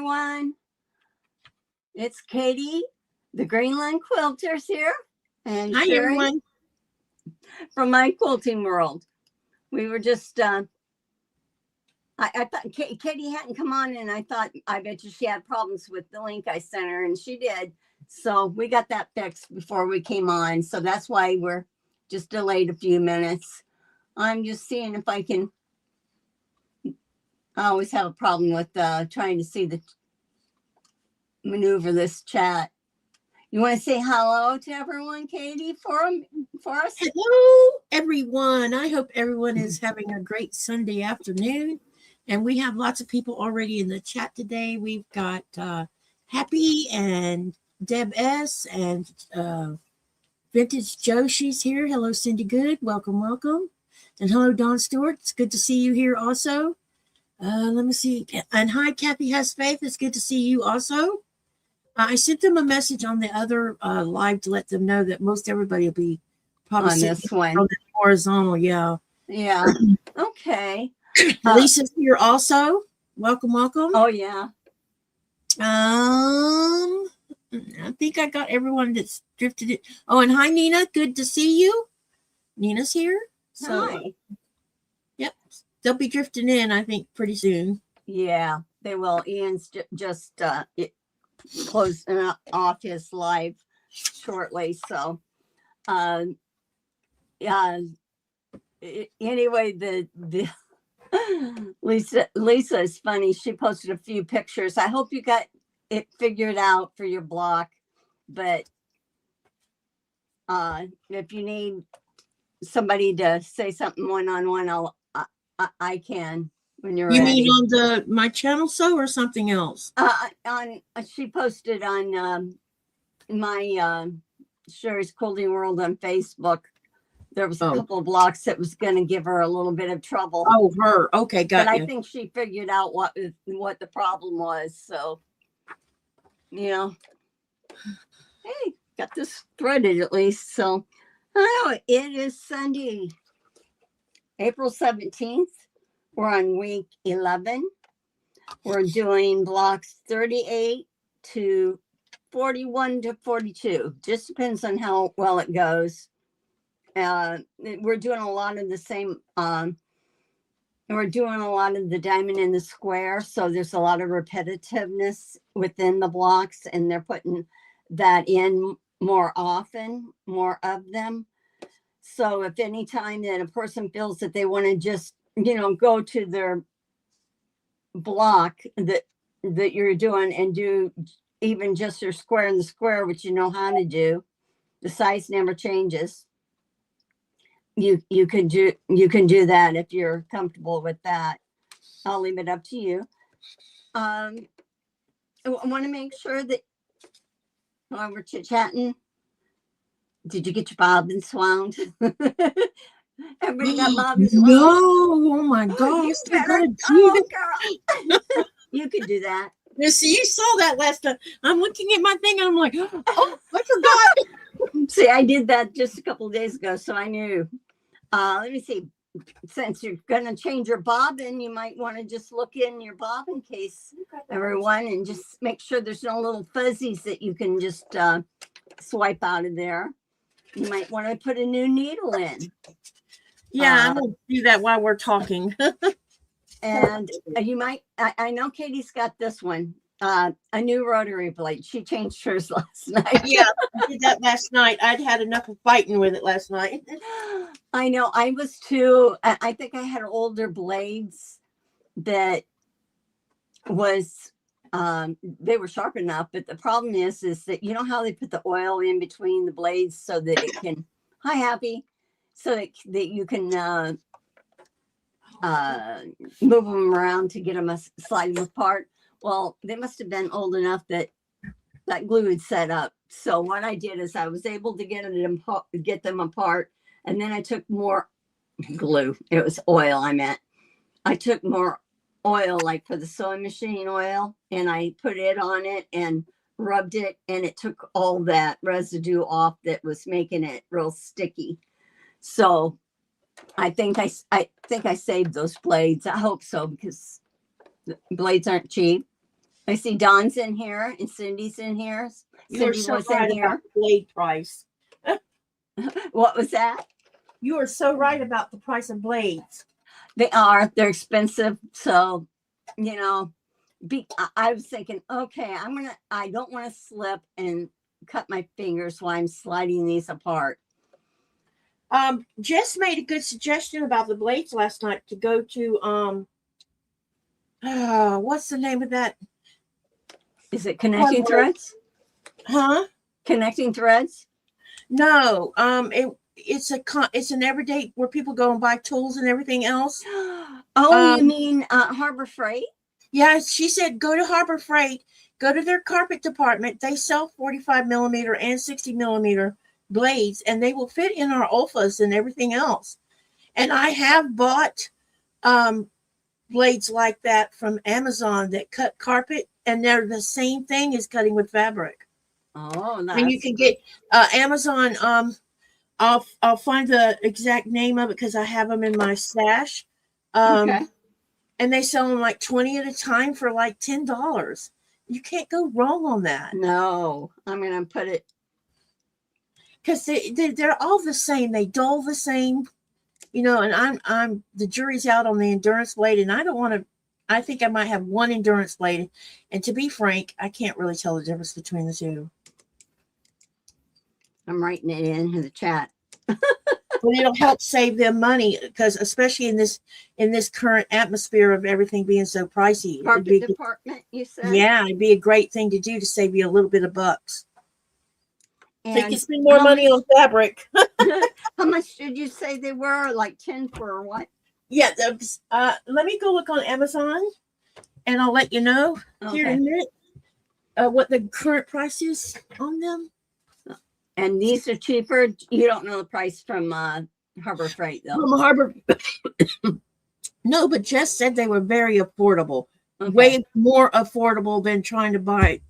everyone. It's Katie, the Greenland Quilters here, and hi, Sherry everyone. from my quilting world. We were just, I thought Katie hadn't come on, and I thought, I bet you she had problems with the link I sent her, and she did. So we got that fixed before we came on. So that's why we're just delayed a few minutes. I'm just seeing if I can. I always have a problem with trying to see the maneuver this chat. You want to say hello to everyone, Katie, for us? Hello, everyone. I hope everyone is having a great Sunday afternoon. And we have lots of people already in the chat today. We've got Happy and Deb S. and Vintage Joe. She's here. Hello, Cindy Good. Welcome, welcome. And hello, Dawn Stewart. It's good to see you here also. Let me see. And hi, Kathy Has Faith. It's good to see you also. I sent them a message on the other live to let them know that most everybody will be probably on this one. On the horizontal. Yeah. Yeah. Okay. Lisa's here also. Welcome, welcome. Oh, yeah. I think I got everyone that's drifted in. Oh, and hi, Nina. Good to see you. Nina's here. So, hi. Yep. They'll be drifting in, I think, pretty soon. Yeah, they will. Ian's just closing off his live shortly. So, anyway, the Lisa is funny. She posted a few pictures. I hope you got it figured out for your block. But if you need somebody to say something one-on-one, I can when you're ready. You mean on my channel or something else? She posted on my Sherry's Quilting World on Facebook. There was a couple of blocks that was going to give her a little bit of trouble. Oh, her. Okay, got But I think she figured out what the problem was. So, hey, got this threaded at least. So, it is Sunday, April 17th. We're on week 11. We're doing blocks 38 to 41 to 42. Just depends on how well it goes. We're doing a lot of the same. We're doing a lot of the diamond in the square. So there's a lot of repetitiveness within the blocks, and they're putting that in more often, more of them. So if any time that a person feels that they want to just, go to their block that you're doing and do even just your square in the square, which you know how to do, the size never changes. You can do that if you're comfortable with that. I'll leave it up to you. I want to make sure that while we're chit-chatting, did you get your bobbins wound? Everybody got bobbins wound? No, oh my gosh. Girl. You could do that. See, you saw that last time. I'm looking at my thing and I'm like, oh, I forgot. See, I did that just a couple of days ago, so I knew. Let me see. Since you're going to change your bobbin, you might want to just look in your bobbin case, everyone, and just make sure there's no little fuzzies that you can just swipe out of there. You might want to put a new needle in. Yeah, I'm going to do that while we're talking. And you might, I know Katie's got this one, a new rotary blade. She changed hers last night. Yeah, I did that last night. I'd had enough of fighting with it last night. I know, I was too. I think I had older blades that was, they were sharp enough, but the problem is that you know how they put the oil in between the blades so that it can, hi, Happy, so that you can move them around to get them, slide them apart. Well, they must have been old enough that glue had set up. So what I did is I was able to get them apart, and then I took more glue. It was oil, I meant. I took more oil, like for the sewing machine oil, and I put it on it and rubbed it, and it took all that residue off that was making it real sticky. So I think I saved those blades. I hope so, because the blades aren't cheap. I see Don's in here and Cindy's in here. You are Cindy so was right in about here. the blade price. What was that? You are so right about the price of blades. They're expensive. So, you know, I was thinking, okay, I don't want to slip and cut my fingers while I'm sliding these apart. Jess made a good suggestion about the blades last night to go to what's the name of that? Is it Connecting Threads? Huh? Connecting Threads? No. It's an everyday where people go and buy tools and everything else. Oh, you mean Harbor Freight? Yeah, she said go to Harbor Freight, go to their carpet department. They sell 45 millimeter and 60 millimeter blades, and they will fit in our Olfas and everything else. And I have bought blades like that from Amazon that cut carpet, and they're the same thing as cutting with fabric. Oh, nice. And you can get Amazon. I'll find the exact name of it because I have them in my stash. Okay. And they sell them like 20 at a time for like $10. You can't go wrong on that. No, I'm gonna put it because they're all the same. They dull the same, you know. And I'm the jury's out on the endurance blade, and I don't want to. I think I might have one endurance blade, and to be frank, I can't really tell the difference between the two. I'm writing it in the chat. But it'll help save them money because, especially in this current atmosphere of everything being so pricey, Carpet department, you said? Yeah, it'd be a great thing to do to save you a little bit of bucks. And so you can spend more money on fabric. How much did you say they were? Like 10 for what? Yeah, let me go look on Amazon, and I'll let you know here in a minute what the current price is on them. And these are cheaper. You don't know the price from Harbor Freight, though. From Harbor, no, but Jess said they were very affordable, Okay. Way more affordable than trying to buy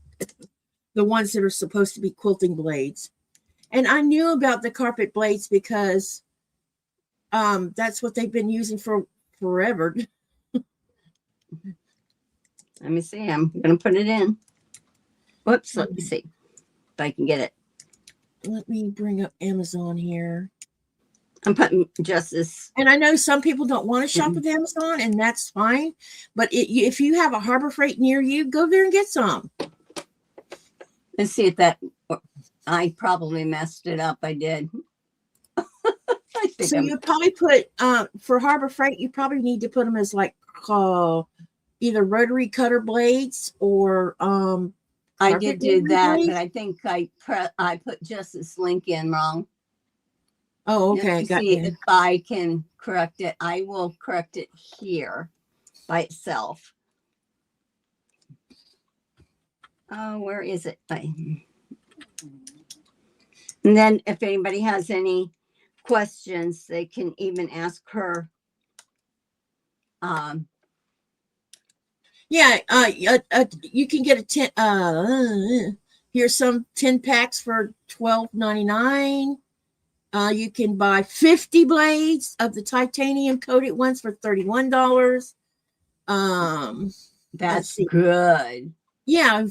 the ones that are supposed to be quilting blades. And I knew about the carpet blades because that's what they've been using for forever. Let me see. I'm going to put it in. Whoops. Let me see if I can get it. Let me bring up Amazon here. I'm putting Justice. And I know some people don't want to shop with Amazon, and that's fine. But if you have a Harbor Freight near you, go there and get some. Let's see if that. I probably messed it up. I did. So you probably put for Harbor Freight, you probably need to put them as like either rotary cutter blades or I did do that, but I think I put Justice link in wrong. Oh, okay. Got see if I can correct it. I will correct it here by itself. Oh, where is it? And then if anybody has any questions, they can even ask her. Yeah, you can get a 10. Here's some 10 packs for $12.99. You can buy 50 blades of the titanium coated ones for $31. That's good. Yeah,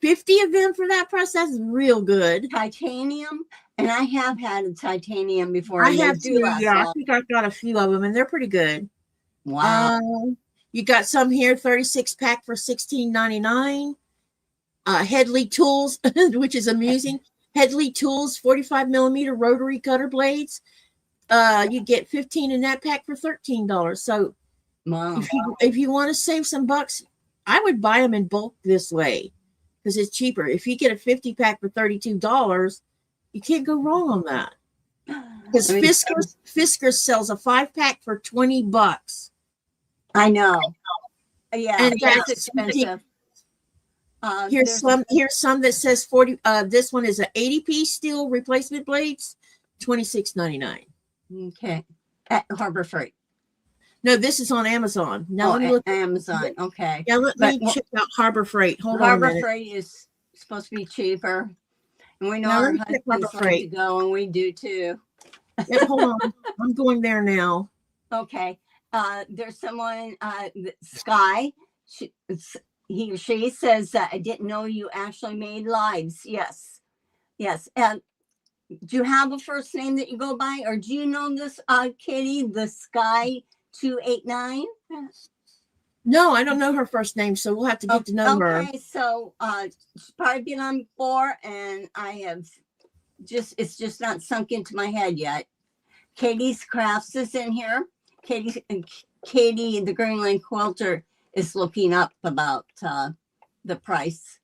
50 of them for that price. That's real good. Titanium, and I have had a titanium before. I have too. Yeah, I think I've got a few of them, and they're pretty good. Wow. You got some here, 36 pack for $16.99. Headley Tools, which is amusing. Headley Tools, 45 millimeter rotary cutter blades. You get 15 in that pack for $13. So wow. if you want to save some bucks, I would buy them in bulk this way because it's cheaper. If you get a 50 pack for $32, you can't go wrong on that. Because Fiskars sells a 5-pack for $20. I know. Yeah, and that's expensive. Here's some that says 40. This one is an 80-piece steel replacement blades, $26.99. Okay, at Harbor Freight. No, this is on Amazon. Now let me look. Amazon. Okay. Yeah, let me check out Harbor Freight. Hold on. Harbor Freight is supposed to be cheaper, and we know our husbands like to go, and we do too. Yeah, hold on, I'm going there now. Okay. There's someone, Sky. he or she says that I didn't know you actually made lives. Yes. Yes. And do you have a first name that you go by, or do you know this, Kitty, the Sky 289? No, I don't know her first name, so we'll have to get to know her. Okay, so she's probably been on before, and it's just not sunk into my head yet. Katie's Crafts is in here. Katie, the Greenland Quilter, is looking up about the price.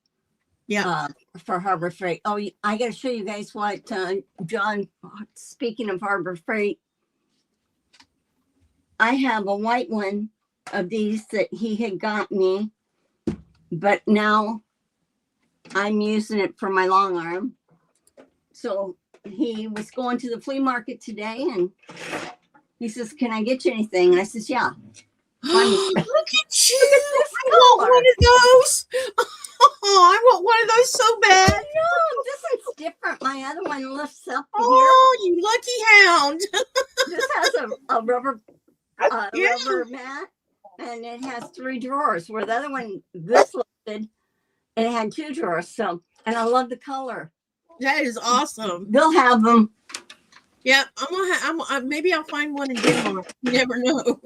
Yeah. For Harbor Freight. Oh, I got to show you guys what John. Speaking of Harbor Freight, I have a white one of these that he had got me, but now I'm using it for my long arm. So he was going to the flea market today, and he says, "Can I get you anything?" And I says, "Yeah." Look at you! I want one of those. Oh, I want one of those so bad. No, this one's different. My other one lifts up. Oh, you lucky hound! This has a rubber Yeah. rubber mat, and it has 3 drawers. Where the other one, this lifted, and it had 2 drawers. So, and I love the color. That is awesome. They'll have them. Yeah, maybe I'll find one in Denmark. You never know.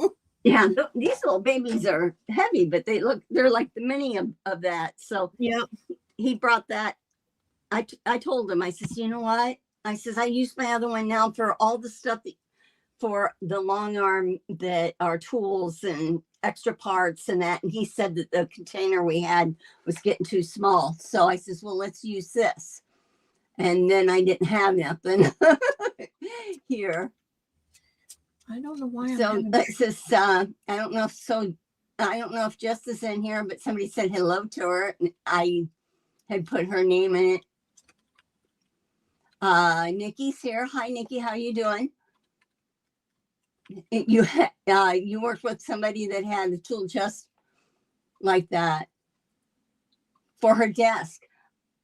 Yeah, these little babies are heavy, but they're like the mini of that. So yeah, he brought that. I told him, I says, you know what? I says, I use my other one now for all the stuff for the long arm that are tools and extra parts and that. And he said that the container we had was getting too small. So I says, well, let's use this. And then I didn't have nothing here. I don't know why. So this is I don't know if Jess is in here, but somebody said hello to her. And I had put her name in it. Nikki's here. Hi, Nikki. How you doing? You worked with somebody that had a tool chest like that for her desk.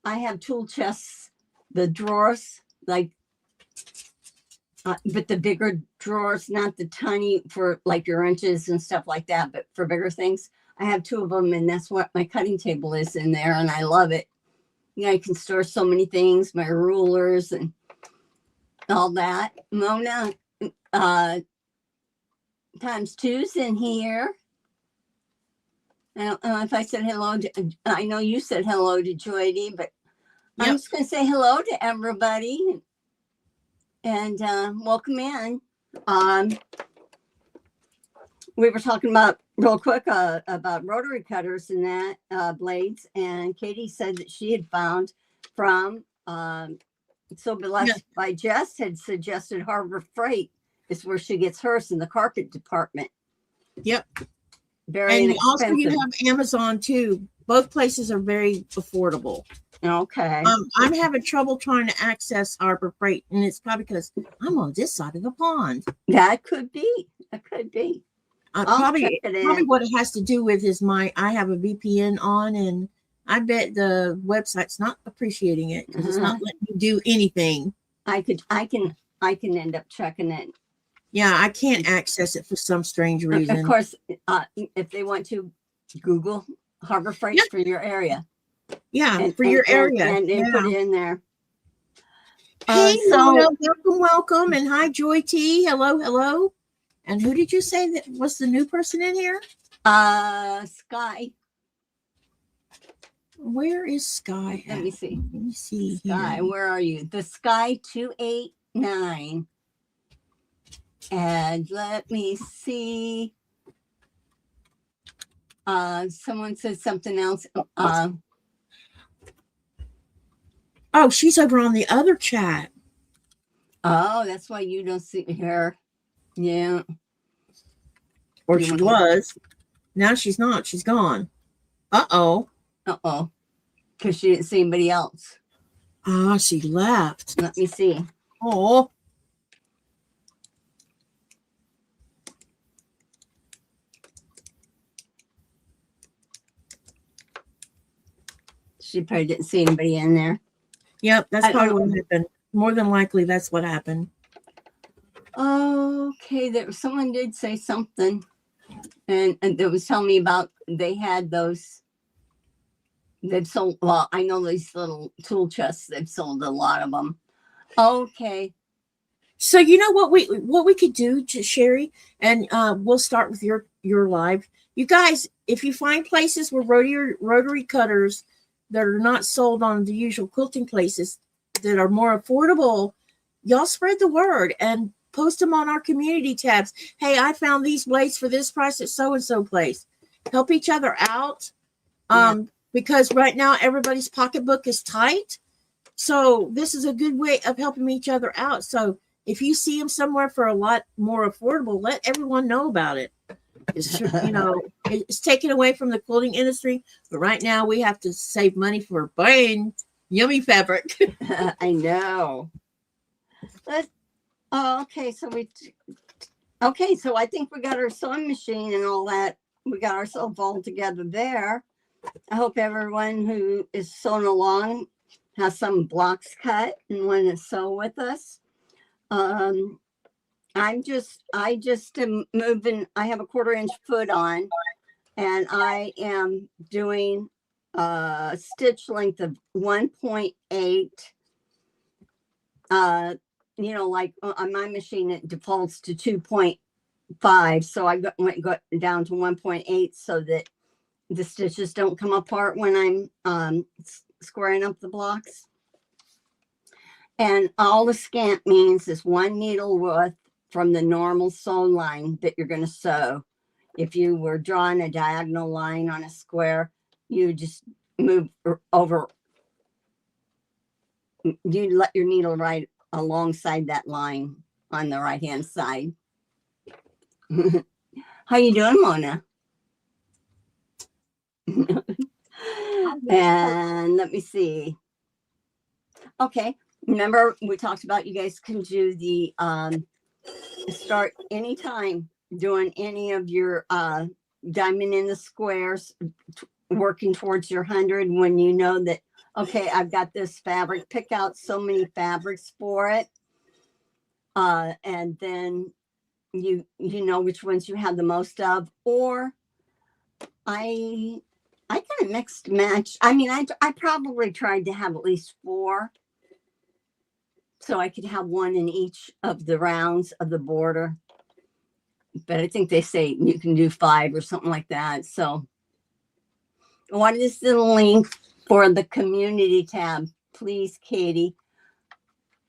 I have tool chests, the drawers, like. But the bigger drawers, not the tiny for like your inches and stuff like that, but for bigger things. I have 2 of them, and that's what my cutting table is in there, and I love it. You know, I can store so many things, my rulers and all that. Mona times 2's in here. I don't know if I said hello I know you said hello to Joy, but yep. I'm just going to say hello to everybody. And welcome in. We were talking about real quick about rotary cutters and that blades, and Katie said that she had found from So Blessed by Jess had suggested Harbor Freight is where she gets hers in the carpet department. Yep. Very and inexpensive. Also you have Amazon too. Both places are very affordable. Okay. I'm having trouble trying to access Harbor Freight, and it's probably because I'm on this side of the pond. That could be. That could be. Probably what it has to do with is I have a VPN on, and I bet the website's not appreciating it because it's not letting me do anything. I can end up checking it. Yeah, I can't access it for some strange reason. Of course, if they want to Google Harbor Freight for your area. Yeah, for your area. And put it in there. Hey, welcome. And hi, Joy T. Hello. And who did you say that was the new person in here? Sky. Where is Sky? Let me see. Sky, here. Where are you? The Sky 289. And let me see. Someone said something else. Oh, she's over on the other chat. Oh, that's why you don't see her. Yeah. Or she was. Now she's not. She's gone. Uh-oh. Because she didn't see anybody else. Ah, she left. Let me see. Oh. She probably didn't see anybody in there. Yep, that's probably what happened. More than likely, that's what happened. Okay, someone did say something, and it was telling me about they had those They've sold, well, I know these little tool chests, they've sold a lot of them. Okay. So you know what we could do, to Sherry, and we'll start with your live. You guys, if you find places where rotary cutters that are not sold on the usual quilting places that are more affordable, y'all spread the word and post them on our community tabs. Hey, I found these blades for this price at so and so place. Help each other out, because right now everybody's pocketbook is tight. So this is a good way of helping each other out. So if you see them somewhere for a lot more affordable, let everyone know about it. It's, you know, it's taken away from the quilting industry, but right now we have to save money for buying yummy fabric. I know. Okay, so I think we got our sewing machine and all that. We got ourselves all together there. I hope everyone who is sewing along has some blocks cut and want to sew with us. I just am moving. I have a 1/4 inch foot on, and I am doing a stitch length of 1.8. You know, like on my machine, it defaults to 2.5. So I went down to 1.8 so that the stitches don't come apart when I'm squaring up the blocks. And all the scant means is 1 needle width from the normal sew line that you're going to sew. If you were drawing a diagonal line on a square, you just move over. You let your needle right alongside that line on the right hand side. How you doing, Mona? And let me see. Okay. Remember, we talked about you guys can do the start anytime doing any of your diamond in the squares, working towards your 100 when you know that, okay, I've got this fabric, pick out so many fabrics for it. And then you know which ones you have the most of. Or I kind of mixed match. I mean, I probably tried to have at least 4. So I could have 1 in each of the rounds of the border. But I think they say you can do 5 or something like that. So what is the link for the community tab? Please, Katie.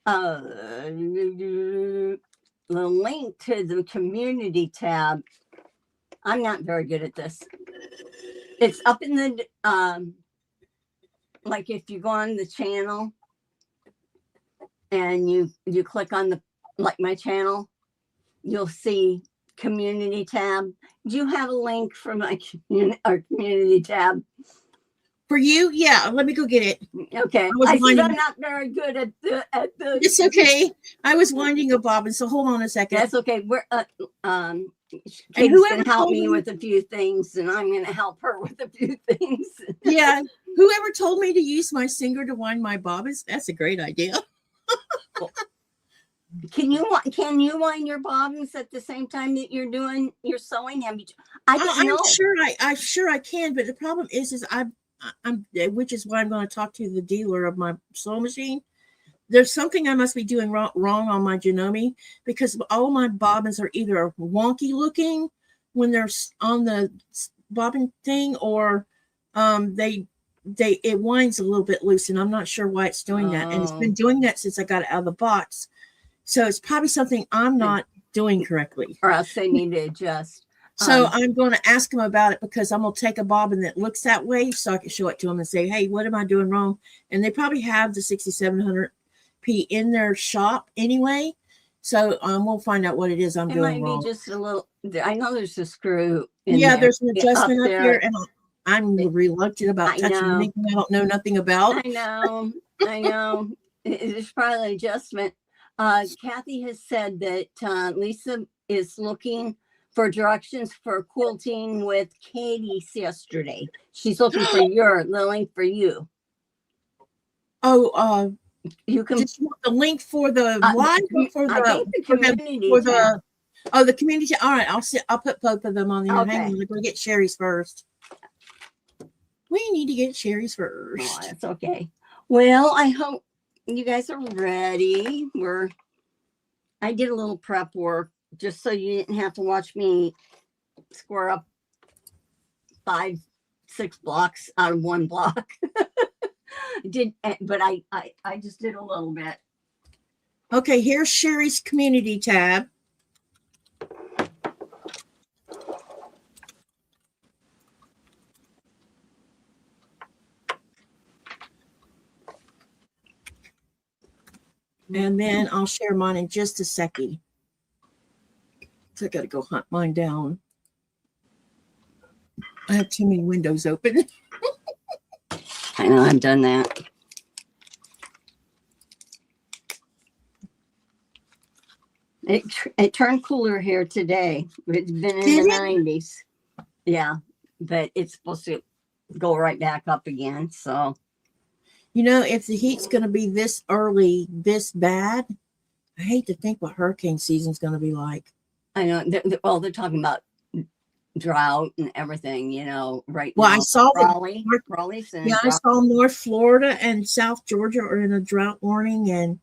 The link to the community tab. I'm not very good at this. It's up in the, like if you go on the channel, and you click on the, like my channel, you'll see community tab. Do you have a link for my community tab? For you? Yeah, let me go get it. Okay. I'm not very good at the It's okay. I was winding a bobbin, so hold on a second. That's okay. We're Katie's gonna help me with a few things, and I'm gonna help her with a few things. Yeah. Whoever told me to use my singer to wind my bobbins, that's a great idea. Can you wind your bobbins at the same time that you're doing your sewing? I don't know. I'm sure I can, but the problem is I'm which is why I'm going to talk to the dealer of my sewing machine. There's something I must be doing wrong on my Janome, because all my bobbins are either wonky looking when they're on the bobbin thing, or it winds a little bit loose, and I'm not sure why it's doing that. And it's been doing that since I got it out of the box. So it's probably something I'm not doing correctly. Or else they need to adjust. So I'm going to ask them about it, because I'm going to take a bobbin that looks that way so I can show it to them and say, hey, what am I doing wrong? And they probably have the 6700P in their shop anyway. So we'll find out what it is I'm doing wrong. It might be just a little, I know there's a screw in there. There's an adjustment up there, and I'm reluctant about touching anything I don't know nothing about. I know. There's probably an adjustment. Kathy has said that Lisa is looking for directions for quilting with Katie's yesterday. She's looking for the link for you. Oh, you can just want the link for the live for the community the community. All right, I'll put both of them on there. Okay. Hang on, we're gonna get Sherry's first. We need to get Sherry's Oh, first. that's okay. Well, I hope you guys are ready. I did a little prep work just so you didn't have to watch me square up 5, 6 blocks out of one block. But I just did a little bit. Okay, here's Sherry's community tab. And then I'll share mine in just a second. So I got to go hunt mine down. I have too many windows open. I know I've done that. It turned cooler here today. It's been in Did the it? 90s. Yeah, but it's supposed to go right back up again. So, You know, if the heat's going to be this early, this bad, I hate to think what hurricane season's going to be like. I know. They're talking about drought and everything, right Well, now. I saw Raleigh's in yeah, I drought. saw North Florida and South Georgia are in a drought warning, and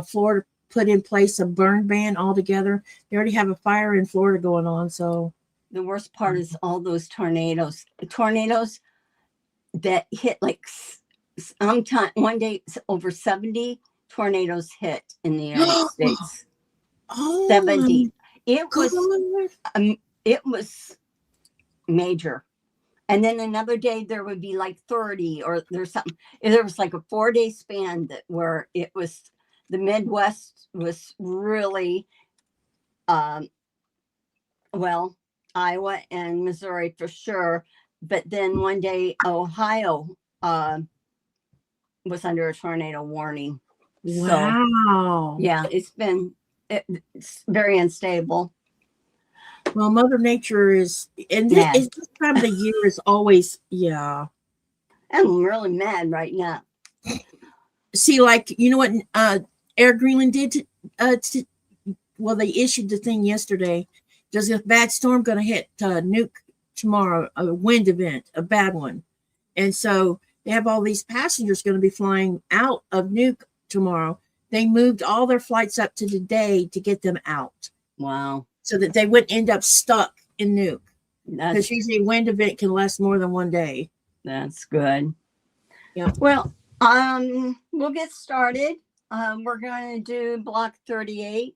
Florida put in place a burn ban altogether. They already have a fire in Florida going on. So The worst part is all those tornadoes. Tornadoes that hit like one day over 70 tornadoes hit in the United States. oh 70. It God. was major. And then another day there would be like 30 or there's something. There was like a 4-day span where it was the Midwest was really well, Iowa and Missouri for sure. But then one day Ohio was under a tornado warning. Wow. So yeah, it's very unstable. Well, Mother Nature is, and this time of the year is always, yeah. I'm really mad right now. See, like, you know what Air Greenland did? Well, they issued the thing yesterday. There's a bad storm going to hit Nuke tomorrow, a wind event, a bad one. And so they have all these passengers going to be flying out of Nuke tomorrow. They moved all their flights up to today to get them out. Wow. So that they wouldn't end up stuck in Nuke. Because usually a wind event can last more than one day. That's good. Yeah. Well, we'll get started. We're going to do block 38.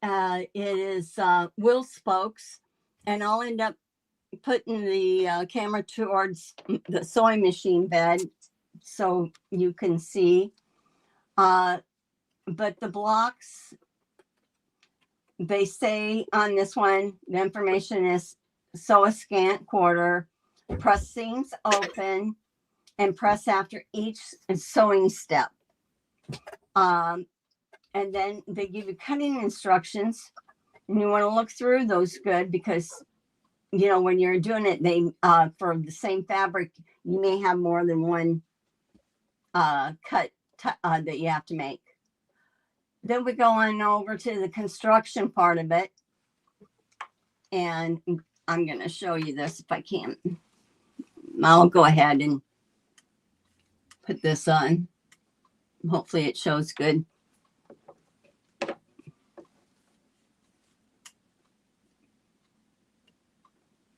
It is wheel spokes, and I'll end up putting the camera towards the sewing machine bed so you can see. But the blocks, they say on this one, the information is sew a scant quarter, press seams open, and press after each sewing step. And then they give you cutting instructions, and you want to look through those good because, when you're doing it, they for the same fabric, you may have more than one cut that you have to make. Then we go on over to the construction part of it. And I'm going to show you this if I can. I'll go ahead and put this on. Hopefully it shows good.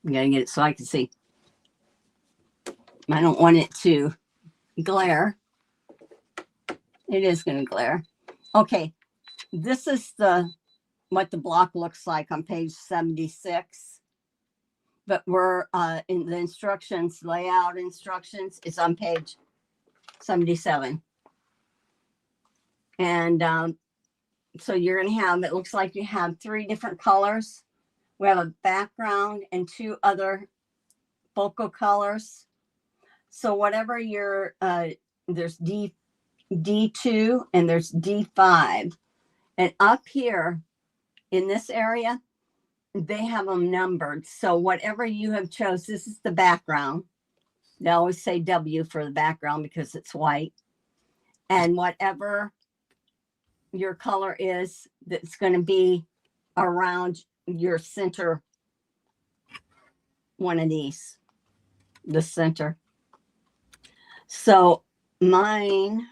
I got to get it so I can see. I don't want it to glare. It is going to glare. Okay, this is what the block looks like on page 76. But we're in the instructions, layout instructions, is on page 77. And so you're going to have, it looks like you have 3 different colors. We have a background and 2 other focal colors. So whatever there's D2 and there's D5. And up here in this area, they have them numbered. So whatever you have chose, this is the background. They always say W for the background because it's white. And whatever your color is, that's going to be around your center one of these, the center. So mine,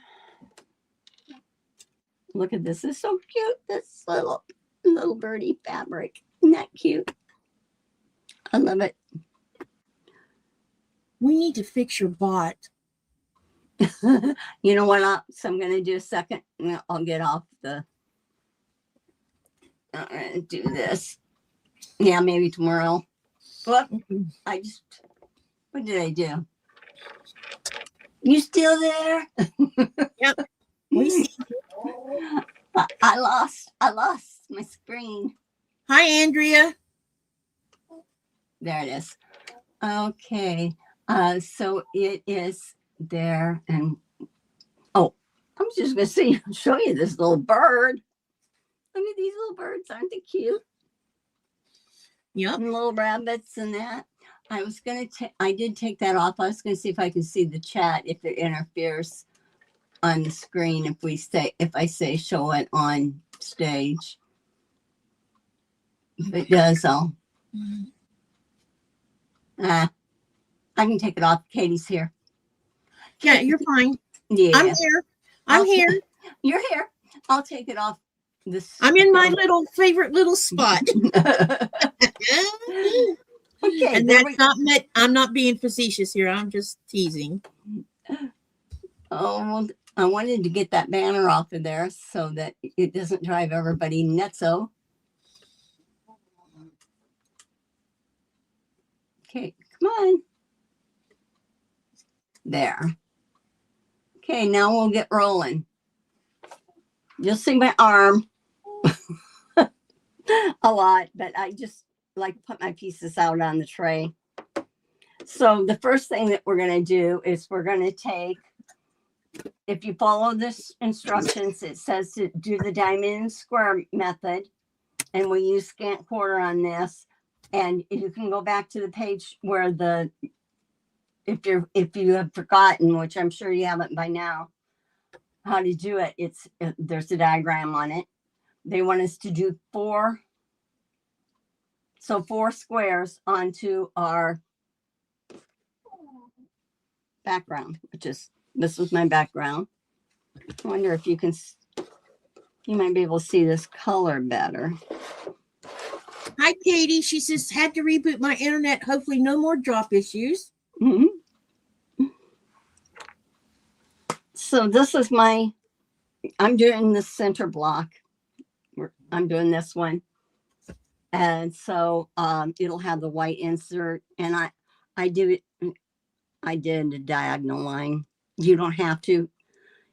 look at this. It's so cute. This little birdie fabric. Isn't that cute? I love it. We need to fix your bot. You know what? So I'm going to do a second. I'll get off the. I'm going to do this. Yeah, maybe tomorrow. Well, what did I do? You still there? Yep. We see. I lost my screen. Hi, Andrea. There it is. Okay. So it is there. And oh, I'm just going to show you this little bird. Look at these little birds. Aren't they cute? Yep. And little rabbits and that. I did take that off. I was going to see if I can see the chat, if it interferes on the screen. If I say show it on stage. If it does, I can take it off. Katie's here. Yeah, you're fine. Yeah. I'm here. I'm here. You're here. I'll take it off. I'm in my favorite little spot. Okay, and that's not meant. I'm not being facetious here. I'm just teasing. Oh, well, I wanted to get that banner off of there so that it doesn't drive everybody nutso. Okay, come on. There. Okay, now we'll get rolling. You'll see my arm a lot, but I just like to put my pieces out on the tray. So the first thing that we're going to do is we're going to take, if you follow this instructions, it says to do the diamond and square method, and we use scant quarter on this. And you can go back to the page where if you have forgotten, which I'm sure you haven't by now, how to do it. There's a diagram on it. They want us to do 4 squares onto our background, this was my background. I wonder if you might be able to see this color better. Hi, Katie. She says, had to reboot my internet. Hopefully no more drop issues. Mm-hmm. So this is I'm doing the center block. I'm doing this one. And so it'll have the white insert. And I did a diagonal line. You don't have to.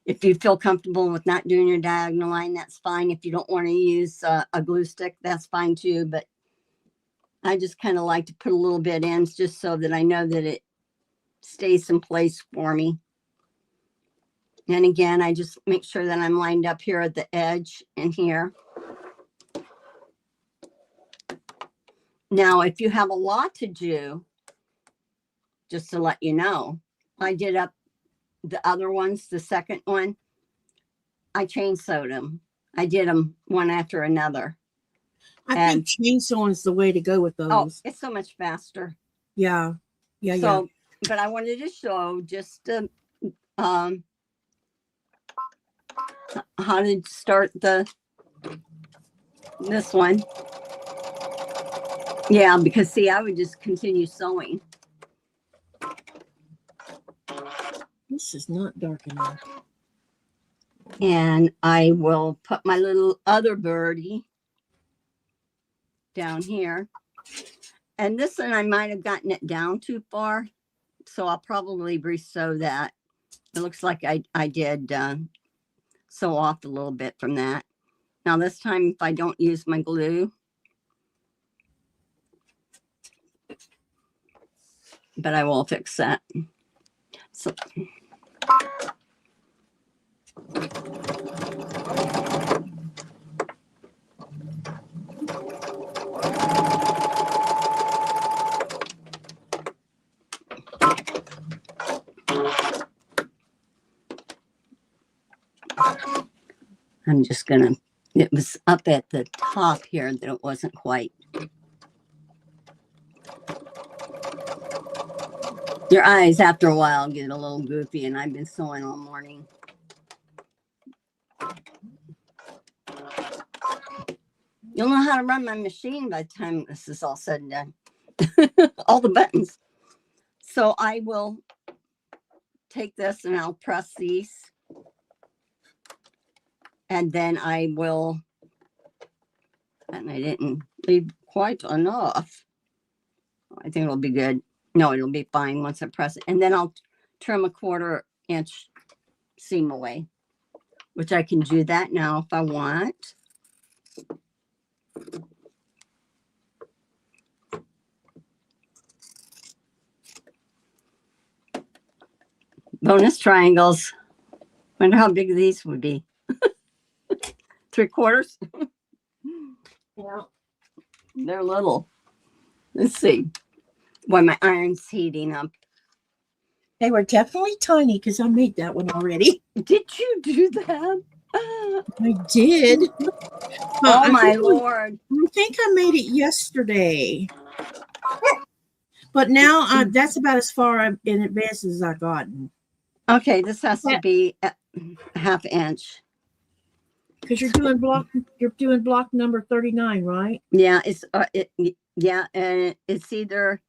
If you feel comfortable with not doing your diagonal line, that's fine. If you don't want to use a glue stick, that's fine too. But I just kind of like to put a little bit in just so that I know that it stays in place for me. And again, I just make sure that I'm lined up here at the edge and here. Now, if you have a lot to do, just to let you know, I did up the other ones, the second one, I chainsewed them. I did them one after another. I think chainsawing is the way to go with those. Oh, it's so much faster. Yeah. But I wanted to show just how to start this one. Yeah, because see, I would just continue sewing. This is not dark enough. And I will put my little other birdie down here. And this one, I might have gotten it down too far. So I'll probably re-sew that. It looks like I did sew off a little bit from that. Now this time, if I don't use my glue, but I will fix that. So I'm just gonna, it was up at the top here that it wasn't quite. Your eyes, after a while, get a little goofy, and I've been sewing all morning. You'll know how to run my machine by the time this is all said and done. All the buttons. So I will take this and I'll press these. And then I will, and I didn't leave quite enough. I think it'll be good. No, it'll be fine once I press it. And then I'll trim a 1/4 inch seam away, which I can do that now if I want. Bonus triangles. Wonder how big these would be. 3/4. Yeah. They're little. Let's see. Boy, my iron's heating up. They were definitely tiny because I made that one already. Did you do that? I did. Oh my Lord. I think I made it yesterday. But now that's about as far in advance as I've gotten. Okay, this has to be a 1/2 inch. Because you're doing block number 39, right? Yeah, and it's either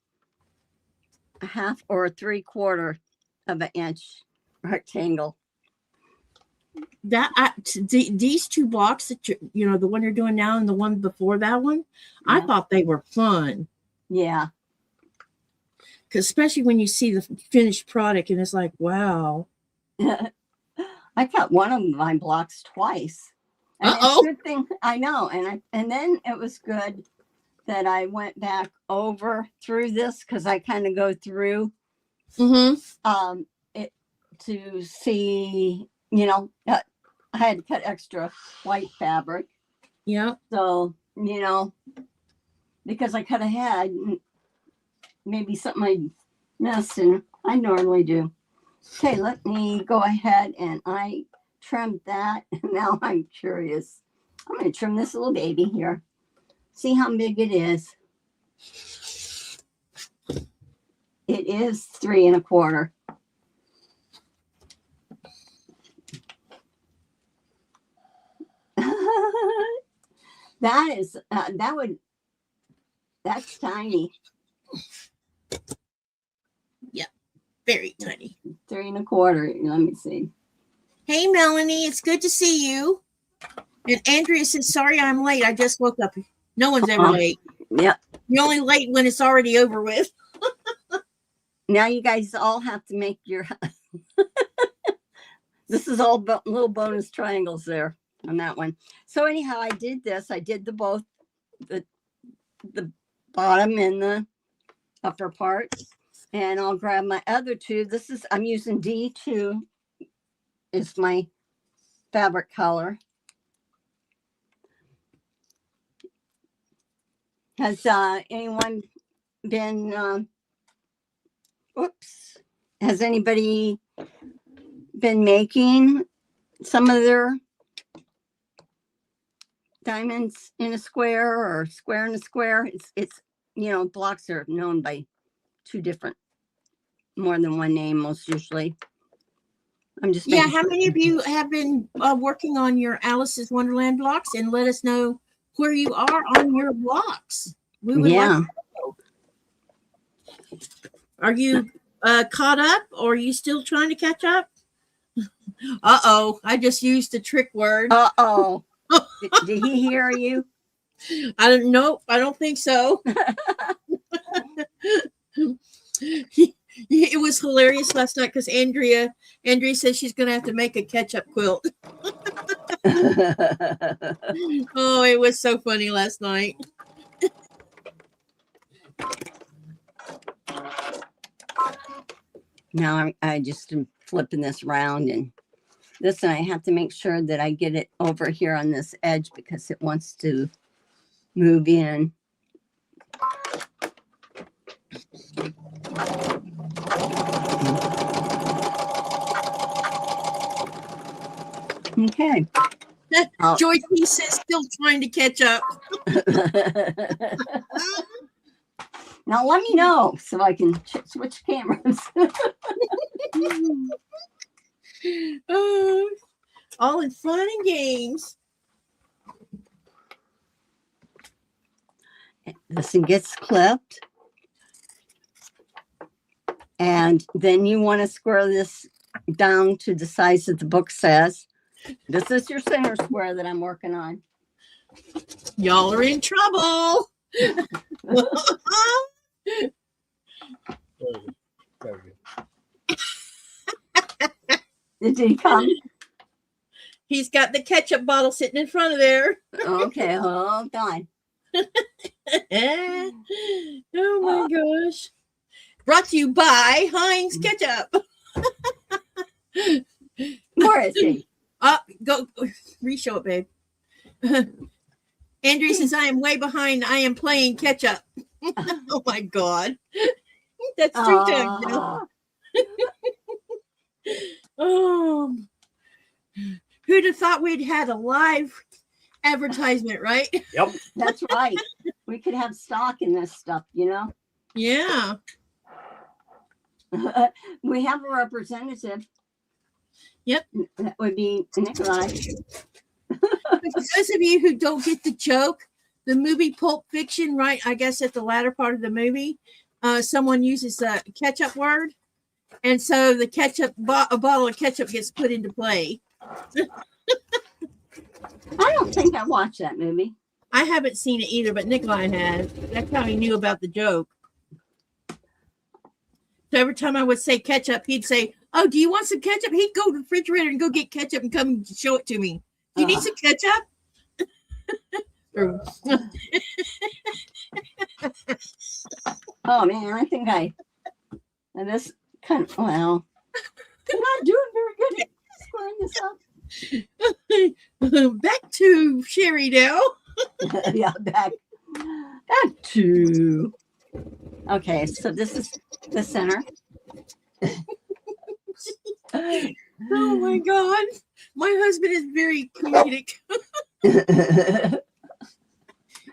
a 1/2 or 3/4 of an inch rectangle. These two blocks that the one you're doing now and the one before that one, Yeah. I thought they were fun. Yeah. Because especially when you see the finished product and it's like, wow. I cut one of my blocks twice. And it's a good thing, I know. And then it was good that I went back over through this because I kind of go through it to see, I had to cut extra white fabric. Yeah. So, because I cut ahead, maybe something I missed, and I normally do. Okay, let me go ahead and I trimmed that. Now I'm curious. I'm going to trim this little baby here. See how big it is. It is 3 1/4. That's tiny. Yeah, very tiny. 3 1/4. Let me see. Hey, Melanie, it's good to see you. And Andrea says, sorry I'm late. I just woke up. No one's ever late. Yeah. You're only late when it's already over with. Now you guys all have to make your... This is all little bonus triangles there on that one. So anyhow, I did this. I did both the bottom and the upper part. And I'll grab my other two. I'm using D2. Is my fabric color. Has anyone been, has anybody been making some of their diamonds in a square or square in a square? It's blocks are known by more than one name most usually. I'm just how many of you have been working on your Alice's Wonderland blocks, and let us know where you are on your blocks. We would like to know. Are you caught up, or are you still trying to catch up? I just used the trick word. Did he hear you? I don't know. I don't think so. It was hilarious last night because Andrea says she's going to have to make a ketchup quilt. Oh, it was so funny last night. Now I just am flipping this around, and I have to make sure that I get it over here on this edge because it wants to move in. Okay. Joyce says still trying to catch up. Now let me know so I can switch cameras. Oh, all in fun and games. This one gets clipped. And then you want to square this down to the size that the book says. This is your center square that I'm working on. Y'all are in trouble. Did he come? He's got the ketchup bottle sitting in front of there. Okay, hold on. Oh my gosh. Brought to you by Heinz Ketchup. Where is he? Go re-show it, babe. Andrea says, I am way behind. I am playing catch up. Oh my God. That's 3 times now. Oh, who'd have thought we'd had a live advertisement, right? Yep. That's right. We could have stock in this stuff, you know? Yeah. We have a representative. Yep. That would be Nikolai. For those of you who don't get the joke, the movie Pulp Fiction, right? I guess at the latter part of the movie, someone uses a ketchup word. And so the ketchup, a bottle of ketchup gets put into play. I don't think I watched that movie. I haven't seen it either, but Nikolai has. That's how he knew about the joke. So every time I would say ketchup, he'd say, oh, do you want some ketchup? He'd go to the refrigerator and go get ketchup and come show it to me. Do you need some ketchup? Oh, man, I think and this kind of, well, I'm not doing very good at squaring this up. Back to Sherry now. Yeah, back to. Okay, so this is the center. Oh my God. My husband is very comedic.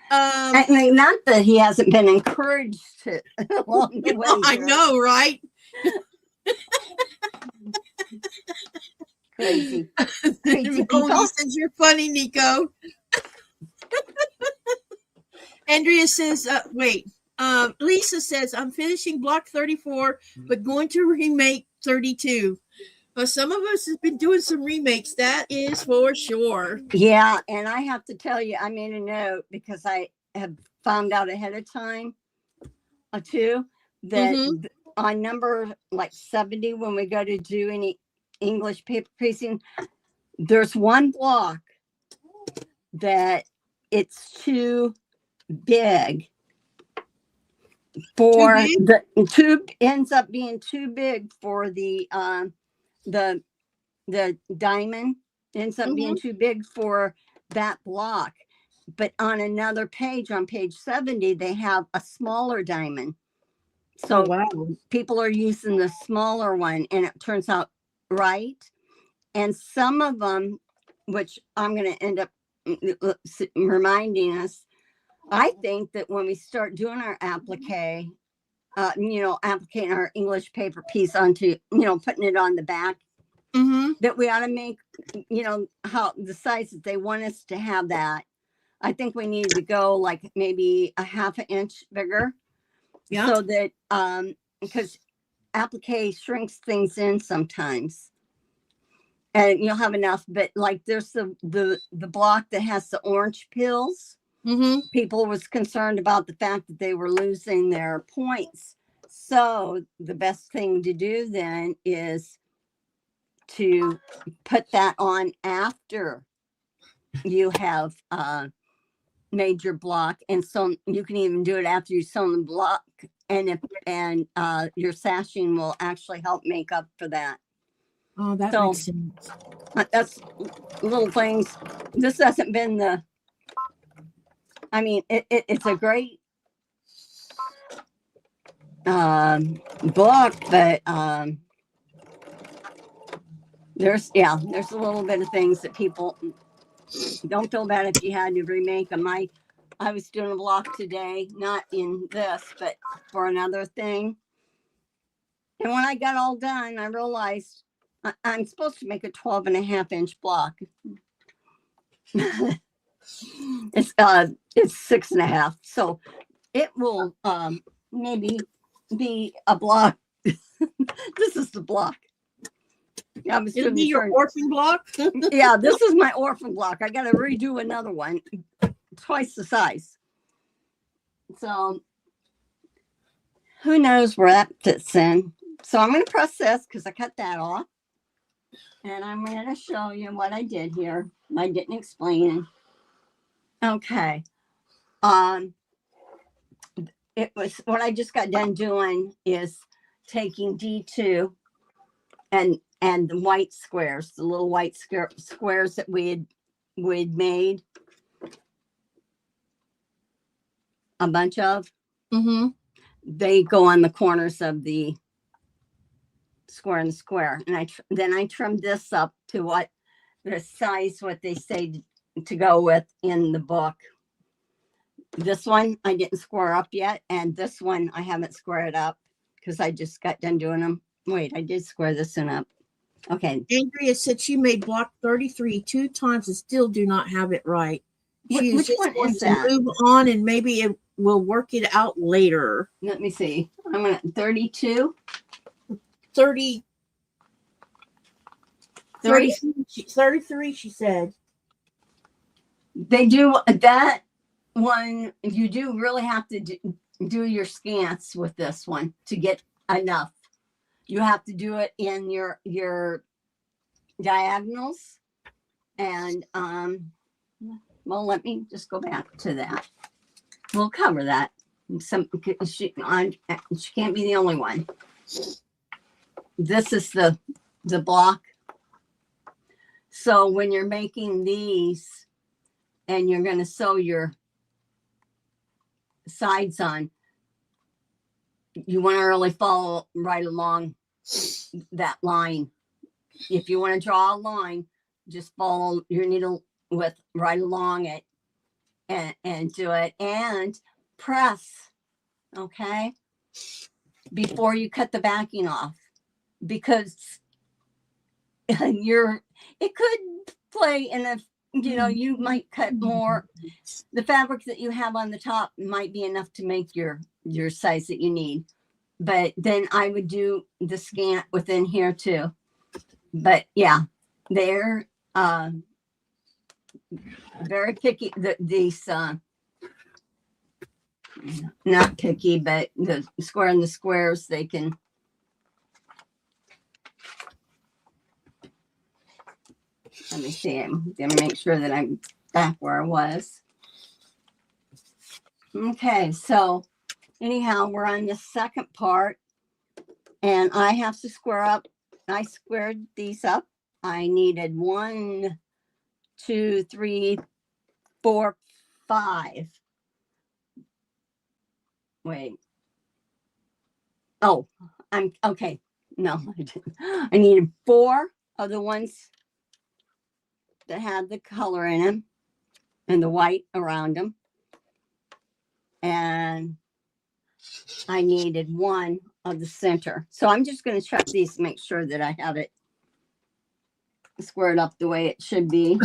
I mean, not that he hasn't been encouraged to along the way. I know, right? Crazy. Crazy Oh, people. he says you're funny, Nico. Andrea says, Lisa says, I'm finishing block 34, but going to remake 32. Some of us have been doing some remakes, that is for sure. Yeah, and I have to tell you, I made a note because I have found out ahead of time, too, that on number like 70, when we go to do any English paper piecing, there's one block that it's too big for the tube, ends up being too big for the diamond, ends up being too big for that block. But on another page, on page 70, they have a smaller diamond. So people are using the smaller one, and it turns out right. And some of them, which I'm going to end up reminding us, I think that when we start doing our applique, applicating our English paper piece onto, putting it on the back, that we ought to make, how the size that they want us to have that. I think we need to go like maybe a half an inch bigger. Yeah. So that, because applique shrinks things in sometimes. And you'll have enough, but like there's the block that has the orange pills. People was concerned about the fact that they were losing their points. So the best thing to do then is to put that on after you have made your block, and so you can even do it after you sewn the block, and your sashing will actually help make up for that. Oh, that makes sense. That's little things. This hasn't been it's a great book, but there's a little bit of things that people don't feel bad if you had to remake them. I was doing a block today, not in this, but for another thing. And when I got all done, I realized I'm supposed to make a 12.5-inch block. It's 6.5, so it will maybe be a block. This is the block. Yeah, I was It'll doing be your orphan block. yeah, this is my orphan block. I got to redo another one, twice the size. So who knows where that fits in. So I'm going to press this because I cut that off. And I'm going to show you what I did here. I didn't explain. Okay. It was what I just got done doing is taking D2 and the white squares, the little white squares that we'd made a bunch of. Mm-hmm. They go on the corners of the square and square, and then I trimmed this up to what the size what they say to go with in the book. This one I didn't square up yet, and this one I haven't squared up because I just got done doing them. Wait, I did square this one up. Okay. Andrea said she made block 33 2 times and still do not have it right. She Which one is that? Move on, and maybe it will work it out later. Let me see. I'm gonna 32. 33, she said. They do that one. You do really have to do your scants with this one to get enough. You have to do it in your diagonals, and well, let me just go back to that. We'll cover that. She can't be the only one. This is the block. So when you're making these and you're going to sew your sides on, you want to really follow right along that line. If you want to draw a line, just follow your needle with right along it and do it and press, okay, before you cut the backing off, because it could play in a, you might cut more. The fabric that you have on the top might be enough to make your size that you need, but then I would do the scant within here too. But yeah, they're very picky. These not picky, but the square and the squares, they can. Let me see. I'm gonna make sure that I'm back where I was. Okay, so anyhow, we're on the second part, and I have to square up. I squared these up. I needed 1, 2, 3, 4, 5. Wait. Oh, I'm okay. No, I didn't. I needed 4 of the ones that had the color in them and the white around them. And I needed 1 of the center. So I'm just going to check these to make sure that I have it squared up the way it should be.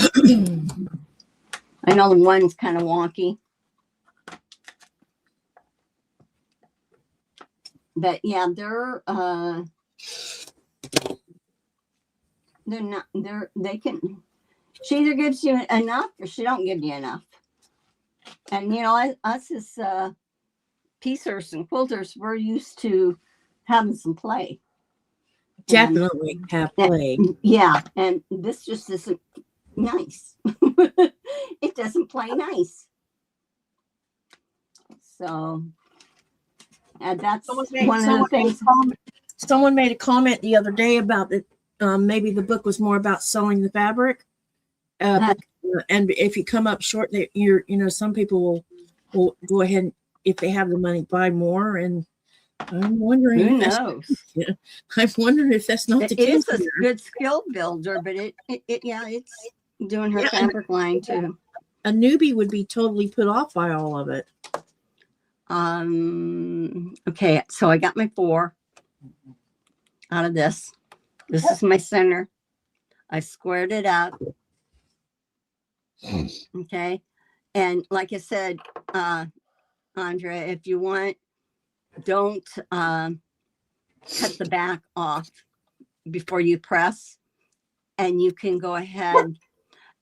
I know the one's kind of wonky. But yeah, they're not, they can, she either gives you enough or she don't give you enough. And us as piecers and quilters, we're used to having some play. Definitely have play. Yeah, and this just isn't nice. It doesn't play nice. So, and that's one of the things. Someone made a comment the other day about that. Maybe the book was more about sewing the fabric. And if you come up short, some people will go ahead and, if they have the money, buy more. And I'm wondering, who knows? I'm wondering if that's not the case. It is a good skill builder, but it's doing her fabric line too. a newbie would be totally put off by all of it. Okay, so I got my 4 out of this. This is my center. I squared it up. Okay. And like I said, Andrea, if you want, don't cut the back off before you press. And you can go ahead.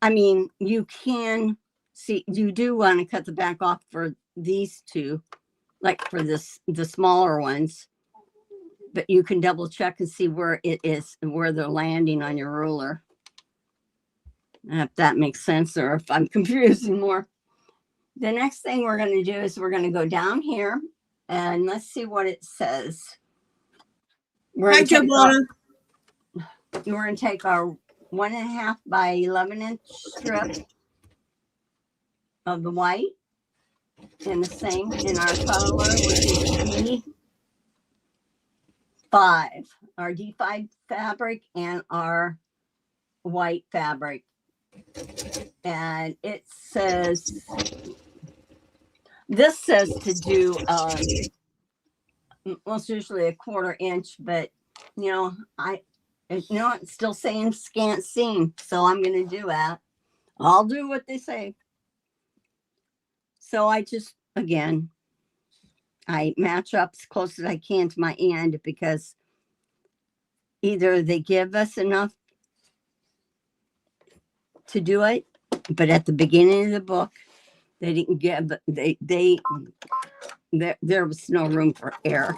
I mean, you can see, you do want to cut the back off for these 2, like for the smaller ones. But you can double check and see where it is, where they're landing on your ruler. If that makes sense, or if I'm confusing more. The next thing we're going to do is we're going to go down here and let's see what it says. Hi, Giovanna. We're going to take our 1.5 by 11 inch strip of the white and the same in our color, which is D5, our D5 fabric and our white fabric. And it says, this says to do, well, it's usually a 1/4 inch, but you know, it's still saying scant seam. So I'm going to do that. I'll do what they say. So I just, again, I match up as close as I can to my end, because either they give us enough to do it, but at the beginning of the book, they didn't give, there was no room for error.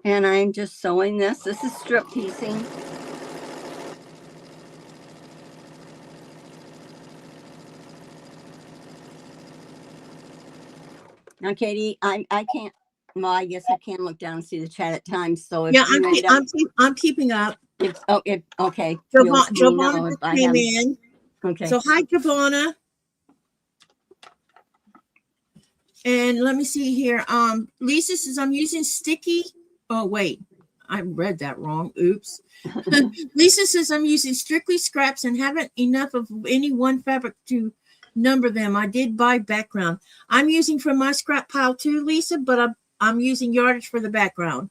And I'm just sewing this. This is strip piecing. Now, Katie, I can't, well, I guess I can look down and see the chat at times. So if Yeah, you I'm keeping up. Okay. Giovanna came in. Okay. So hi, Giovanna. And let me see here. Lisa says I'm using sticky. Oh, wait, I read that wrong. Oops. Lisa says I'm using strictly scraps and haven't enough of any one fabric to number them. I did buy background. I'm using from my scrap pile too, Lisa, but I'm using yardage for the background.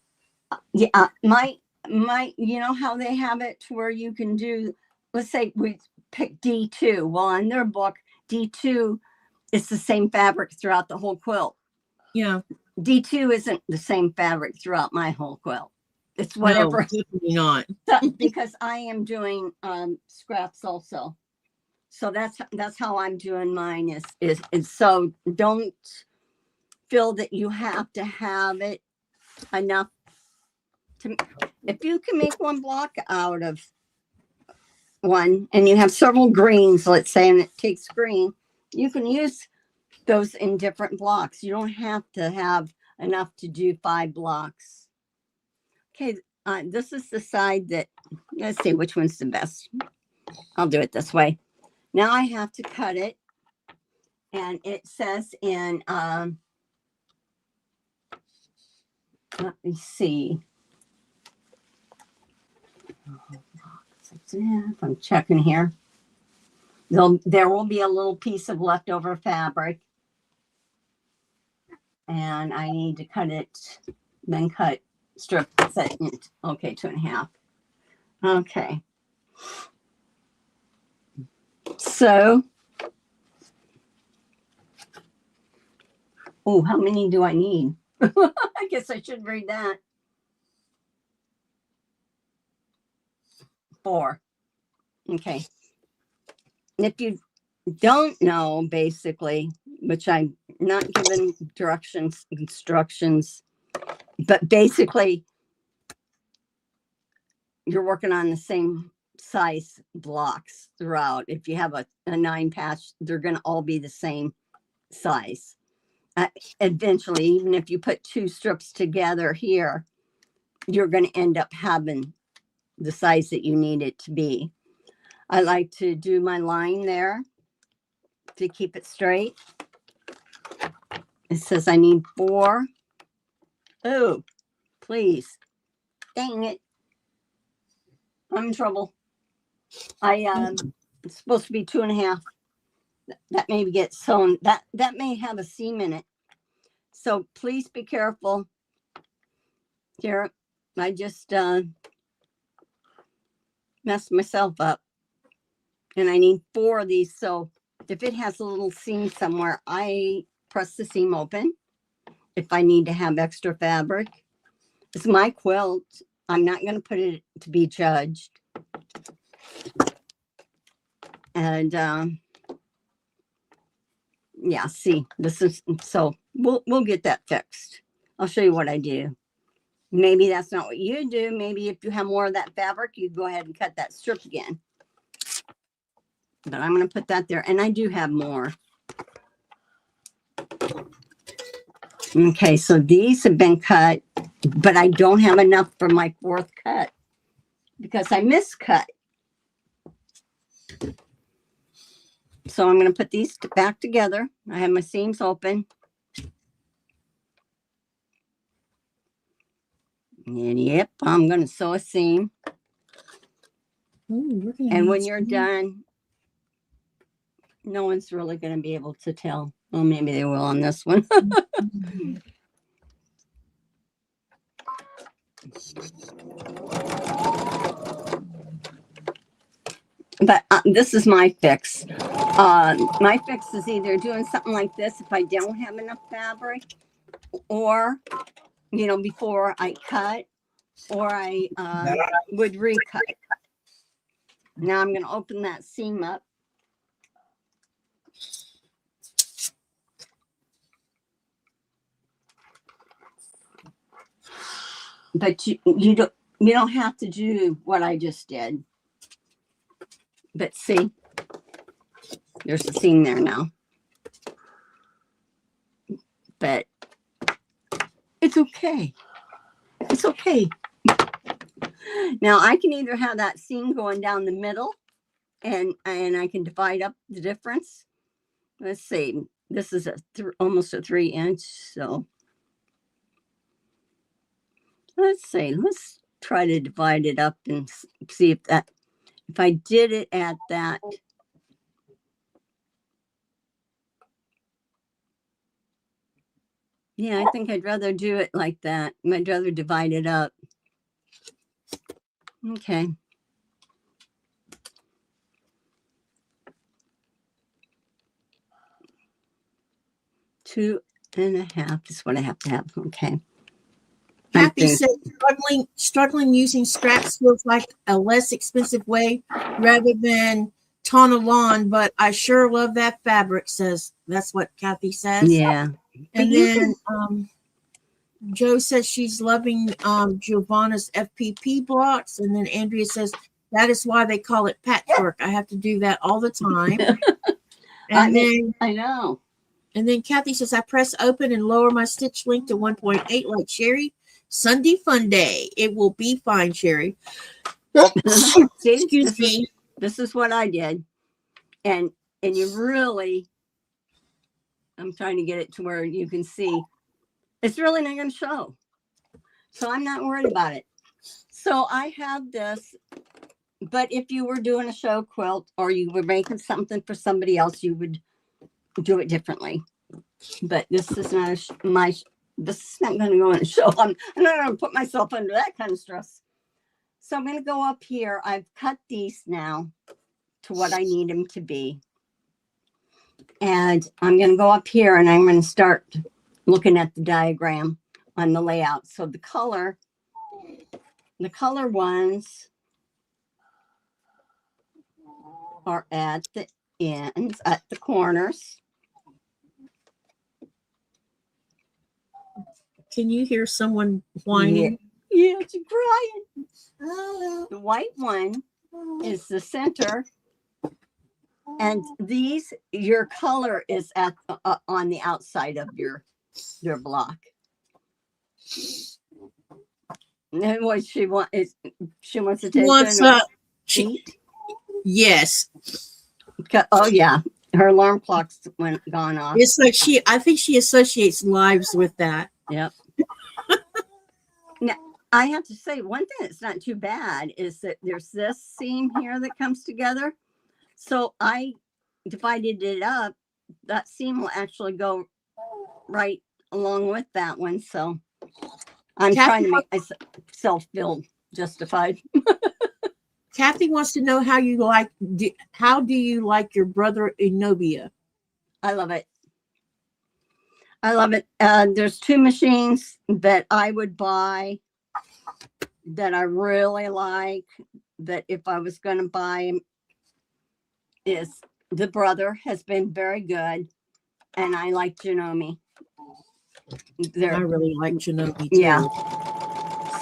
Yeah, my, you know how they have it to where you can do, let's say we pick D2. Well, in their book, D2 is the same fabric throughout the whole quilt. Yeah. D2 isn't the same fabric throughout my whole quilt. It's whatever. No, definitely not. Because I am doing scraps also. So that's how I'm doing mine is so don't feel that you have to have it enough to, if you can make one block out of one and you have several greens, let's say, and it takes green, you can use those in different blocks. You don't have to have enough to do 5 blocks. Okay, this is the side that, let's see which one's the best. I'll do it this way. Now I have to cut it, and it says in, let me see. I'm checking here. There will be a little piece of leftover fabric, and I need to cut it, then cut strip set it. Okay, 2.5. Okay. So, oh, how many do I need? I guess I should read that. 4. Okay. If you don't know, basically, which I'm not given instructions, but basically, you're working on the same size blocks throughout. If you have a 9 patch, they're going to all be the same size. Eventually, even if you put 2 strips together here, you're going to end up having the size that you need it to be. I like to do my line there to keep it straight. It says I need 4. Oh, please. Dang it. I'm in trouble. It's supposed to be 2.5. That maybe gets sewn. That may have a seam in it. So please be careful. Here, I just messed myself up. And I need 4 of these. So if it has a little seam somewhere, I press the seam open. If I need to have extra fabric. It's my quilt. I'm not going to put it to be judged. And yeah, see, this is, so we'll get that fixed. I'll show you what I do. Maybe that's not what you do. Maybe if you have more of that fabric, you go ahead and cut that strip again. But I'm going to put that there. And I do have more. Okay, so these have been cut, but I don't have enough for my 4th cut because I miscut. So I'm going to put these back together. I have my seams open. And yep, I'm going to sew a seam. Ooh, and when you're done, no one's really going to be able to tell. Well, maybe they will on this one. But this is my fix. My fix is either doing something like this if I don't have enough fabric, or, you know, before I cut, or I would recut. Now I'm going to open that seam up. But you don't have to do what I just did. But see, there's a seam there now. But it's okay. It's okay. Now I can either have that seam going down the middle, and I can divide up the difference. Let's see. This is almost a 3-inch, so let's see. Let's try to divide it up and see if I did it at that. Yeah, I think I'd rather do it like that. I'd rather divide it up. Okay. Two and a half is what I have to have. Okay. Kathy said struggling using scraps feels like a less expensive way rather than ton-a-lawn, but I sure love that fabric, says that's what Kathy says. Yeah. And then Joe says she's loving Giovanna's FPP blocks. And then Andrea says that is why they call it patchwork. I have to do that all the time. And I know. And then Kathy says I press open and lower my stitch length to 1.8 like Sherry. Sunday fun day. It will be fine, Sherry. Excuse me. This is what I did. And you really, I'm trying to get it to where you can see. It's really not going to show. So I'm not worried about it. So I have this, but if you were doing a show quilt or you were making something for somebody else, you would do it differently. But this is not this is not going to go in a show. I'm not going to put myself under that kind of stress. So I'm going to go up here. I've cut these now to what I need them to be. And I'm going to go up here and I'm going to start looking at the diagram on the layout. So the color ones are at the ends, at the corners. Can you hear someone whining? Yeah, she's crying. The white one is the center. And these, your color is at on the outside of your block. And what she wants is she wants to take yes. Oh yeah, her alarm clock's gone off. It's like I think she associates lives with that. Yep. I have to say, one thing that's not too bad is that there's this seam here that comes together. So I divided it up. That seam will actually go right along with that one. So I'm Kathy trying to make myself feel justified. Kathy wants to know how you like. How do you like your brother Enobia? I love it. I love it. There's two machines that I would buy that I really like. That if I was going to buy, is the brother has been very good, and I like Janome. I really like Janome too. Yeah.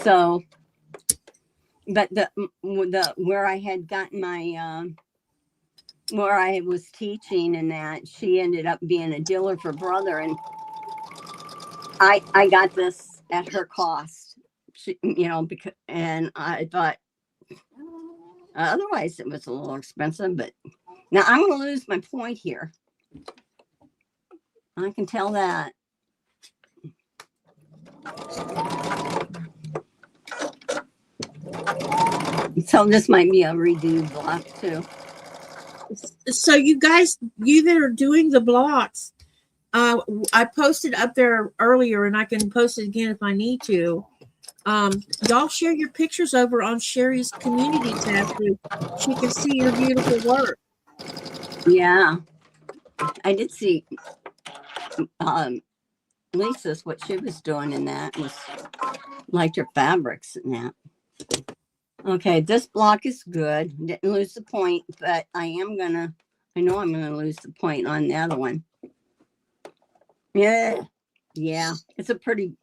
So, but the where I had gotten my where I was teaching and that, she ended up being a dealer for brother, and I got this at her cost. She, because, and I thought otherwise it was a little expensive, but now I'm going to lose my point here. I can tell that. So this might be a redo block too. So you guys, you that are doing the blocks, I posted up there earlier, and I can post it again if I need to. Y'all share your pictures over on Sherry's community tab so she can see your beautiful work. Yeah, I did see Lisa's, what she was doing in that was liked her fabrics and that. Okay, this block is good. Didn't lose the point, but I know I'm gonna lose the point on the other one. Yeah, it's a pretty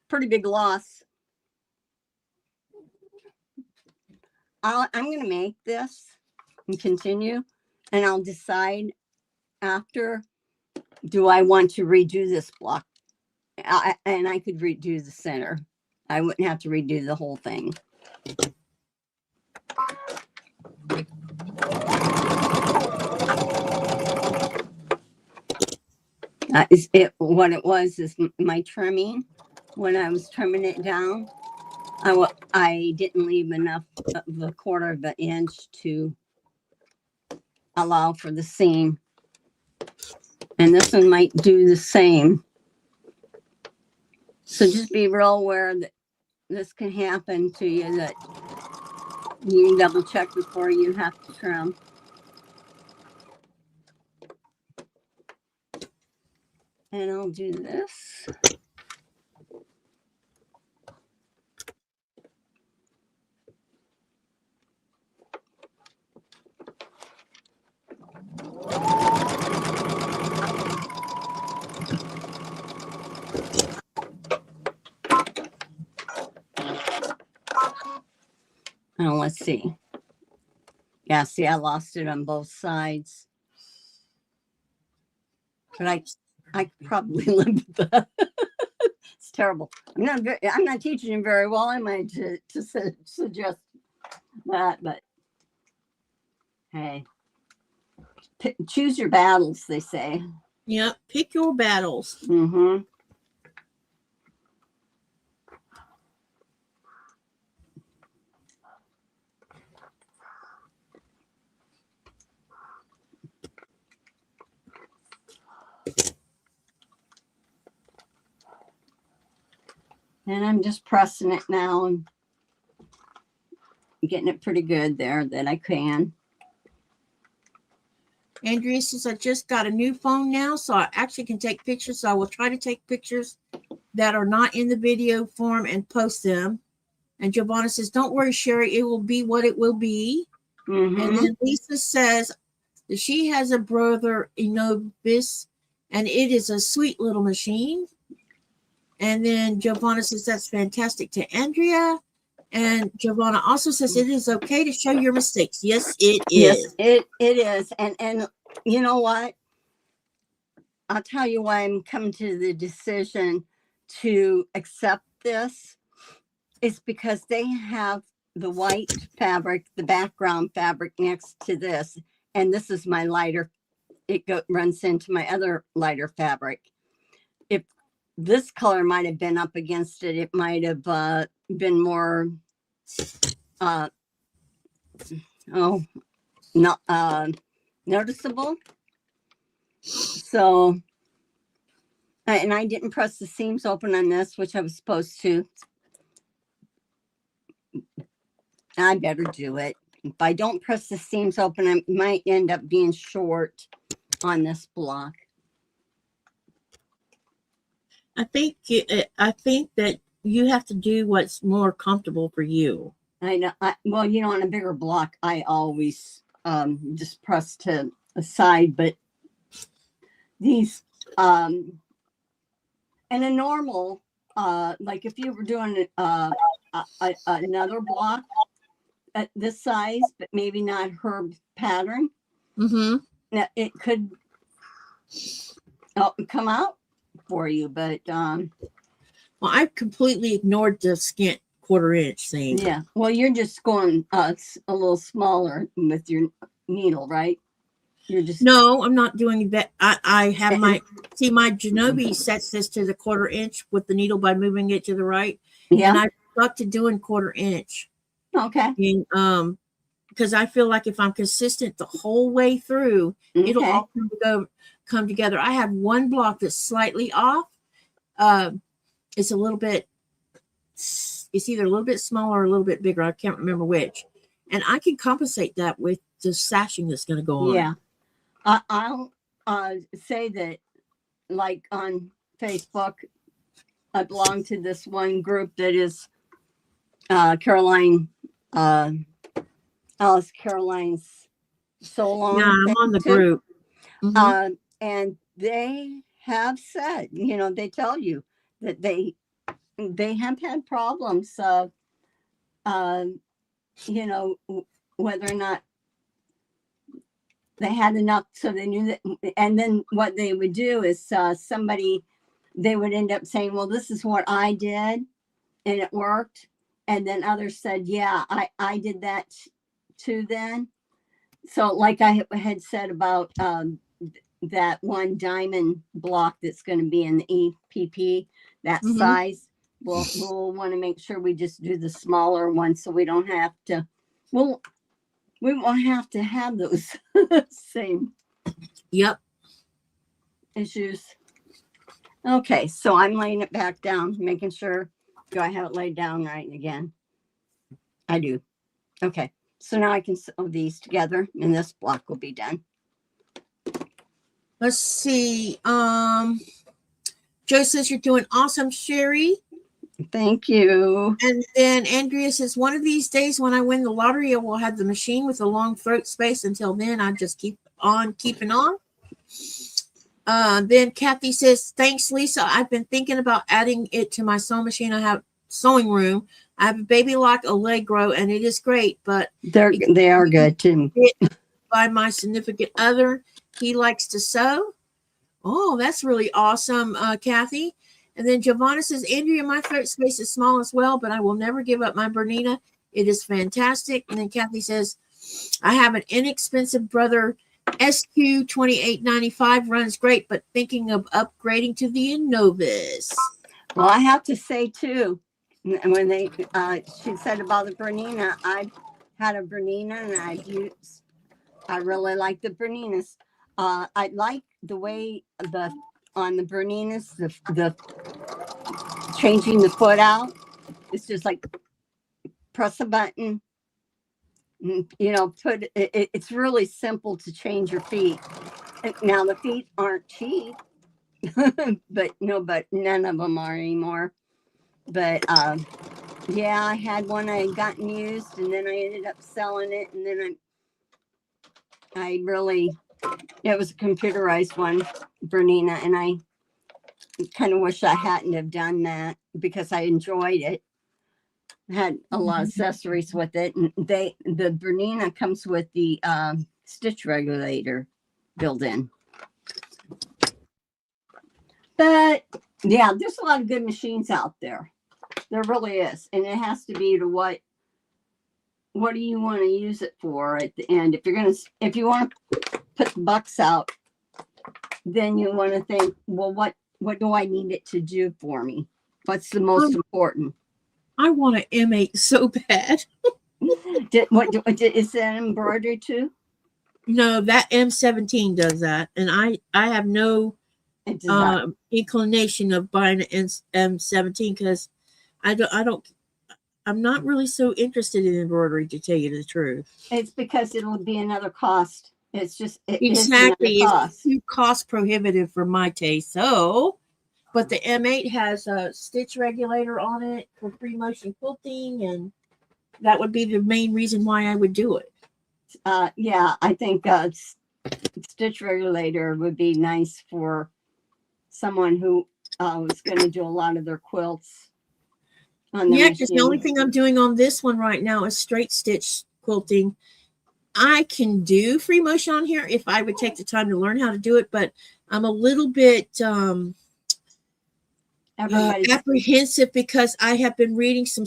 big loss. I'm gonna make this and continue, and I'll decide after, do I want to redo this block? And I could redo the center. I wouldn't have to redo the whole thing. Is it what it was? Is my trimming, when I was trimming it down, I didn't leave enough of a quarter of an inch to allow for the seam, and this one might do the same. So just be real aware that this can happen to you, that you can double check before you have to trim. And I'll do this. Now let's see. Yeah, see, I lost it on both sides. But I could probably live with that. It's terrible. I'm not teaching him very well, am I, to suggest that? But hey, choose your battles, they say. Yeah, pick your battles. Mm-hmm. And I'm just pressing it now and getting it pretty good there that I can. Andrea says, I just got a new phone now, so I actually can take pictures. So I will try to take pictures that are not in the video form and post them. And Giovanna says, don't worry, Sherry, it will be what it will be. Mm-hmm. And then Lisa says that she has a brother, Enobis, and it is a sweet little machine. And then Giovanna says, that's fantastic to Andrea. And Giovanna also says it is okay to show your mistakes. Yes, it is. Yes, it is. And you know what? I'll tell you why I'm coming to the decision to accept this. Is because they have the white fabric, the background fabric next to this. And this is my lighter. It runs into my other lighter fabric. If this color might have been up against it. It might have been more, not noticeable. So, and I didn't press the seams open on this, which I was supposed to. I better do it. If I don't press the seams open, I might end up being short on this block. I think that you have to do what's more comfortable for you. I know. Well, you know, on a bigger block, I always just press to the side, but these and a normal like if you were doing another block at this size, but maybe not her pattern, it could come out for you. But well, I completely ignored the scant quarter-inch thing. Yeah, well, you're just going a little smaller with your needle, right? You're just No, I'm not doing that. I have my Genovi sets this to the quarter-inch with the needle by moving it to the right. Yeah. And I stuck to doing quarter-inch. Okay. And because I feel like if I'm consistent the whole way through, it'll all come together. I have one block that's slightly off. It's a little bit. It's either a little bit smaller or a little bit bigger. I can't remember which. And I can compensate that with the sashing that's going to go on. Yeah. I'll say that, like on Facebook, I belong to this one group that is Caroline, Alice Caroline's Solon. Yeah, I'm on the group. And they have said, you know, they tell you that they have had problems of, you know, whether or not they had enough, so they knew that. And then what they would do is they would end up saying, well, this is what I did and it worked. And then others said, yeah, I did that too then. So like I had said about that one diamond block that's going to be in the EPP, that size, we'll want to make sure we just do the smaller one so we don't have to, we won't have to have those same issues. Okay, so I'm laying it back down, making sure, do I have it laid down right again? I do. Okay, so now I can sew these together and this block will be done. Let's see. Joe says you're doing awesome, Sherry. Thank you. And then Andrea says, one of these days when I win the lottery, I will have the machine with a long throat space. Until then, I just keep on keeping on. Then Kathy says, thanks, Lisa. I've been thinking about adding it to my sewing machine. I have sewing room. I have a Baby Lock Allegro, and it is great, but they are good too. By my significant other, he likes to sew. Oh, that's really awesome, Kathy. And then Giovanna says, Andrea, my throat space is small as well, but I will never give up my Bernina. It is fantastic. And then Kathy says, I have an inexpensive Brother SQ 2895, runs great, but thinking of upgrading to the Innovis. Well, I have to say too, when she said about the Bernina, I've had a Bernina and I really like the Berninas. I like the way on the Berninas, the changing the foot out. It's just like press a button, you know, it's really simple to change your feet. Now the feet aren't cheap, but none of them are anymore. But yeah, I had one I had gotten used and then I ended up selling it. And then it was a computerized one, Bernina, and I kind of wish I hadn't have done that because I enjoyed it. Had a lot of accessories with it, and the Bernina comes with the stitch regulator built in. But yeah, there's a lot of good machines out there. There really is, and it has to be to what do you want to use it for at the end? If you want to put the bucks out, then you want to think, well, what what do I need it to do for me? What's the most important? I want an M8 so bad. Is that embroidery too? No, that M17 does that, and I have no inclination of buying an M17 because I'm not really so interested in embroidery, to tell you the truth. It's because it'll be another cost. It's just exactly is another cost. It's too cost prohibitive for my taste. So, but the M8 has a stitch regulator on it for free motion quilting, and that would be the main reason why I would do it. Yeah, I think stitch regulator would be nice for someone who was going to do a lot of their quilts on the because the only thing I'm doing on this one right now is straight stitch quilting. I can do free motion on here if I would take the time to learn how to do it, but I'm a little bit apprehensive because I have been reading some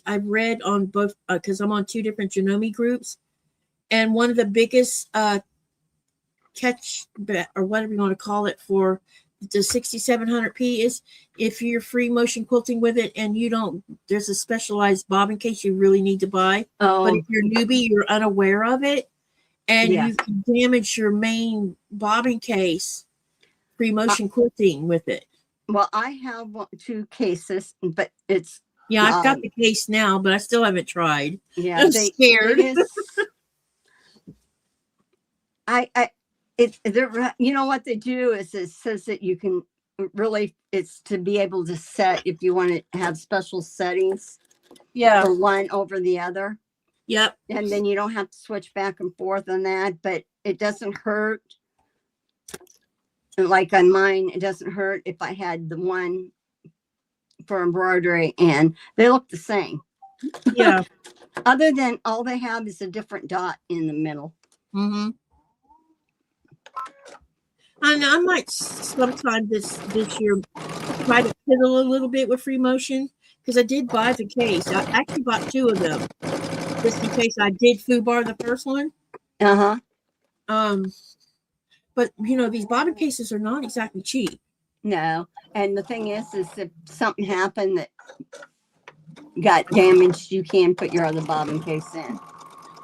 I've read on both because I'm on 2 different Janome groups, and one of the biggest catch or whatever you want to call it for the 6700P is if you're free motion quilting with it and you don't, there's a specialized bobbin case you really need to buy. But if you're newbie, you're unaware of it, and you can damage your main bobbin case free motion quilting with it. Well, I have 2 cases, but it's I've got the case now, but I still haven't tried. Yeah, I'm scared. You know what they do is it says that you can really, it's to be able to set if you want to have special settings. For one over the other. Yep. And then you don't have to switch back and forth on that, but it doesn't hurt. Like on mine, it doesn't hurt if I had the one for embroidery, and they look the same. Yeah. Other than all they have is a different dot in the middle. Mm-hmm. And I might sometime this year try to fiddle a little bit with free motion because I did buy the case. I actually bought 2 of them just in case I did foobar the first one. But these bobbin cases are not exactly cheap. No, and the thing is if something happened that got damaged, you can put your other bobbin case in.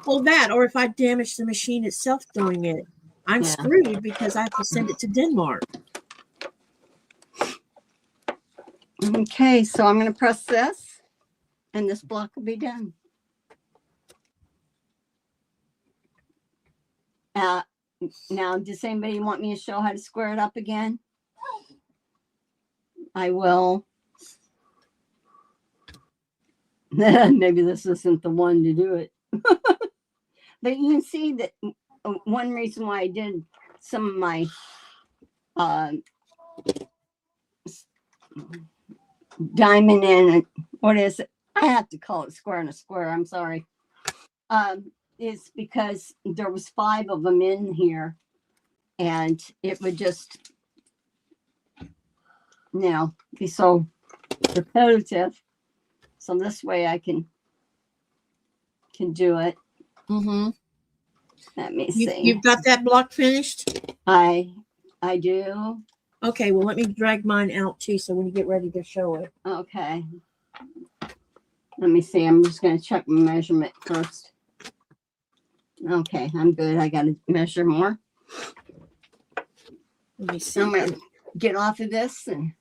Well, that, or if I damage the machine itself doing it, I'm screwed because I have to send it to Denmark. Okay, so I'm going to press this, and this block will be done. Now, does anybody want me to show how to square it up again? I will. Maybe this isn't the one to do it. But you can see that one reason why I did some of my diamond in, what is it? I have to call it square and a square. I'm sorry. Is because there was 5 of them in here, and it would just be so repetitive. So this way I can do it. Mm-hmm. Let me see. You've got that block finished? I do. Okay, well, let me drag mine out too, so when you get ready to show it. Okay. Let me see. I'm just going to check my measurement first. Okay, I'm good. I got to measure more. Let me see. I'm going to get off of this and.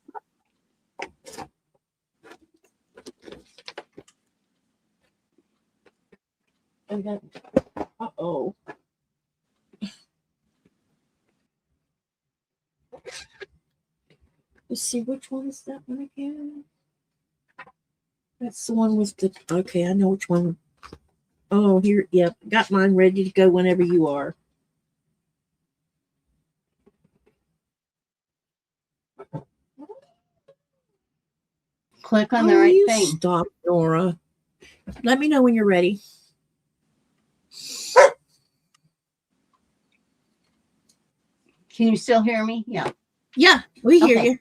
Uh-oh. Let's see, which one is that one again? That's the one with the, okay, I know which one. Oh, here, yep, got mine ready to go whenever you are. Click on the right thing. Stop, Nora. Let me know when you're ready. Can you still hear me? Yeah. Yeah, we hear you.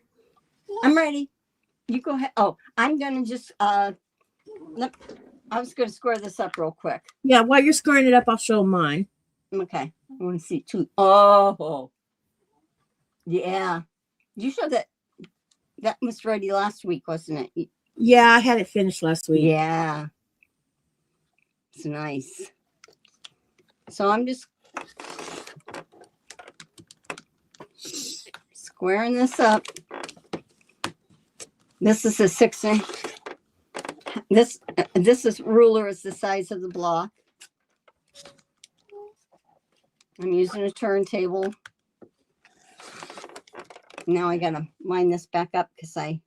I'm ready. You go ahead. Oh, I'm going to just, I was going to square this up real quick. Yeah, while you're squaring it up, I'll show mine. Okay. I want to see 2. Oh, yeah. You showed that was ready last week, wasn't it? Yeah, I had it finished last week. Yeah. It's nice. So I'm just squaring this up. This is a 6-inch. This ruler is the size of the block. I'm using a turntable. Now I gotta line this back up because I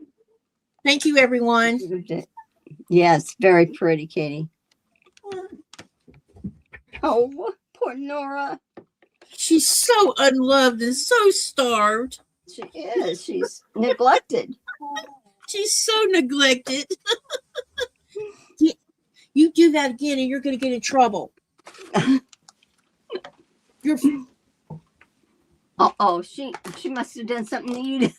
Thank you, everyone. moved it. Yeah, it's very pretty, Katie. Oh, poor Nora. She's so unloved and so starved. She is. She's neglected. She's so neglected. You do that again and you're going to get in trouble. Oh, she must have done something to you.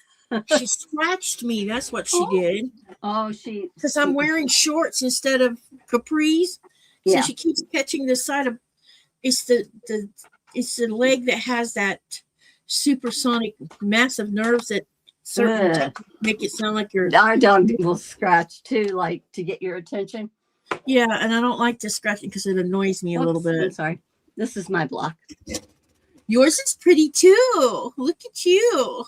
She scratched me. That's what she did. Oh, Because I'm wearing shorts instead of capris. So Yeah. she keeps catching the side of it's the leg that has that supersonic massive nerves that certain make it sound like you're. Our dog will scratch too, like to get your attention. Yeah, and I don't like the scratching because it annoys me a little bit. I'm sorry. This is my block. Yours is pretty too. Look at you.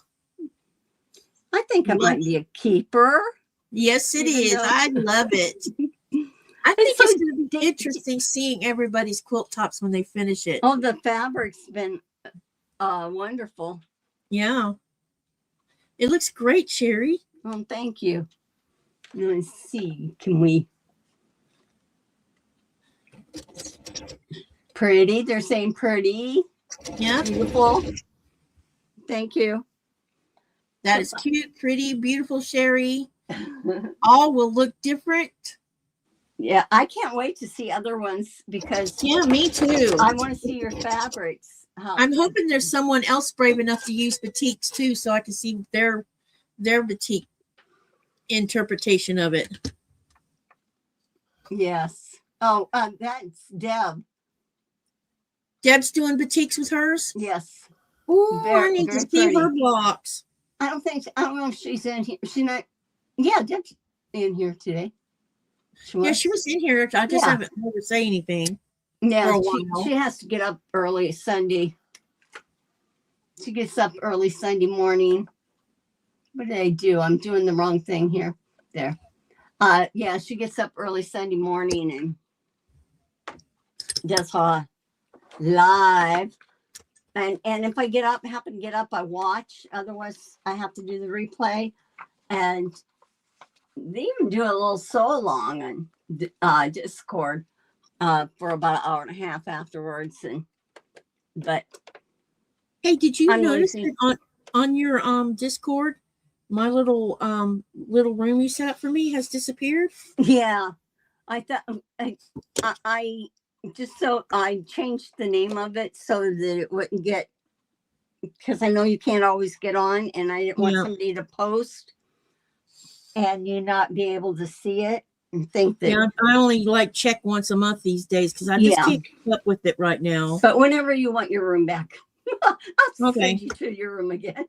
I think I might be a keeper. Yes, it is. I love it. I think it's going to be interesting seeing everybody's quilt tops when they finish it. Oh, the fabric's been wonderful. Yeah. It looks great, Sherry. Oh, thank you. Let's see. Can we? Pretty. They're saying pretty. Yeah. Beautiful. Thank you. That is cute, pretty, beautiful, Sherry. All will look different. Yeah, I can't wait to see other ones because me too. I want to see your fabrics. I'm hoping there's someone else brave enough to use batiks too, so I can see their batik interpretation of it. Yes. Oh, that's Deb. Deb's doing batiks with hers? Yes. Oh, I need to see her blocks. I don't know if she's in here. She's not. Yeah, Deb's in here today. She was in here. I just haven't heard her say anything. Yeah, she has to get up early Sunday. She gets up early Sunday morning. What did I do? I'm doing the wrong thing here. There. Yeah, she gets up early Sunday morning and does her live. And if I happen to get up, I watch. Otherwise, I have to do the replay. And they even do a little sew along on Discord for about an hour and a half afterwards. But hey, did you notice that on your Discord, my little room you set up for me has disappeared? Yeah, I thought I changed the name of it so that it wouldn't get, because I know you can't always get on, and I didn't want somebody to post and you not be able to see it and think that. Yeah, I only check once a month these days because I just can't keep up with it right now. But whenever you want your room back, I'll send you to your room again.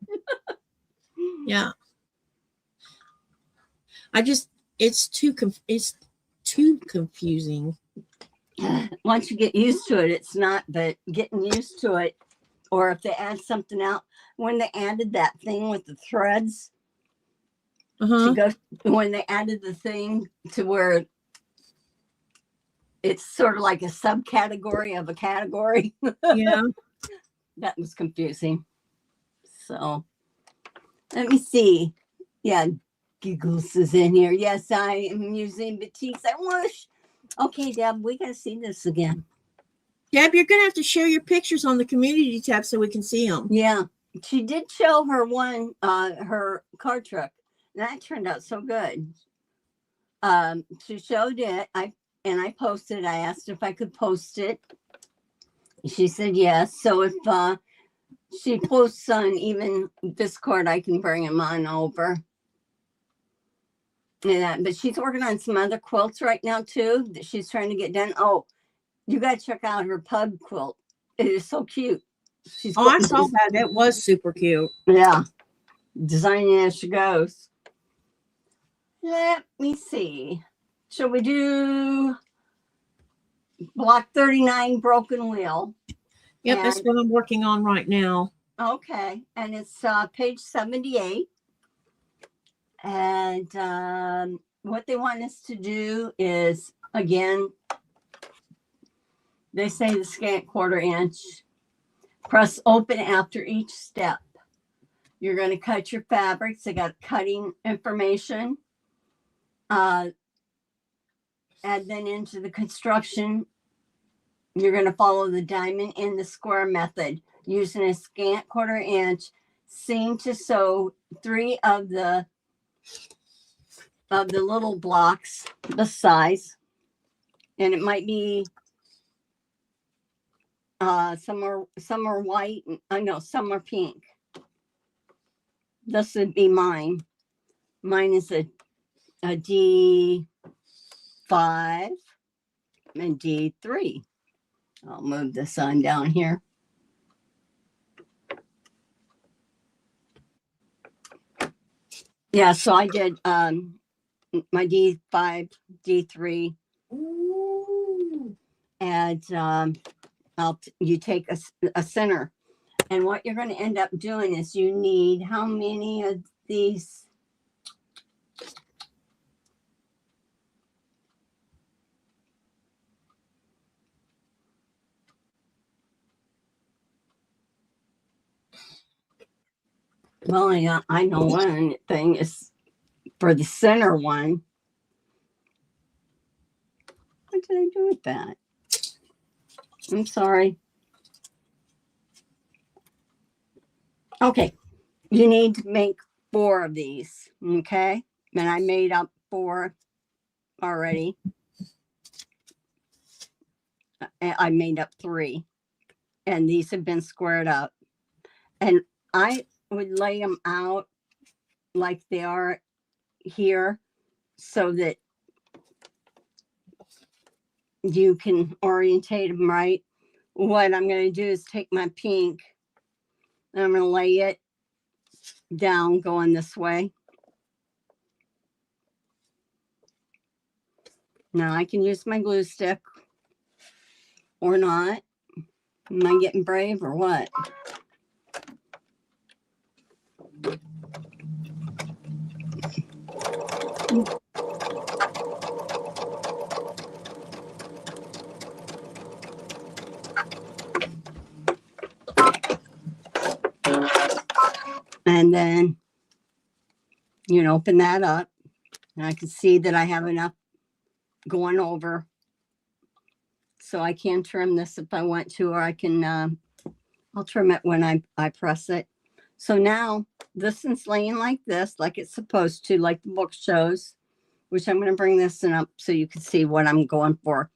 Yeah. It's too confusing. Once you get used to it, it's not, but getting used to it, or if they add something out, when they added that thing with the threads, when they added the thing to where it's sort of like a subcategory of a category. Yeah. That was confusing. So let me see. Yeah, Giggles is in here. Yes, I am using batiks. I wish. Okay, Deb, we got to see this again. Deb, you're going to have to share your pictures on the community tab so we can see them. Yeah, she did show her her car truck. That turned out so good. She showed it. I posted. I asked if I could post it. She said yes. So if she posts on even Discord, I can bring him on over. But she's working on some other quilts right now too that she's trying to get done. Oh, you got to check out her pug quilt. It is so cute. I saw that. It was super cute. Yeah. designing as she goes. Let me see. Shall we do block 39, broken wheel? Yep, that's what I'm working on right now. Okay, and it's page 78. And what they want us to do is, again, they say the scant 1/4 inch. Press open after each step. You're going to cut your fabrics. They got cutting information. And then into the construction, you're going to follow the diamond in the square method using a scant 1/4 inch seam to sew 3 of the little blocks, the size, and it might be some are white. I know some are pink. This would be mine. Mine is a D5 and D3. I'll move the sun down here. Yeah, so I did my D5, D3. Ooh. And you take a center. And what you're going to end up doing is you need how many of these? Well, I know one thing is for the center one. What did I do with that? I'm sorry. Okay, you need to make 4 of these, okay? And I made up 4 already. I made up 3, and these have been squared up. And I would lay them out like they are here so that you can orientate them right. What I'm going to do is take my pink and I'm going to lay it down going this way. Now I can use my glue stick or not. Am I getting brave or what? And then, open that up. And I can see that I have enough going over. So I can trim this if I want to, or I can, I'll trim it when I press it. So now this is laying like this, like it's supposed to, like the book shows, which I'm going to bring this up so you can see what I'm going for.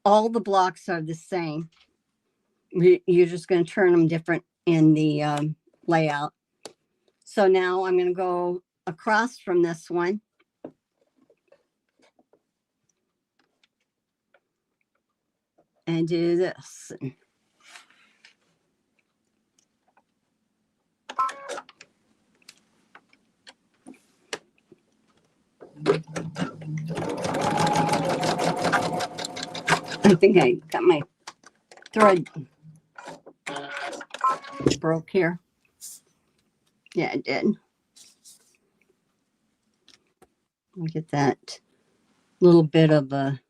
All the blocks are the same. You're just going to turn them different in the layout. So now I'm going to go across from this one. And do this. I think I got my thread broke here. Yeah, I did. I'll get that little bit of a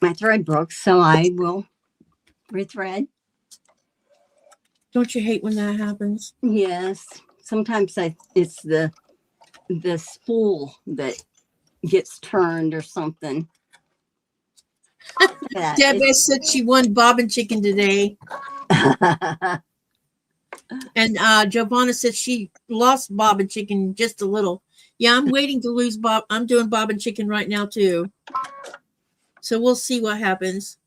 my thread broke, so I will rethread. Don't you hate when that happens? Yes. Sometimes it's the spool that gets turned or something. Debbie said she won bobbin chicken today. And Giovanna said she lost bobbin chicken just a little. Yeah, I'm waiting to lose bob. I'm doing bobbin chicken right now too. So we'll see what happens.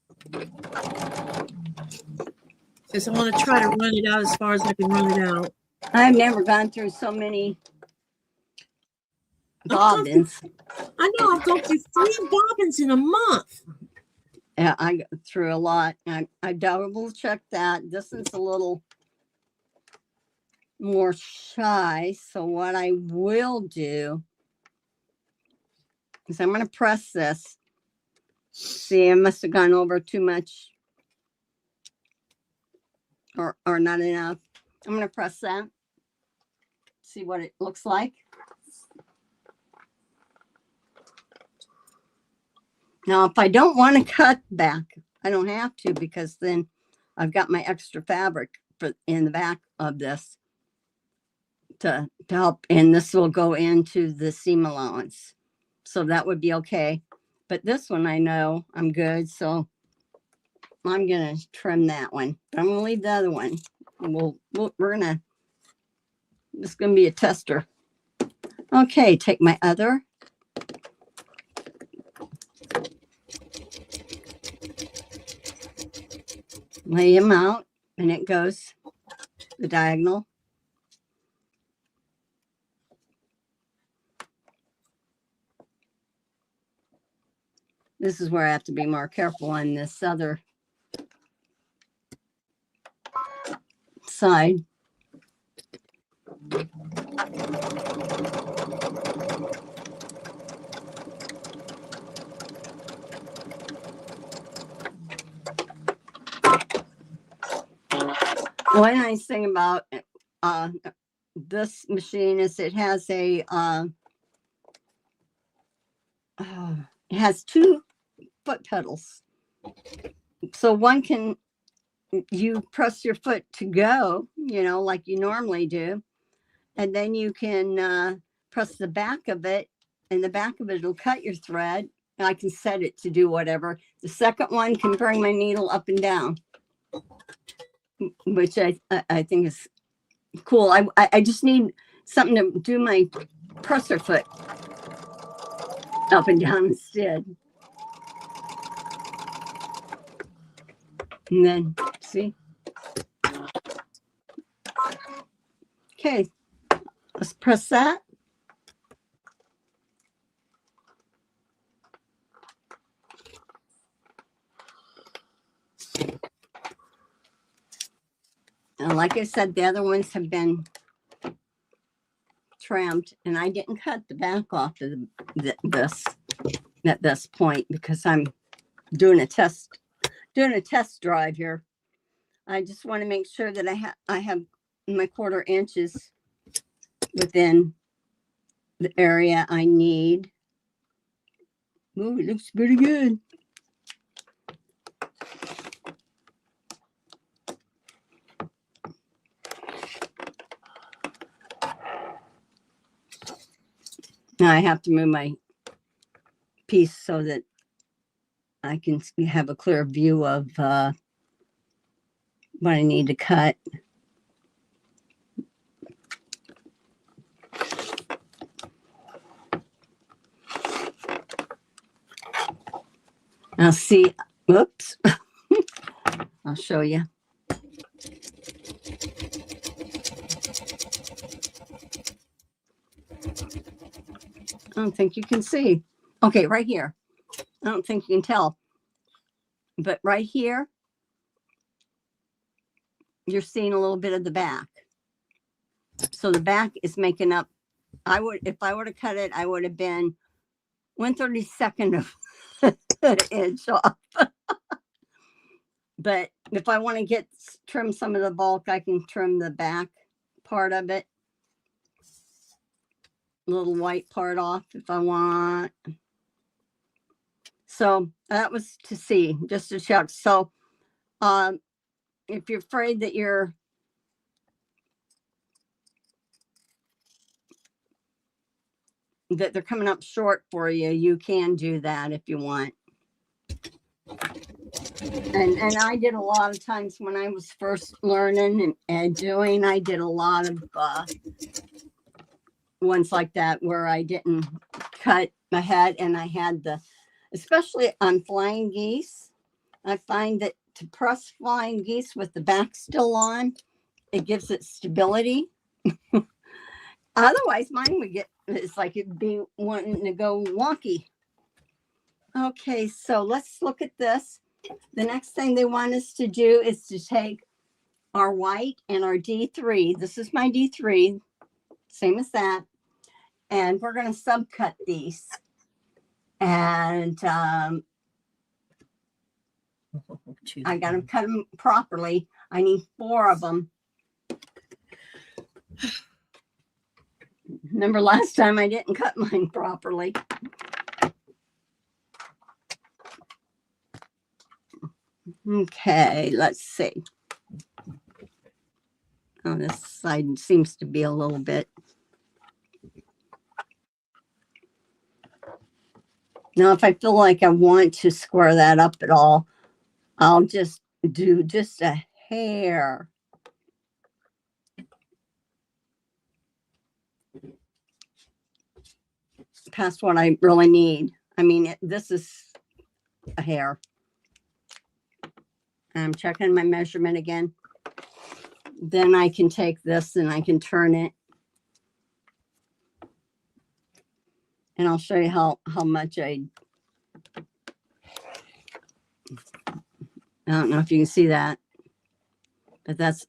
Because I want to try to run it out as far as I can run it out. I've never gone through so many bobbins. I know, I've gone through 3 bobbins in a month. I go through a lot. I double check that. This one's a little more shy. So what I will do is I'm going to press this. See, I must have gone over too much or not enough. I'm going to press that. See what it looks like. Now, if I don't want to cut back, I don't have to, because then I've got my extra fabric in the back of this to help. And this will go into the seam allowance. So that would be okay. But this one, I know I'm good. So I'm going to trim that one. But I'm going to leave the other one. It's going to be a tester. Okay, take my other. Lay him out, and it goes the diagonal. This is where I have to be more careful on this other side. One nice thing about this machine is it has a it has 2 foot pedals. So one can, you press your foot to go, like you normally do, and then you can press the back of it, and the back of it will cut your thread, and I can set it to do whatever. The second one can bring my needle up and down, which I think is cool. I just need something to do my presser foot up and down instead. And then, see? Okay, let's press that. And like I said, the other ones have been trimmed, and I didn't cut the back off of this at this point because I'm doing a test drive here. I just want to make sure that I have my 1/4 inches within the area I need. Ooh, it looks pretty good. Now I have to move my piece so that I can have a clear view of what I need to cut. Now see, whoops, I'll show you. I don't think you can see. Okay, right here. I don't think you can tell. But right here, you're seeing a little bit of the back. So the back is making up. If I would have cut it, I would have been 1/32 of an inch off. But if I want to trim some of the bulk, I can trim the back part of it. Little white part off if I want. So that was to see, just to check. So if you're afraid that they're coming up short for you, you can do that if you want. And I did a lot of times when I was first learning and doing, I did a lot of ones like that where I didn't cut ahead, and I had especially on flying geese, I find that to press flying geese with the back still on, it gives it stability. Otherwise mine would it's like it'd be wanting to go wonky. Okay, so let's look at this. the next thing they want us to do is to take our white and our D3. This is my D3, same as that. And we're going to subcut these. And I got to cut them properly. I need 4 of them. Remember last time I didn't cut mine properly. Okay, let's see. Oh, this side seems to be a little bit. Now, if I feel like I want to square that up at all, I'll just do just a hair. Past what I really need. I mean, this is a hair. I'm checking my measurement again. Then I can take this and I can turn it. And I'll show you how much I don't know if you can see that, but that's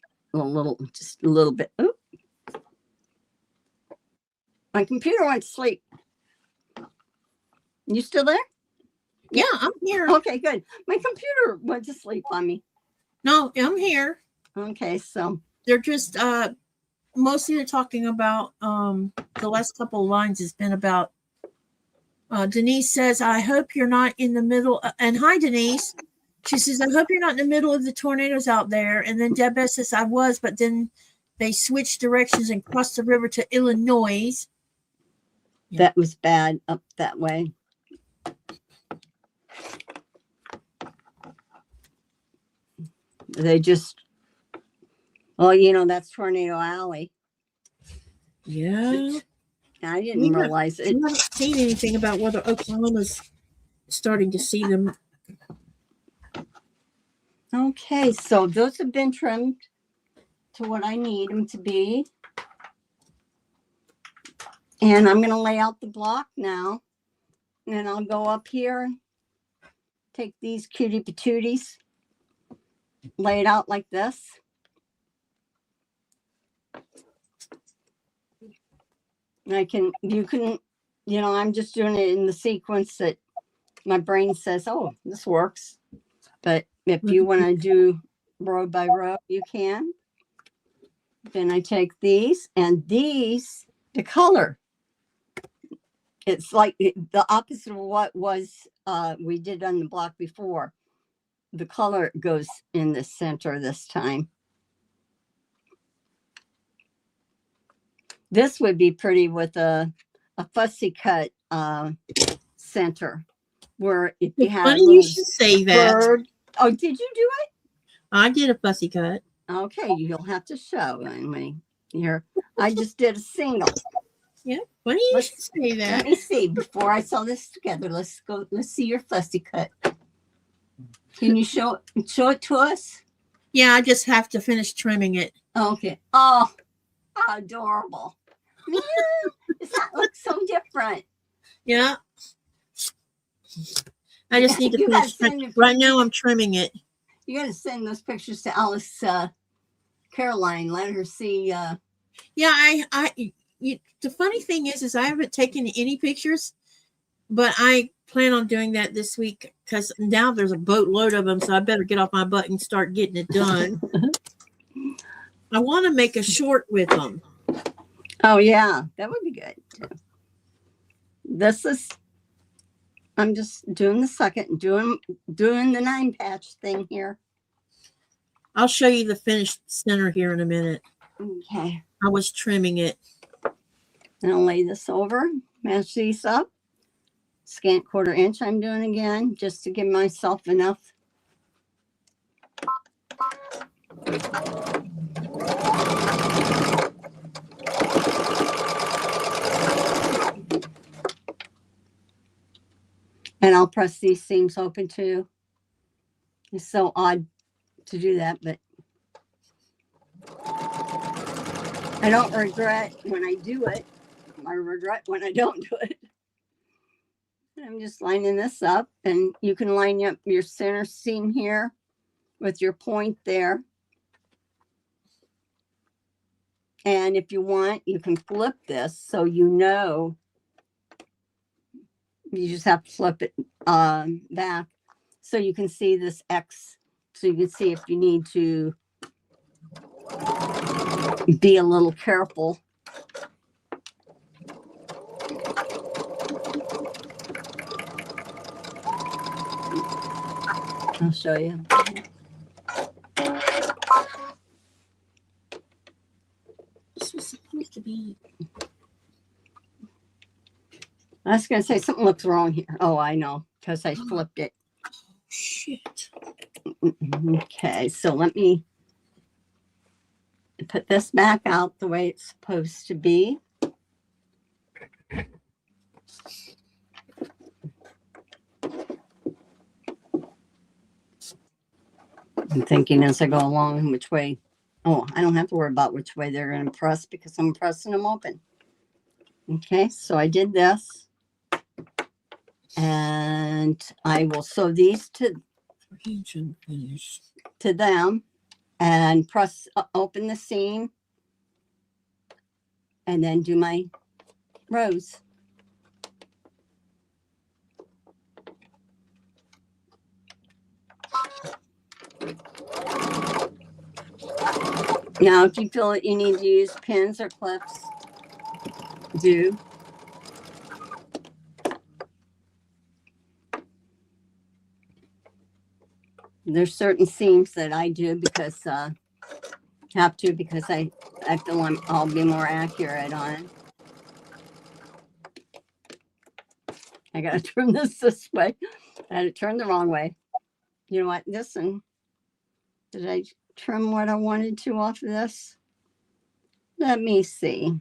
just a little bit. Ooh. My computer went to sleep. You still there? Yeah, I'm here. Okay, good. My computer went to sleep on me. No, I'm here. Okay, so They're just mostly they're talking about the last couple of lines has been about Denise says, I hope you're not in the middle. And hi, Denise. She says, I hope you're not in the middle of the tornadoes out there. And then Deb says, I was, but then they switched directions and crossed the river to Illinois. That was bad up that way. They just, well, you know, that's Tornado Alley. Yeah. I didn't realize it. I haven't seen anything about whether Oklahoma's starting to see them. Okay, so those have been trimmed to what I need them to be. And I'm going to lay out the block now. And I'll go up here, take these cutie patooties, lay it out like this. And you know, I'm just doing it in the sequence that my brain says, oh, this works. But if you want to do row by row, you can. Then I take these and these, the color. It's like the opposite of what was we did on the block before. The color goes in the center this time. This would be pretty with a fussy cut center, where if you had Funny you should say that. bird. Oh, did you do it? I did a fussy cut. Okay, you'll have to show anyway. Here, I just did a single. Yeah, funny you should say that. Let me see before I sew this together. Let's go. Let's see your fussy cut. Can you show it to us? Yeah, I just have to finish trimming it. Okay. Oh, adorable. Man, does that look so different? Yeah. I just need to finish trimming. Right now I'm trimming it. You got to send those pictures to Alice Caroline. Let her see. Yeah, the funny thing is I haven't taken any pictures, but I plan on doing that this week because now there's a boatload of them, so I better get off my butt and start getting it done. I want to make a short with them. Oh yeah, that would be good. This is. I'm just doing the second, doing the 9 patch thing here. I'll show you the finished center here in a minute. Okay. I was trimming it. And I'll lay this over, match these up. Scant 1/4 inch I'm doing again, just to give myself enough. And I'll press these seams open too. It's so odd to do that, but I don't regret when I do it. I regret when I don't do it. I'm just lining this up, and you can line up your center seam here with your point there. And if you want, you can flip this so you know. You just have to flip it back so you can see this X. So you can see if you need to be a little careful. I'll show you. This was supposed to be. I was going to say something looks wrong here. Oh, I know, because I flipped it. Shit. Okay, so let me put this back out the way it's supposed to be. I'm thinking as I go along which way. Oh, I don't have to worry about which way they're going to press because I'm pressing them open. Okay, so I did this. And I will sew these to them and press open the seam and then do my rows. Now, if you feel that you need to use pins or clips, do. There's certain seams that I do because have to because I feel I'll be more accurate on. I gotta turn this way. I had to turn the wrong way. You know what? This one. Did I trim what I wanted to off of this? Let me see.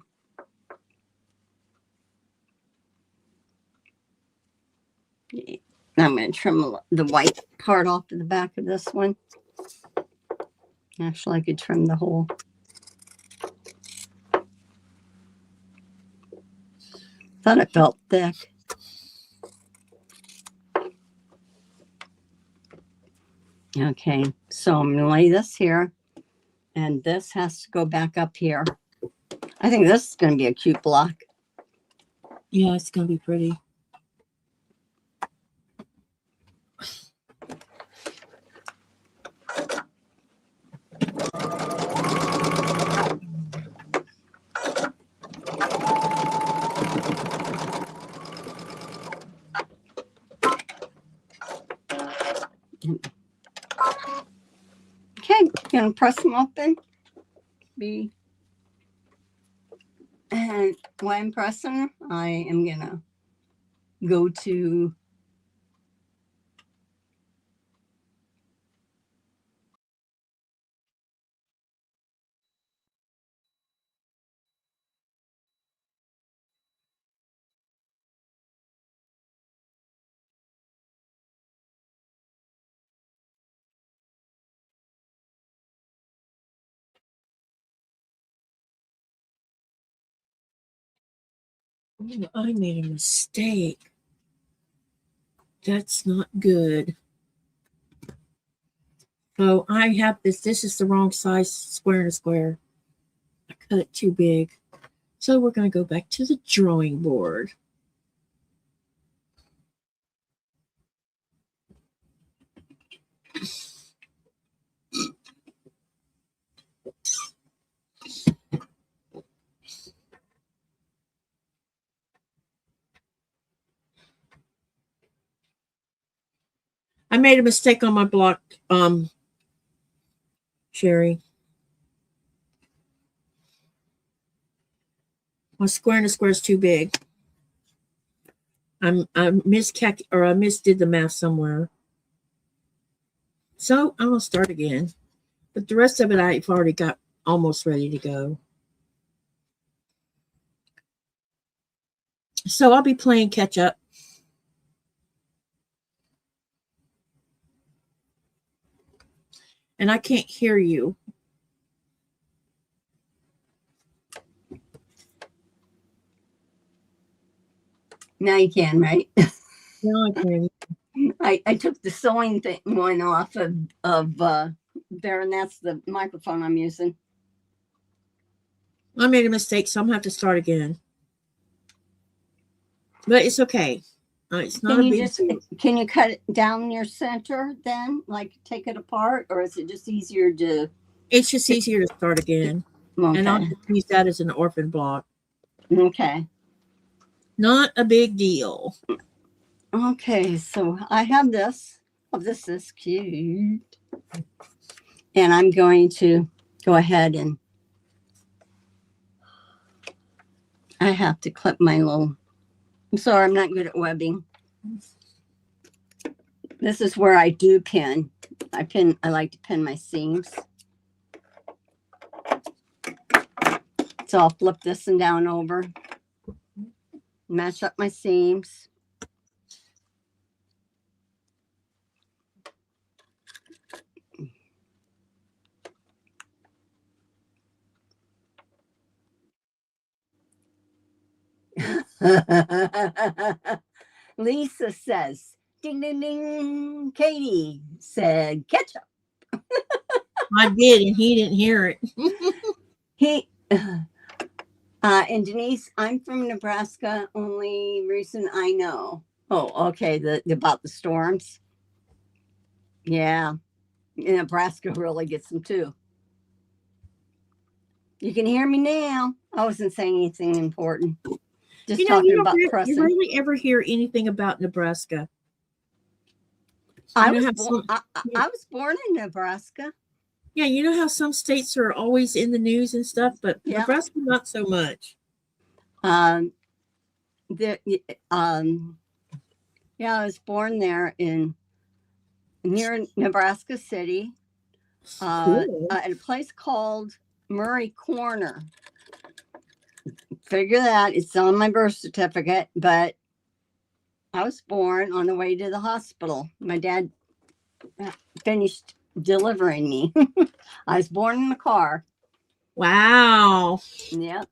I'm going to trim the white part off of the back of this one. Actually, I could trim the whole. Thought it felt thick. Okay, so I'm going to lay this here, and this has to go back up here. I think this is going to be a cute block. Yeah, it's going to be pretty. Okay, gonna press them open. And when I'm pressing, I am gonna go to Oh, I made a mistake. That's not good. So I have this. This is the wrong size, square and square. I cut it too big. So we're going to go back to the drawing board. I made a mistake on my block, Sherry. My square and a square is too big. I misdid the math somewhere. So I'm gonna start again. But the rest of it I've already got almost ready to go. So I'll be playing catch up. And I can't hear you. now you can, right? No, I can't. I took the sewing thing one off of there, and that's the microphone I'm using. I made a mistake, so I'm gonna have to start again. But it's okay. It's not Can a you big just deal. can you cut it down your center then, like take it apart, or is it just easier to? It's just easier to start again. And I'll Okay, just use that as an orphan block. okay, Not a big deal. okay. So I have this. Oh, this is cute, and I'm going to go ahead and I have to clip my little. I'm sorry, I'm not good at webbing. This is where I do pin. I like to pin my seams. So I'll flip this one down over, match up my seams. Lisa says, ding, ding, ding. Katie said, ketchup. I did, and he didn't hear it. He, and Denise, I'm from Nebraska. Only reason I know. Oh, okay. About the storms. Yeah. Nebraska really gets them too. You can hear me now. I wasn't saying anything important. Just talking about pressing. You rarely ever hear anything about Nebraska. I was born in Nebraska. Yeah, you know how some states are always in the news and stuff, but Nebraska not so much. Yeah, I was born there near Nebraska City, Cool. at a place called Murray Corner. Figure that it's on my birth certificate, but I was born on the way to the hospital. My dad finished delivering me. I was born in a car. Wow. Yep.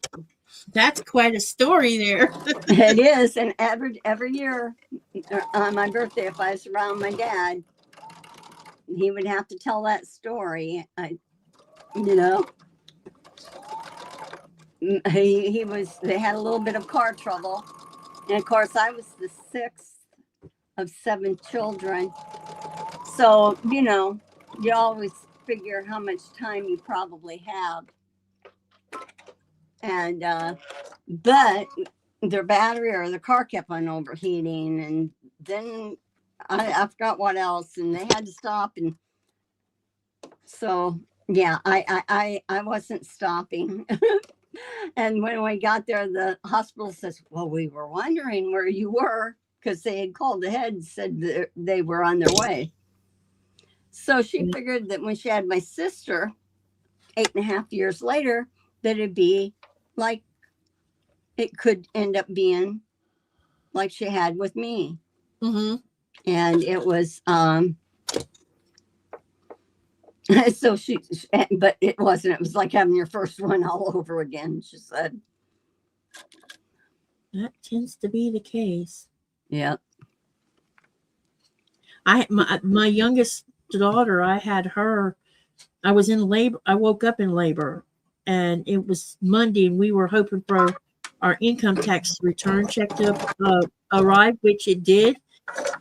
That's quite a story there. It is. And every year on my birthday, if I was around my dad, he would have to tell that story. They had a little bit of car trouble. And of course, I was the sixth of 7 children. So, you always figure how much time you probably have. And, but their battery or the car kept on overheating. And then I forgot what else. And they had to stop. And so, yeah, I wasn't stopping. And when we got there, the hospital says, well, we were wondering where you were, because they had called ahead and said that they were on their way. So she figured that when she had my sister 8.5 years later, that it'd be like, it could end up being like she had with me. Mm-hmm. And it was, so but it wasn't. It was like having your first one all over again, she said. That tends to be the case. Yeah. My youngest daughter, I had her. I was in labor. I woke up in labor, and it was Monday, and we were hoping for our income tax return check to arrive, which it did.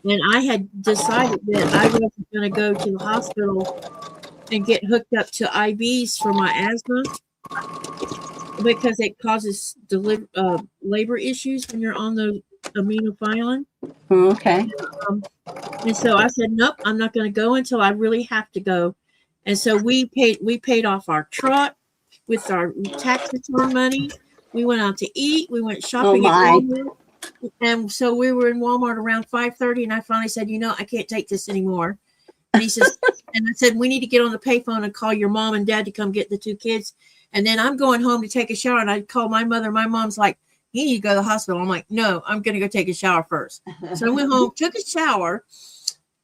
And I had decided that I wasn't going to go to the hospital and get hooked up to IVs for my asthma because it causes labor issues when you're on the aminophylline. Okay. And so I said, nope, I'm not going to go until I really have to go. And so we paid off our truck with our tax return money. We went out to eat. We went shopping at Walmart. And so we were in Walmart around 5:30, and I finally said, I can't take this anymore. And he says, and I said, we need to get on the payphone and call your mom and dad to come get the 2 kids. And then I'm going home to take a shower, and I called my mother. My mom's like, you need to go to the hospital. I'm like, no, I'm going to go take a shower first. So I went home, took a shower,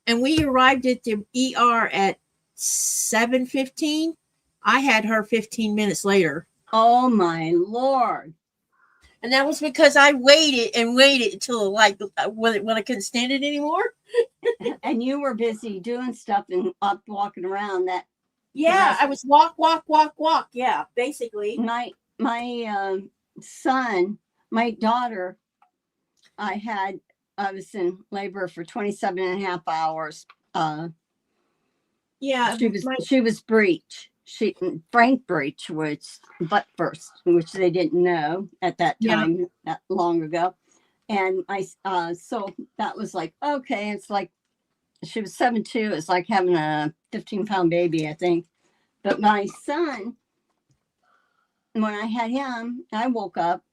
and we arrived at the ER at 7:15. I had her 15 minutes later. Oh, my Lord. And that was because I waited and waited until like when I couldn't stand it anymore. And you were busy doing stuff and up walking around that. Yeah, I was walk. Yeah, basically. My son, my daughter, I was in labor for 27 and a half hours. Yeah, she was breech. Frank breech was butt first, which they didn't know at that time, that long ago. And so that was like, okay, it's like she was 7'2". It's like having a 15-pound baby, I think. But my son, when I had him, I woke up,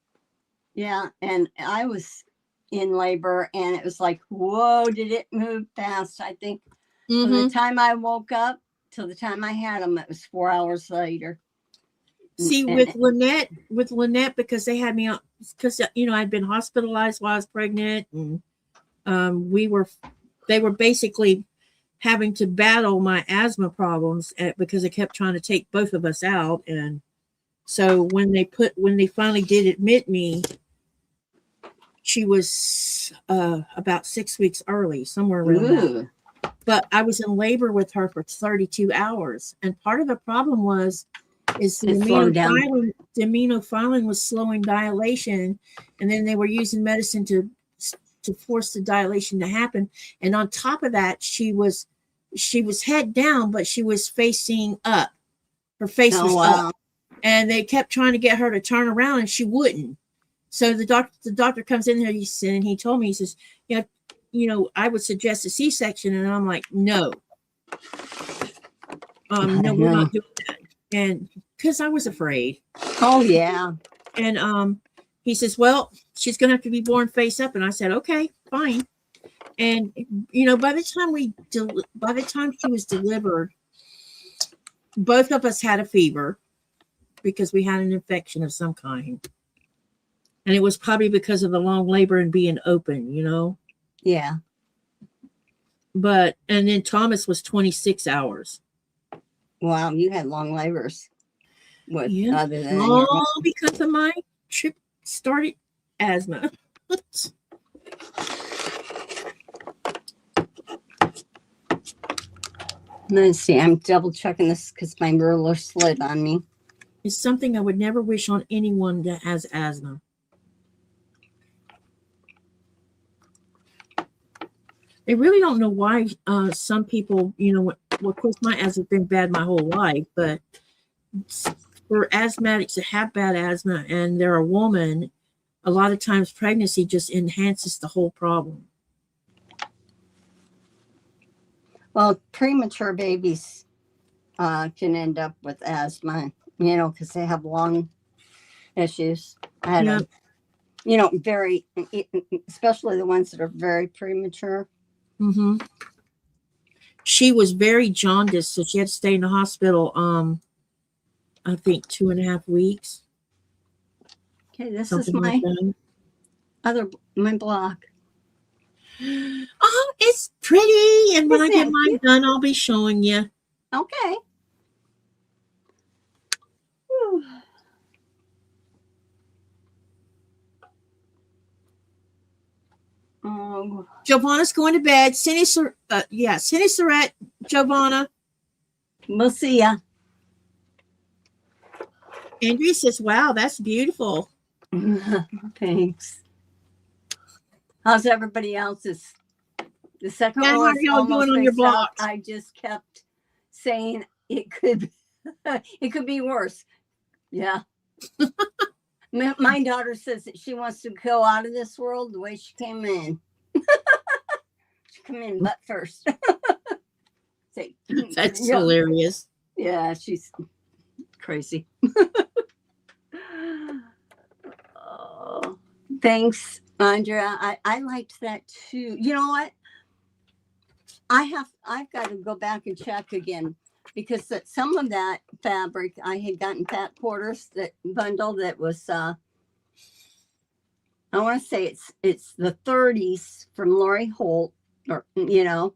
and I was in labor, and it was like, whoa, did it move fast? I think from the time I woke up till the time I had him, it was 4 hours later. See, with Lynette, because they had me on, because I'd been hospitalized while I was pregnant, and they were basically having to battle my asthma problems because they kept trying to take both of us out. And so when they finally did admit me, she was about 6 weeks early, somewhere around that. But I was in labor with her for 32 hours. And part of the problem is the aminophylline was slowing dilation. And then they were using medicine to force the dilation to happen. And on top of that, she was head down, but she was facing up. Her face was up. And they kept trying to get her to turn around, and she wouldn't. So the doctor comes in there, and he told me, he says, I would suggest a C-section. And I'm like, no. No, we're not doing that. And because I was afraid. Oh, yeah. And he says, well, she's going to have to be born face up. And I said, okay, fine. And, by the time she was delivered, both of us had a fever because we had an infection of some kind. And it was probably because of the long labor and being open, Yeah. And then Thomas was 26 hours. Wow, you had long labors. Other than all because of my started asthma. Let's see. I'm double checking this because my ruler slid on me. It's something I would never wish on anyone that has asthma. I really don't know why some people, of course, my asthma has been bad my whole life, but for asthmatics that have bad asthma and they're a woman, a lot of times pregnancy just enhances the whole problem. Well, premature babies can end up with asthma, because they have lung issues. Very, especially the ones that are very premature. Mm-hmm. She was very jaundiced, so she had to stay in the hospital, I think 2.5 weeks. Okay, this is my block. Oh, it's pretty. And when I get mine done, I'll be showing you. Okay. Whew. Oh. Giovanna's going to bed. Cindy Surratt, Giovanna. We'll see ya. Andrea says, wow, that's beautiful. Thanks. How's everybody else's? The second one. How are y'all doing on your block? I just kept saying it could be worse. Yeah. My daughter says that she wants to go out of this world the way she came in. She come in butt first. That's hilarious. Yeah, she's crazy. Oh, thanks, Andrea. I liked that too. You know what? I've got to go back and check again because some of that fabric I had gotten fat quarters, that bundle that was I want to say it's the 30s from Lori Holt, or and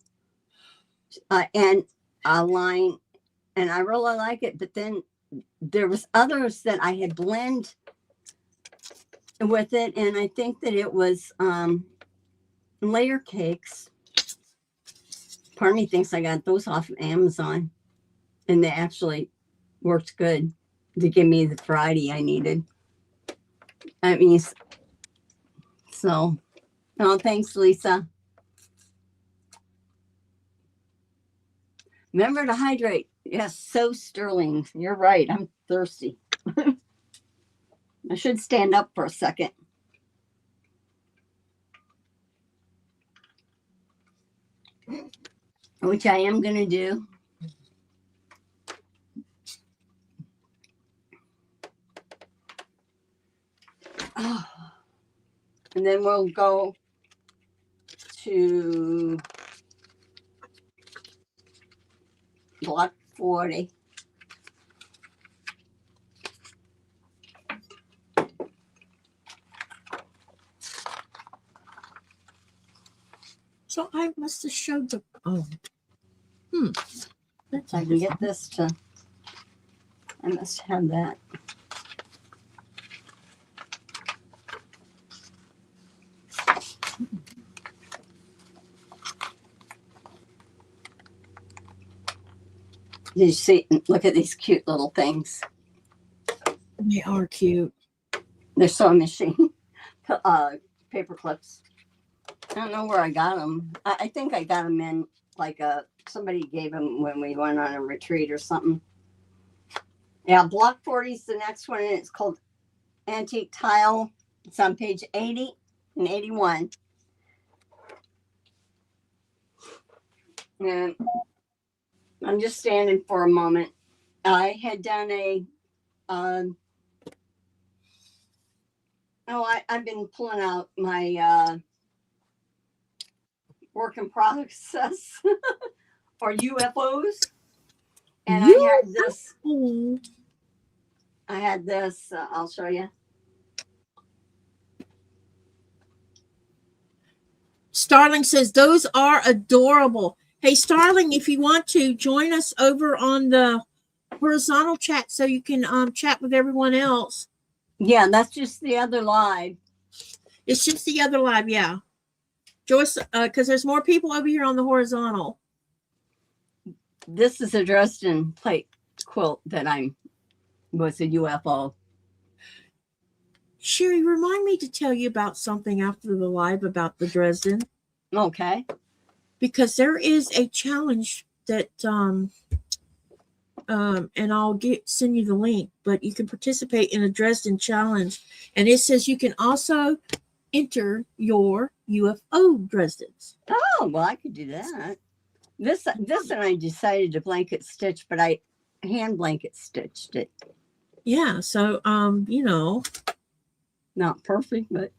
a line, and I really like it. But then there was others that I had blend with it, and I think that it was layer cakes. Part of me thinks I got those off of Amazon, and they actually worked good to give me the variety I needed. I mean, so, oh, thanks, Lisa. Remember to hydrate. Yes, so Sterling. You're right. I'm thirsty. I should stand up for a second. Which I am going to do. Oh. And then we'll go to block 40. So I must have showed the, If I can get this to, I must have that. Did you see? Look at these cute little things. They are cute. They're sewing machine paper clips. I don't know where I got them. I think I got them in like somebody gave them when we went on a retreat or something. Yeah, block 40 is the next one, and it's called Antique Tile. It's on page 80 and 81. And I'm just standing for a moment. I had done I've been pulling out my work in process or UFOs. And I had this, I'll show you. Starling says, those are adorable. Hey, Starling, if you want to join us over on the horizontal chat so you can chat with everyone else. Yeah, that's just the other live. It's just the other live, yeah. Joyce, because there's more people over here on the horizontal. This is a Dresden plate quilt that was a UFO. Sherry, remind me to tell you about something after the live about the Dresden. Okay. Because there is a challenge that and I'll send you the link, but you can participate in a Dresden challenge, and it says you can also enter your UFO Dresdens. Oh, well, I could do that. This and I decided to blanket stitch, but I hand blanket stitched it. Yeah, so not perfect, but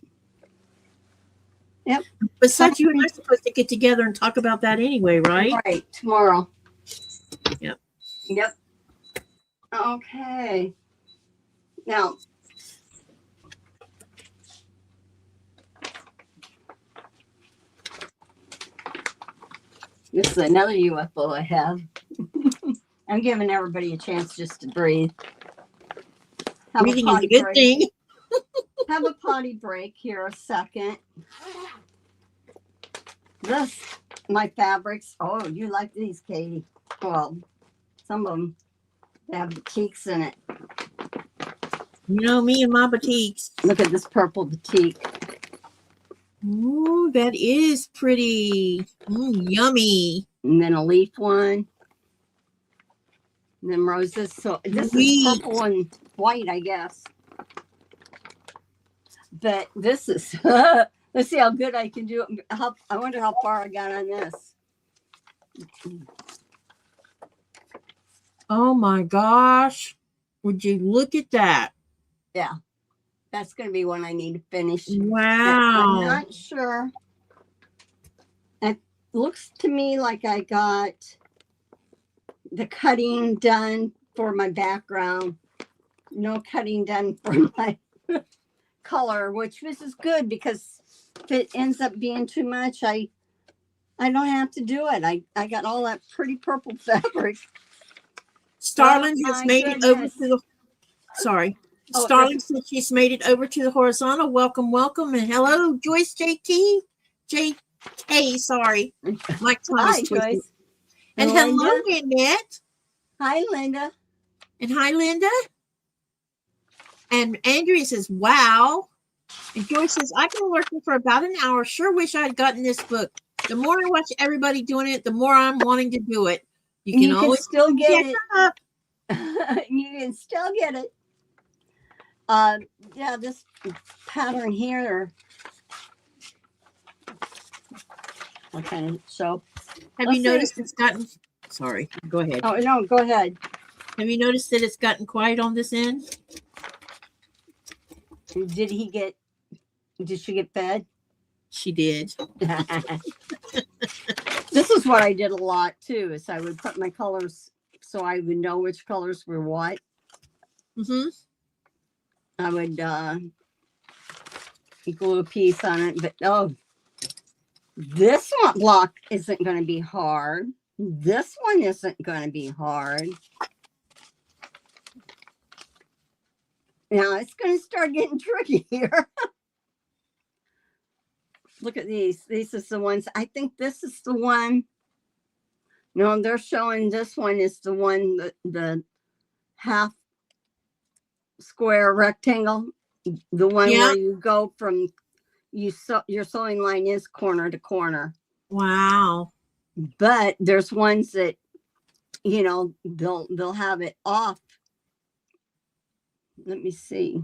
yep. Besides, you and I are supposed to get together and talk about that anyway, right? Right, tomorrow. Yep. Yep. Okay. Now, this is another UFO I have. I'm giving everybody a chance just to breathe. Breathing is a good thing. Have a potty break here a second. My fabrics. Oh, you like these, Katie? Well, some of them have batiks in it. You know me and my batiks. Look at this purple batik. Ooh, that is pretty. Yummy. And then a leaf one. And then roses. So this is purple and white, I guess. But this is, let's see how good I can do it. I wonder how far I got on this. Oh my gosh. Would you look at that? Yeah. That's going to be one I need to finish. Wow. I'm not sure. It looks to me like I got the cutting done for my background. No cutting done for my color, which this is good because if it ends up being too much, I don't have to do it. I got all that pretty purple fabric. Starling has made it over to the. Sorry, Oh, Starling said she's made it over to the horizontal. Welcome, welcome. And hello, Joyce JK, sorry. My tongue hi, is twisted. Joyce. And hello, Annette. Hi, Linda. And hi, Linda. And Andrea says, wow. And Joyce says, I've been working for about an hour. Sure wish I had gotten this book. The more I watch everybody doing it, the more I'm wanting to do it. You can always still get it. Up. You can still get it. Yeah, this pattern here. Okay, so have you noticed it's gotten, sorry, go ahead. Oh, no, go ahead. Have you noticed that it's gotten quiet on this end? Did she get fed? She did. This is what I did a lot too, is I would put my colors so I would know which colors were what. Mm-hmm. I would glue a piece on it, but this one block isn't going to be hard. This one isn't going to be hard. Now it's going to start getting tricky here. Look at these. These are the ones. I think this is the one. No, they're showing this one is the one, the half square rectangle. The one where you go from, your sewing line is corner to corner. Wow. But there's ones that, they'll have it off. Let me see.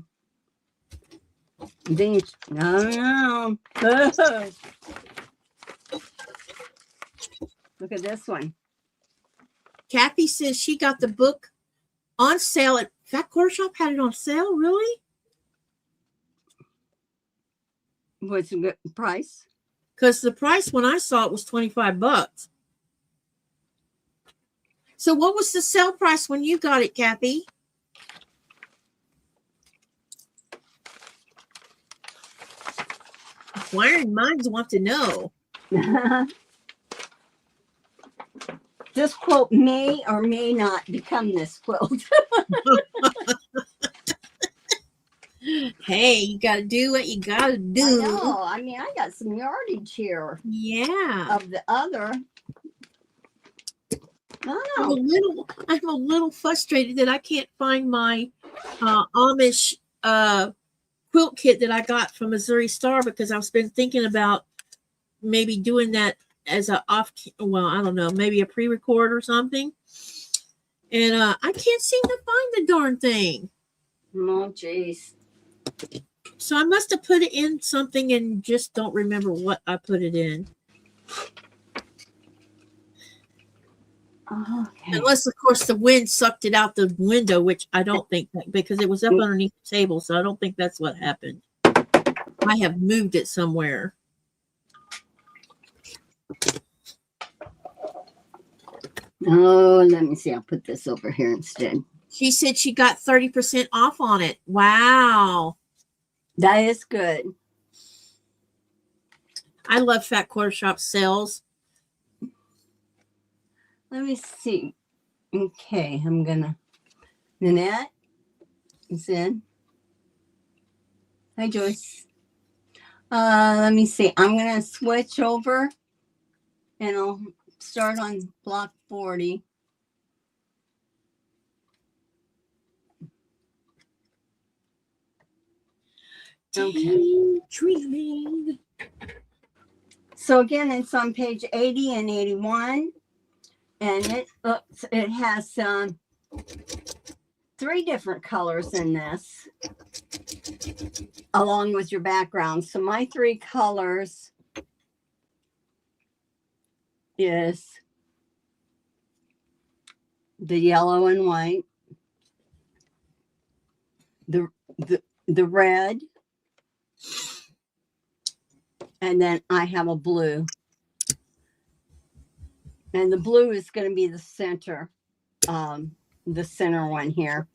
Then no. Look at this one. Kathy says she got the book on sale at Fat Quarter Shop. Had it on sale, really? What's a good price? Because the price when I saw it was $25. So what was the sale price when you got it, Kathy? Inquiring minds want to know. This quilt may or may not become this quilt. Hey, you got to do what you got to do. I know. I mean, I got some yardage here. Yeah. Of the other. I'm a little frustrated that I can't find my Amish quilt kit that I got from Missouri Star, because I've been thinking about maybe doing that as I don't know, maybe a pre-record or something. And I can't seem to find the darn thing. Oh, jeez. So I must have put it in something and just don't remember what I put it in. Okay. Unless, of course, the wind sucked it out the window, which I don't think, because it was up underneath the table, so I don't think that's what happened. I have moved it somewhere. Oh, let me see. I'll put this over here instead. She said she got 30% off on it. Wow. That is good. I love Fat Quarter Shop sales. Let me see. Okay, I'm gonna. Nanette is in. Hi, Joyce. Let me see. I'm gonna switch over, and I'll start on block 40. Okay. Dreaming. So again, it's on page 80 and 81. And it has 3 different colors in this, along with your background. So my 3 colors is the yellow and white, the red, and then I have a blue. And the blue is going to be the center one here.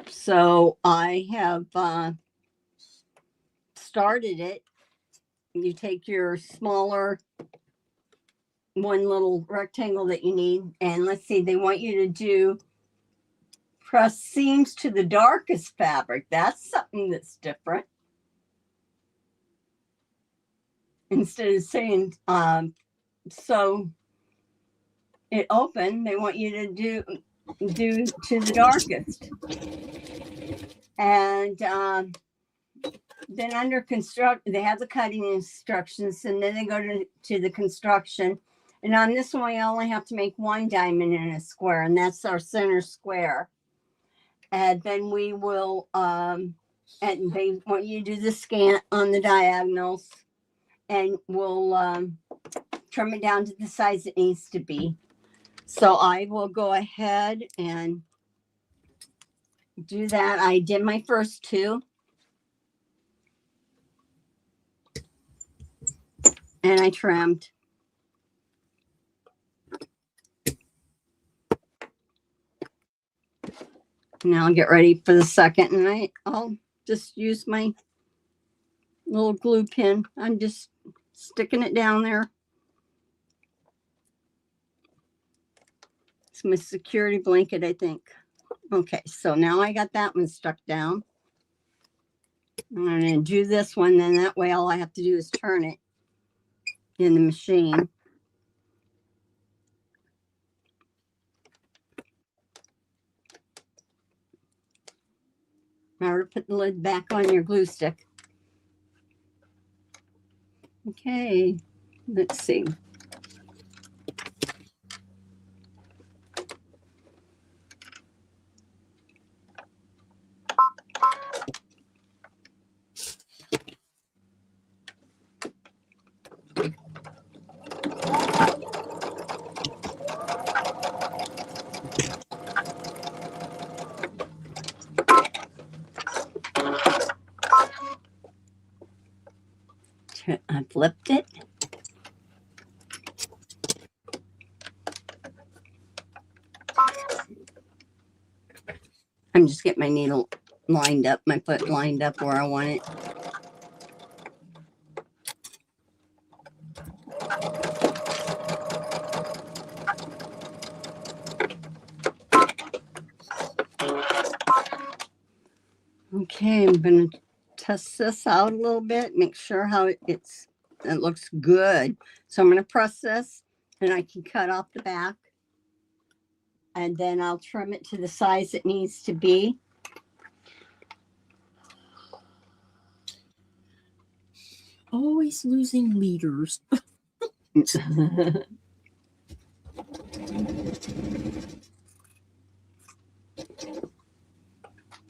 So I have started it. You take your smaller one little rectangle that you need, and let's see, they want you to do press seams to the darkest fabric. That's something that's different. Instead of saying sew it open, they want you to do to the darkest. And then under construct, they have the cutting instructions, and then they go to the construction. And on this one, I only have to make one diamond in a square, and that's our center square. And then we will, and they want you to do the scan on the diagonals, and we'll trim it down to the size it needs to be. So I will go ahead and do that. I did my first two. And I trimmed. Now I'll get ready for the second, and I'll just use my little glue pin. I'm just sticking it down there. It's my security blanket, I think. Okay, so now I got that one stuck down. I'm going to do this one, then that way all I have to do is turn it in the machine. Now to put the lid back on your glue stick. Okay, let's see. I flipped it. I'm just getting my needle lined up, my foot lined up where I want it. Okay, I'm going to test this out a little bit, make sure how it looks good. So I'm going to press this, and I can cut off the back, and then I'll trim it to the size it needs to be. Always losing leaders.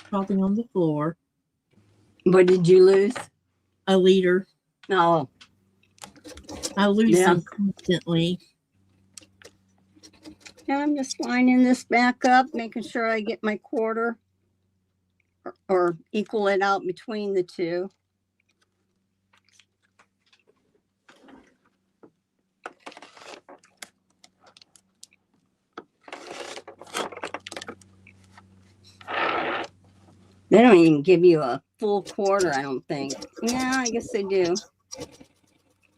Probably on the floor. What did you lose? A leader. Oh. I lose them constantly. Yeah, I'm just lining this back up, making sure I get my quarter or equal it out between the two. They don't even give you a full quarter, I don't think. Yeah, I guess they do.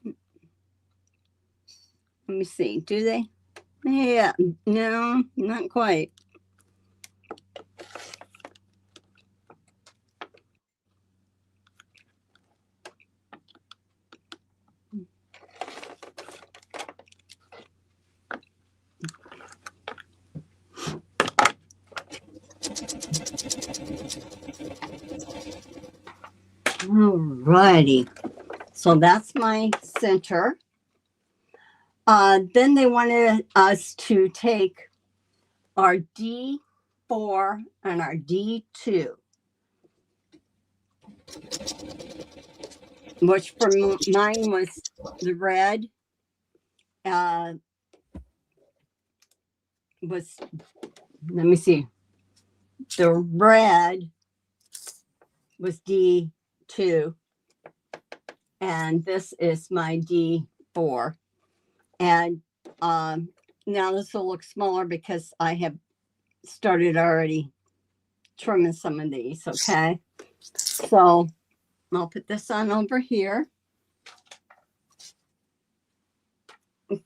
Let me see. Do they? Yeah. No, not quite. Alrighty. So that's my center. Then they wanted us to take our D4 and our D2, which for mine was the red. Let me see. The red was D2, and this is my D4. And now this will look smaller because I have started already trimming some of these, okay? So I'll put this on over here.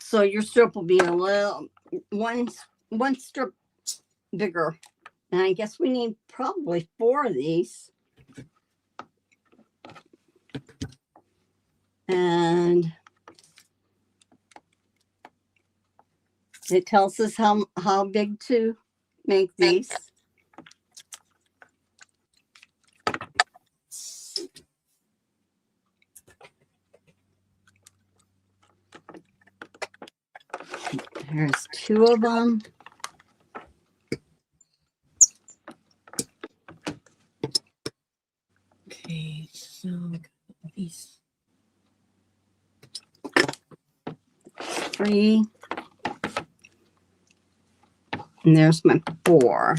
So your strip will be a little, one strip bigger And I guess we need probably 4 of these. And it tells us how big to make these. There's 2 of them. Okay, so these 3. And there's my 4.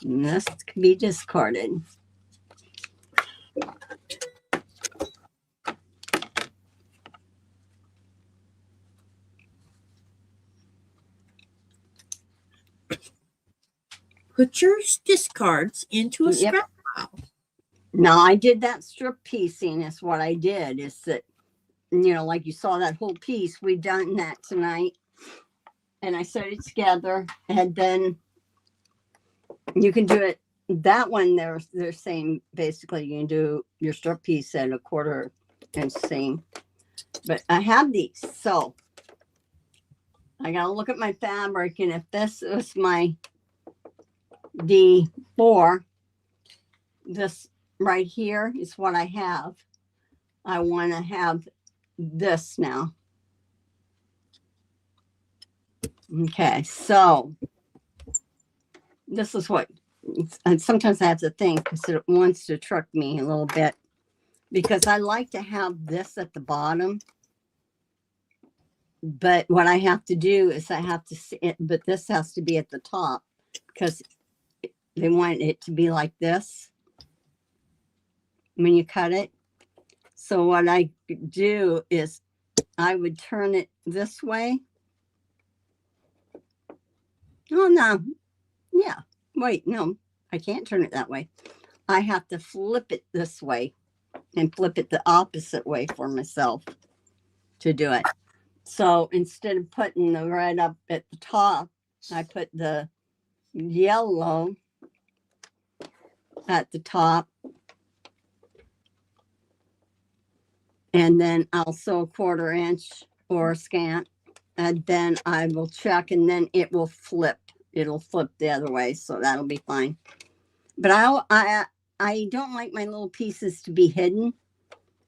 And this can be discarded. put your discards into a Yep. scrap pile. Now I did that strip piecing is what I did, is that, you know, like you saw that whole piece, we've done that tonight. And I sewed it together, and then you can do it. That one, they're saying basically you can do your strip piece at a 1/4 inch seam. But I have these, so I gotta look at my fabric, and if this is my D4, this right here is what I have. I want to have this now. Okay, so this is what, and sometimes I have to think because it wants to trick me a little bit, because I like to have this at the bottom. But what I have to do is I have to see it, but this has to be at the top because they want it to be like this when you cut it. So what I do is I would turn it this way. Oh, no. Yeah. Wait, no, I can't turn it that way. I have to flip it this way and flip it the opposite way for myself to do it. So instead of putting the red up at the top, I put the yellow at the top. And then I'll sew a 1/4 inch or scant. And then I will check, and then it will flip. It'll flip the other way, so that'll be fine. But I don't like my little pieces to be hidden.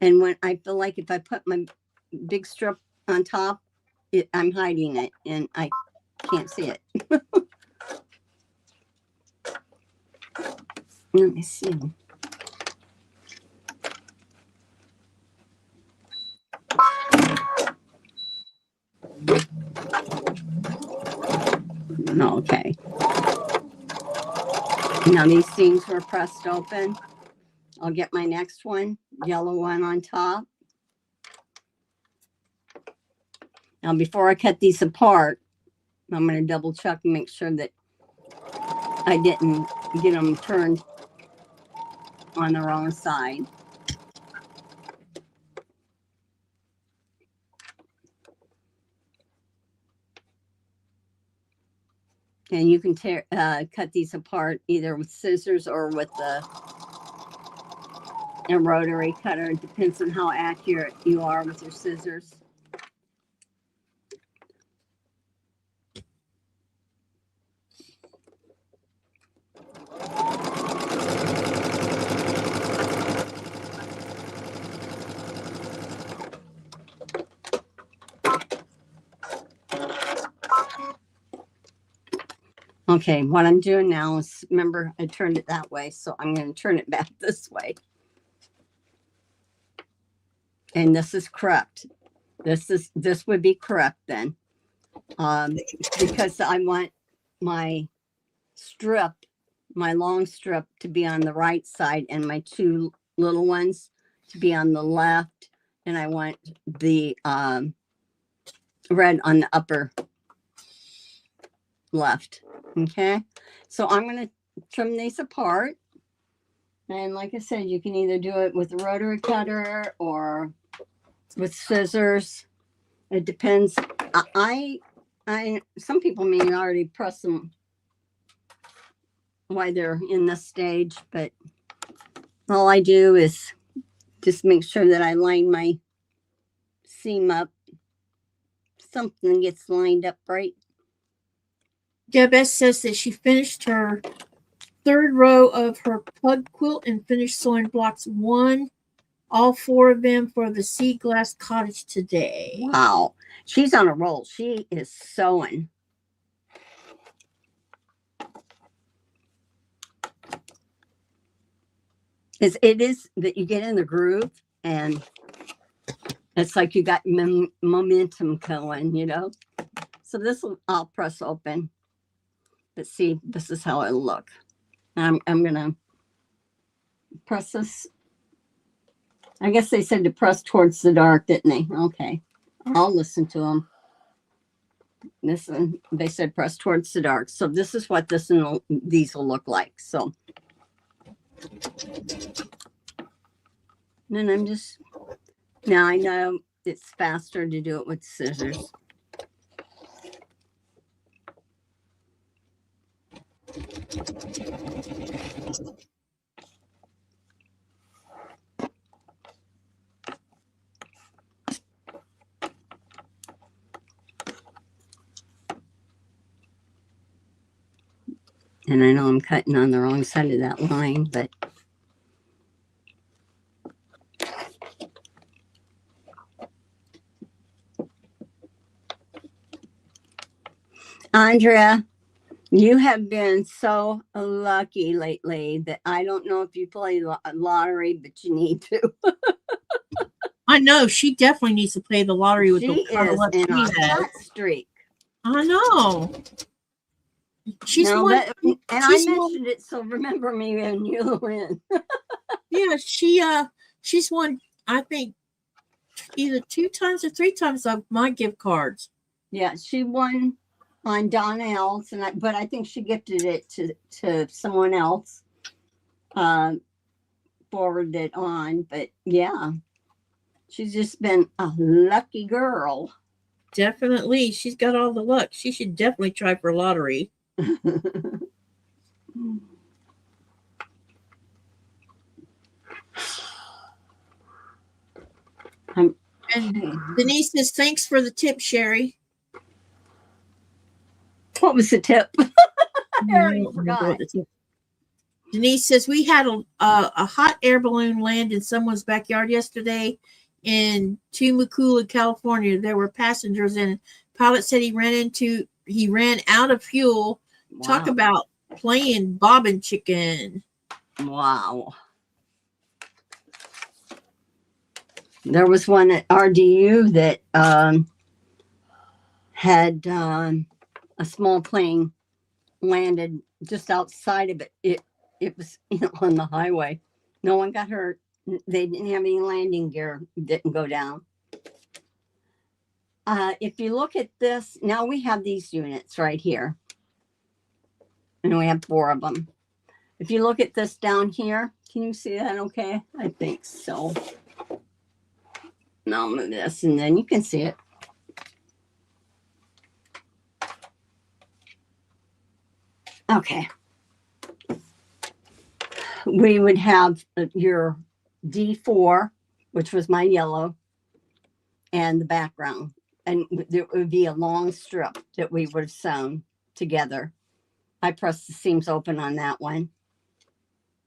And when I feel like if I put my big strip on top, I'm hiding it, and I can't see it. Let me see. Okay. Now these seams were pressed open. I'll get my next one, yellow one on top. Now before I cut these apart, I'm going to double check and make sure that I didn't get them turned on the wrong side. And you can cut these apart either with scissors or with a rotary cutter. It depends on how accurate you are with your scissors. Okay, what I'm doing now is, remember, I turned it that way, so I'm going to turn it back this way. And this is correct. This would be correct then. Because I want my strip, my long strip, to be on the right side and my 2 little ones to be on the left. And I want the red on the upper left. Okay, so I'm going to trim these apart. And like I said, you can either do it with a rotary cutter or with scissors. It depends. I some people may already press them while they're in this stage, but all I do is just make sure that I line my seam up. Something gets lined up right. Deb says that she finished her third row of her plug quilt and finished sewing blocks 1, all 4 of them for the sea glass cottage today. Wow. She's on a roll. She is sewing. It is that you get in the groove and it's like you got momentum going, you know. So this I'll press open. But see, this is how it'll look. I'm gonna press this. I guess they said to press towards the dark, didn't they? Okay, I'll listen to them. This one, they said press towards the dark. So this is what these will look like. So then now I know it's faster to do it with scissors. And I know I'm cutting on the wrong side of that line, but Andrea, you have been so lucky lately that I don't know if you play lottery, but you need to. I know she definitely needs to play the lottery with She the is in a hot streak. I know. She's no, won, and I mentioned it, so remember me when you win. Yeah, she's won, I think, either 2 times or 3 times of my gift cards. Yeah, she won on Donnell's, but I think she gifted it to someone else. Forwarded it on, but yeah, she's just been a lucky girl. Definitely, she's got all the luck. She should definitely try for lottery. And Denise says, thanks for the tip, Sherry. What was the tip? I already forgot. Denise says, we had a hot air balloon land in someone's backyard yesterday in Temecula, California. There were passengers and pilot said he ran out of fuel. Wow. Talk about playing bobbin chicken. Wow. There was one at RDU that had a small plane landed just outside of it. It was on the highway. No one got hurt. They didn't have any landing gear. Didn't go down. If you look at this, now we have these units right here. And we have 4 of them. If you look at this down here, can you see that okay? I think so. Now I'll move this and then you can see it. Okay. We would have your D4, which was my yellow, and the background. And there would be a long strip that we would have sewn together. I pressed the seams open on that one.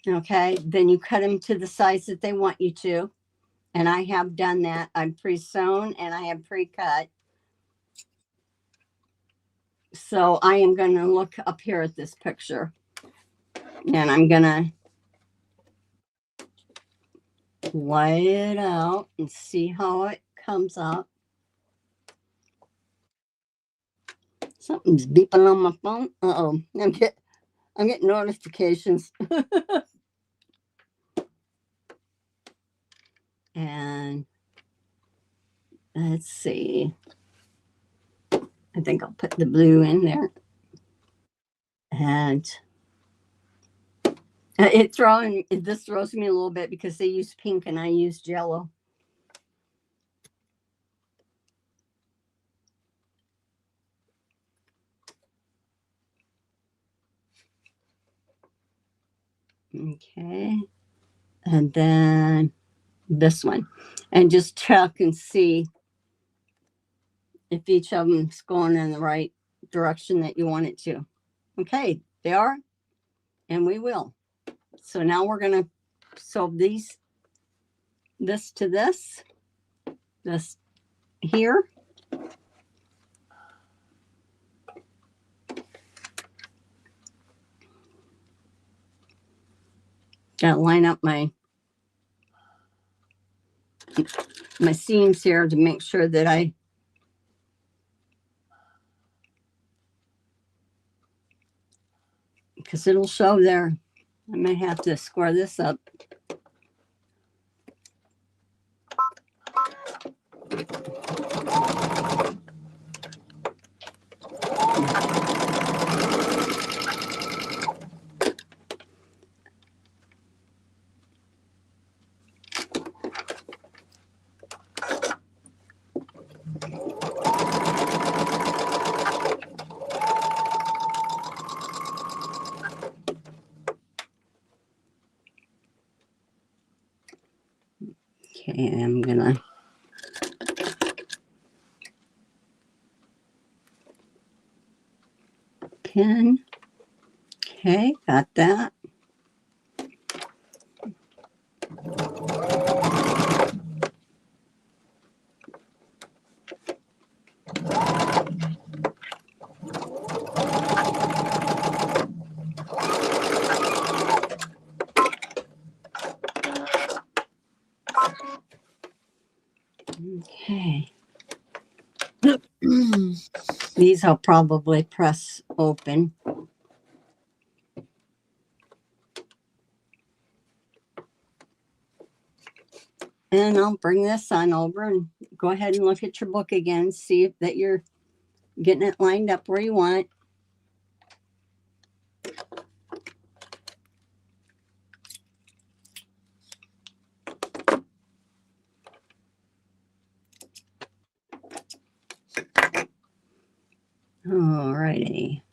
Okay, then you cut them to the size that they want you to. And I have done that. I'm pre-sewn and I have pre-cut. So I am going to look up here at this picture. And I'm going to lay it out and see how it comes up. Something's beeping on my phone. Uh-oh. I'm getting notifications. And let's see. I think I'll put the blue in there. And this throws me a little bit because they use pink and I use yellow. Okay. And then this one. And just check and see if each of them's going in the right direction that you want it to. Okay, they are, and we will. So now we're going to sew this to this here. Gotta line up my seams here to make sure that because it'll show there. I might have to square this up. Okay, I'm gonna pin. Okay, got that. Okay. These I'll probably press open. And I'll bring this on over and go ahead and look at your book again. See if that you're getting it lined up where you want. All righty.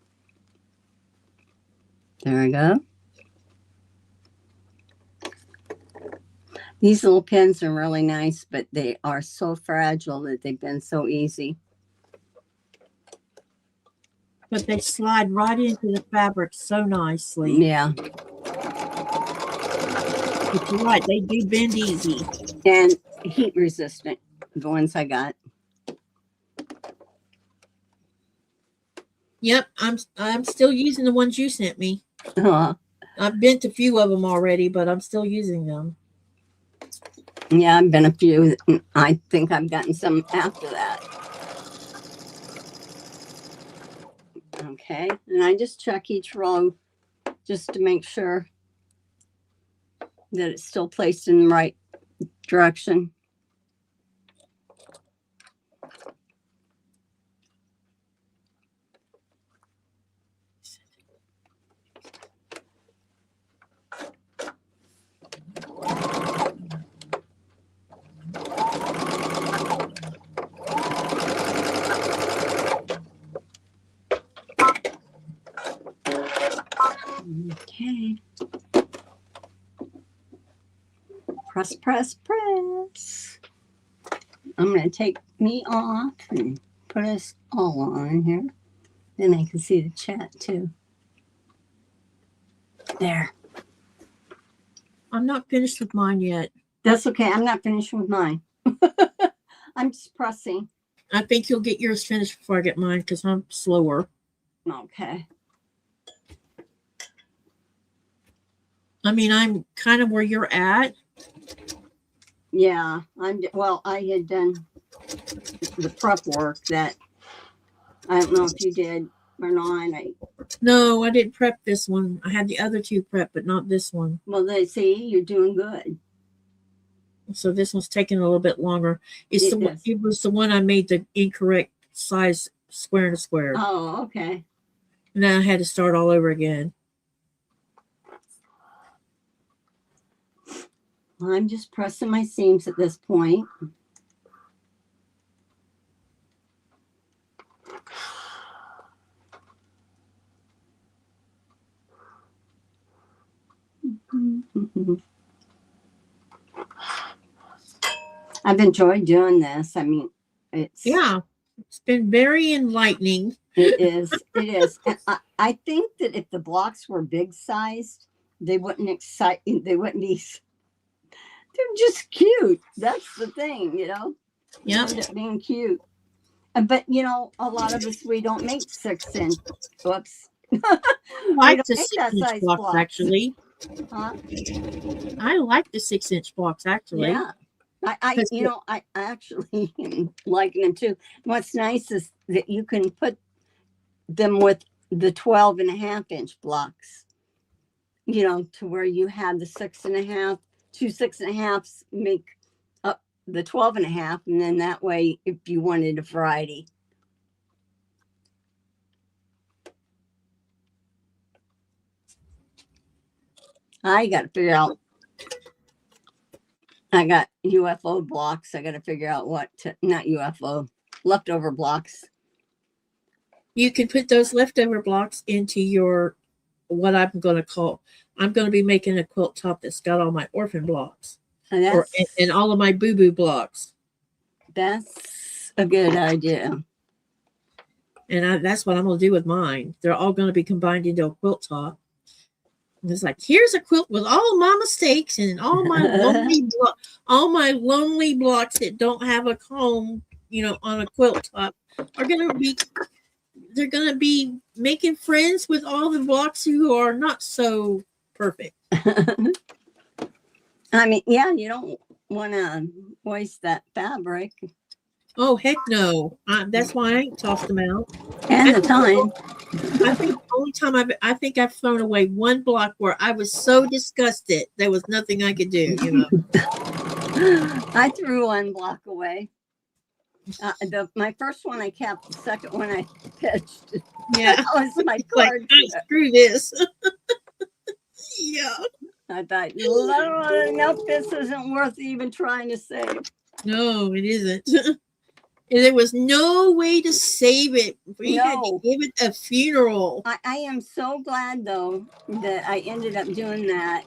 There we go. These little pins are really nice, but they are so fragile that they've been so easy. But they slide right into the fabric so nicely. Yeah. But you're right, they do bend easy. And heat resistant, the ones I got. Yep, I'm still using the ones you sent me. Uh, I've bent a few of them already, but I'm still using them. yeah, I've been a few. I think I've gotten some after that. Okay, and I just check each row just to make sure that it's still placed in the right direction. Okay. Press, press, press. I'm going to take me off and put us all on here. Then I can see the chat too. There. I'm not finished with mine yet. That's okay. I'm not finished with mine. I'm just pressing. I think you'll get yours finished before I get mine because I'm slower. Okay. I mean, I'm kind of where you're at. Yeah. I had done the prep work that I don't know if you did or not. No, I didn't prep this one. I had the other two prep, but not this one. Well, they see you're doing good. So this one's taking a little bit longer. It was the one I made the incorrect size square to square. Oh, okay. And then I had to start all over again. I'm just pressing my seams at this point. Mhm. I've enjoyed doing this. I mean, Yeah, it's been very enlightening. it is. It is. And I think that if the blocks were big sized, they wouldn't excite. They wouldn't be. They're just cute. That's the thing, you know. They Yep. end up being cute. But you know, a lot of us we don't make 6 inch. Whoops. We I like don't the make that 6-inch size blocks blocks. actually. Huh? I like the 6-inch blocks actually. Yeah. I 'Cause you know, I actually am liking them too. What's nice is that you can put them with the 12.5 inch blocks, you know, to where you have the 6.5, 2 6.5s make up the 12.5. And then that way, if you wanted a variety. I got to figure out, I got UFO blocks. I got to figure out what to, not UFO, leftover blocks. you can put those leftover blocks into your what I'm going to call. I'm going to be making a quilt top that's got all my orphan blocks, And or and all of my boo boo blocks. that's a good idea. And that's what I'm going to do with mine. They're all going to be combined into a quilt top. And it's like, here's a quilt with all my mistakes and all my lonely blocks that don't have a comb, you know, on a quilt top are going to be. They're going to be making friends with all the blocks who are not so perfect. I mean, yeah, you don't want to waste that fabric Oh, heck no. That's why I ain't tossed them out. and the time. I think the only time I've thrown away one block where I was so disgusted there was nothing I could do, you know. I threw one block away. My first one I kept, the second one I pitched. Yeah. That was my Like, card. screw this. Yeah. I thought, nope, this isn't worth even trying to save. No, it isn't. And there was no way to save it. We had to give it a funeral. I am so glad, though, that I ended up doing that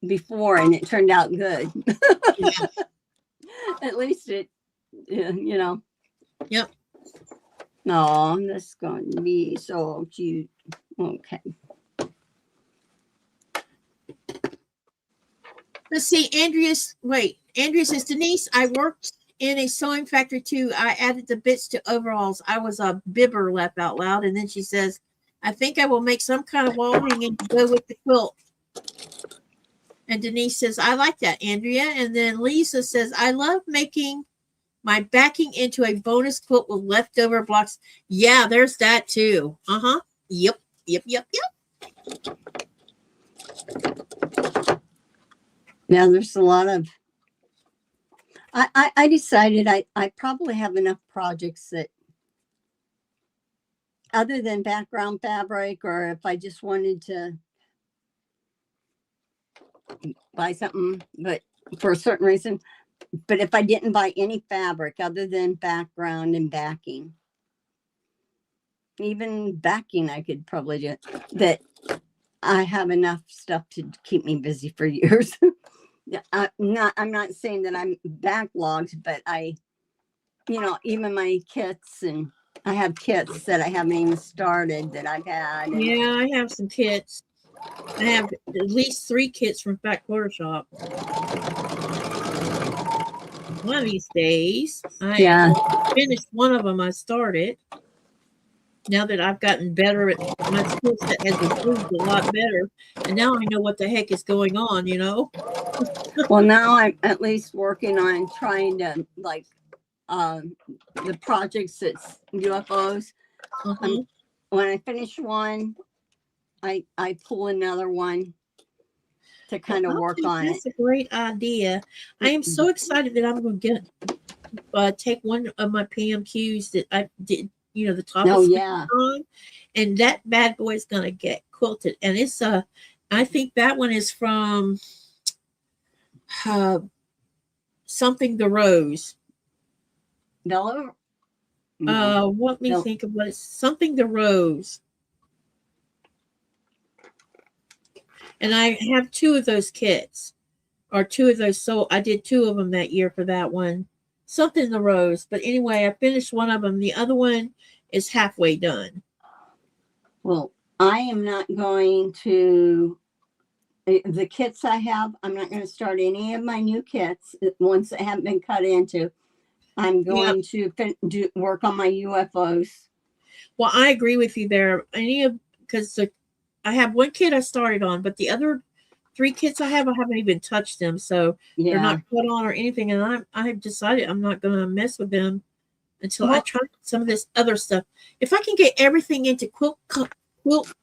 before and it turned out good. Yeah. At least it, you know. Yep. No, this is going to be so cute. Okay. Let's see. Andrea says, Denise, I worked in a sewing factory too. I added the bits to overalls. I was a bibber, laugh out loud. And then she says, I think I will make some kind of wall hanging to go with the quilt. And Denise says, I like that, Andrea. And then Lisa says, I love making my backing into a bonus quilt with leftover blocks. Yeah, there's that too. Uh-huh. Yep. Yeah, there's a lot of. I decided I probably have enough projects that, other than background fabric, or if I just wanted to buy something, but for a certain reason, but if I didn't buy any fabric other than background and backing, even backing, I could probably do that. I have enough stuff to keep me busy for years. I'm not saying that I'm backlogged, but you know, even my kits, and I have kits that I haven't even started that I've had. And yeah, I have some kits. I have at least 3 kits from Back Quarter Shop. One of these days, I finished one of them I started. Now that I've gotten better at my skill set has improved a lot better, and now I know what the heck is going on, you know. Well, now I'm at least working on trying to like the projects that's UFOs. When I finish one, I pull another one to kind of work on it. That's a great idea. I am so excited that I'm going to get take one of my PMQs that I did, you know, the top on, and that bad boy is going to get quilted. And it's I think that one is from something the Rose. Bello? Let me think of what it's something the Rose. And I have 2 of those kits, or 2 of those. So I did 2 of them that year for that one. Something in the rose. But anyway, I finished one of them. The other one is halfway done. Well, I am not going to, the kits I have, I'm not going to start any of my new kits, ones that haven't been cut into. I'm going to work on my UFOs. Well, I agree with you there. Because I have one kit I started on, but the other 3 kits I haven't even touched them. So they're not put on or anything. And I've decided I'm not going to mess with them until I try some of this other stuff. If I can get everything into quilt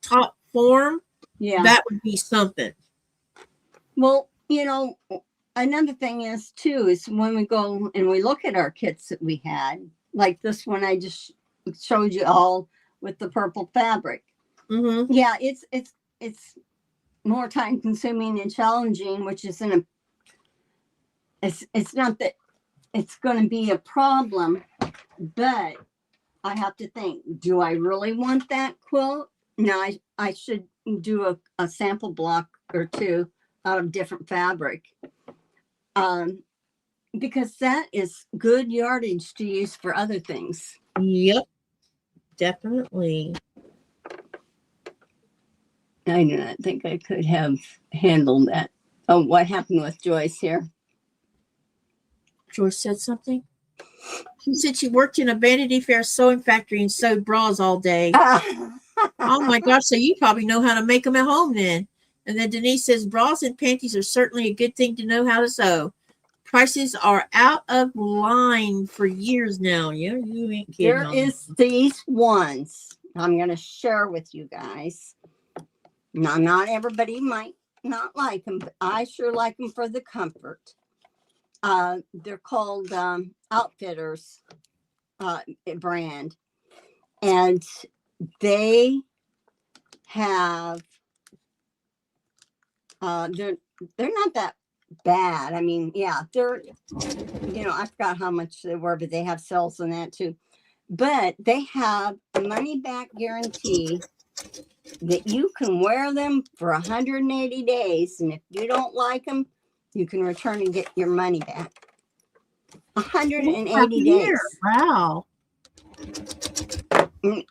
top form, that would be something. Well, another thing is too, is when we go and we look at our kits that we had, like this one I just showed you all with the purple fabric. Mm-hmm. Yeah, it's more time consuming and challenging, which isn't it's not that it's going to be a problem, but I have to think, do I really want that quilt? No, I should do a sample block or 2 out of different fabric. Because that is good yardage to use for other things. Yep, definitely. I do not think I could have handled that. Oh, what happened with Joyce here? Joyce said something. She said she worked in a Vanity Fair sewing factory and sewed bras all day. Oh my gosh, so you probably know how to make them at home then. And then Denise says, bras and panties are certainly a good thing to know how to sew. Prices are out of line for years now. Yeah, you ain't kidding. There is these ones I'm going to share with you guys. Now, not everybody might not like them, but I sure like them for the comfort. They're called Outfitters brand. And they have, they're not that bad. I mean, yeah, they're, I forgot how much they were, but they have sales on that too. But they have a money back guarantee that you can wear them for 180 days. And if you don't like them, you can return and get your money back. 180 days. Wow.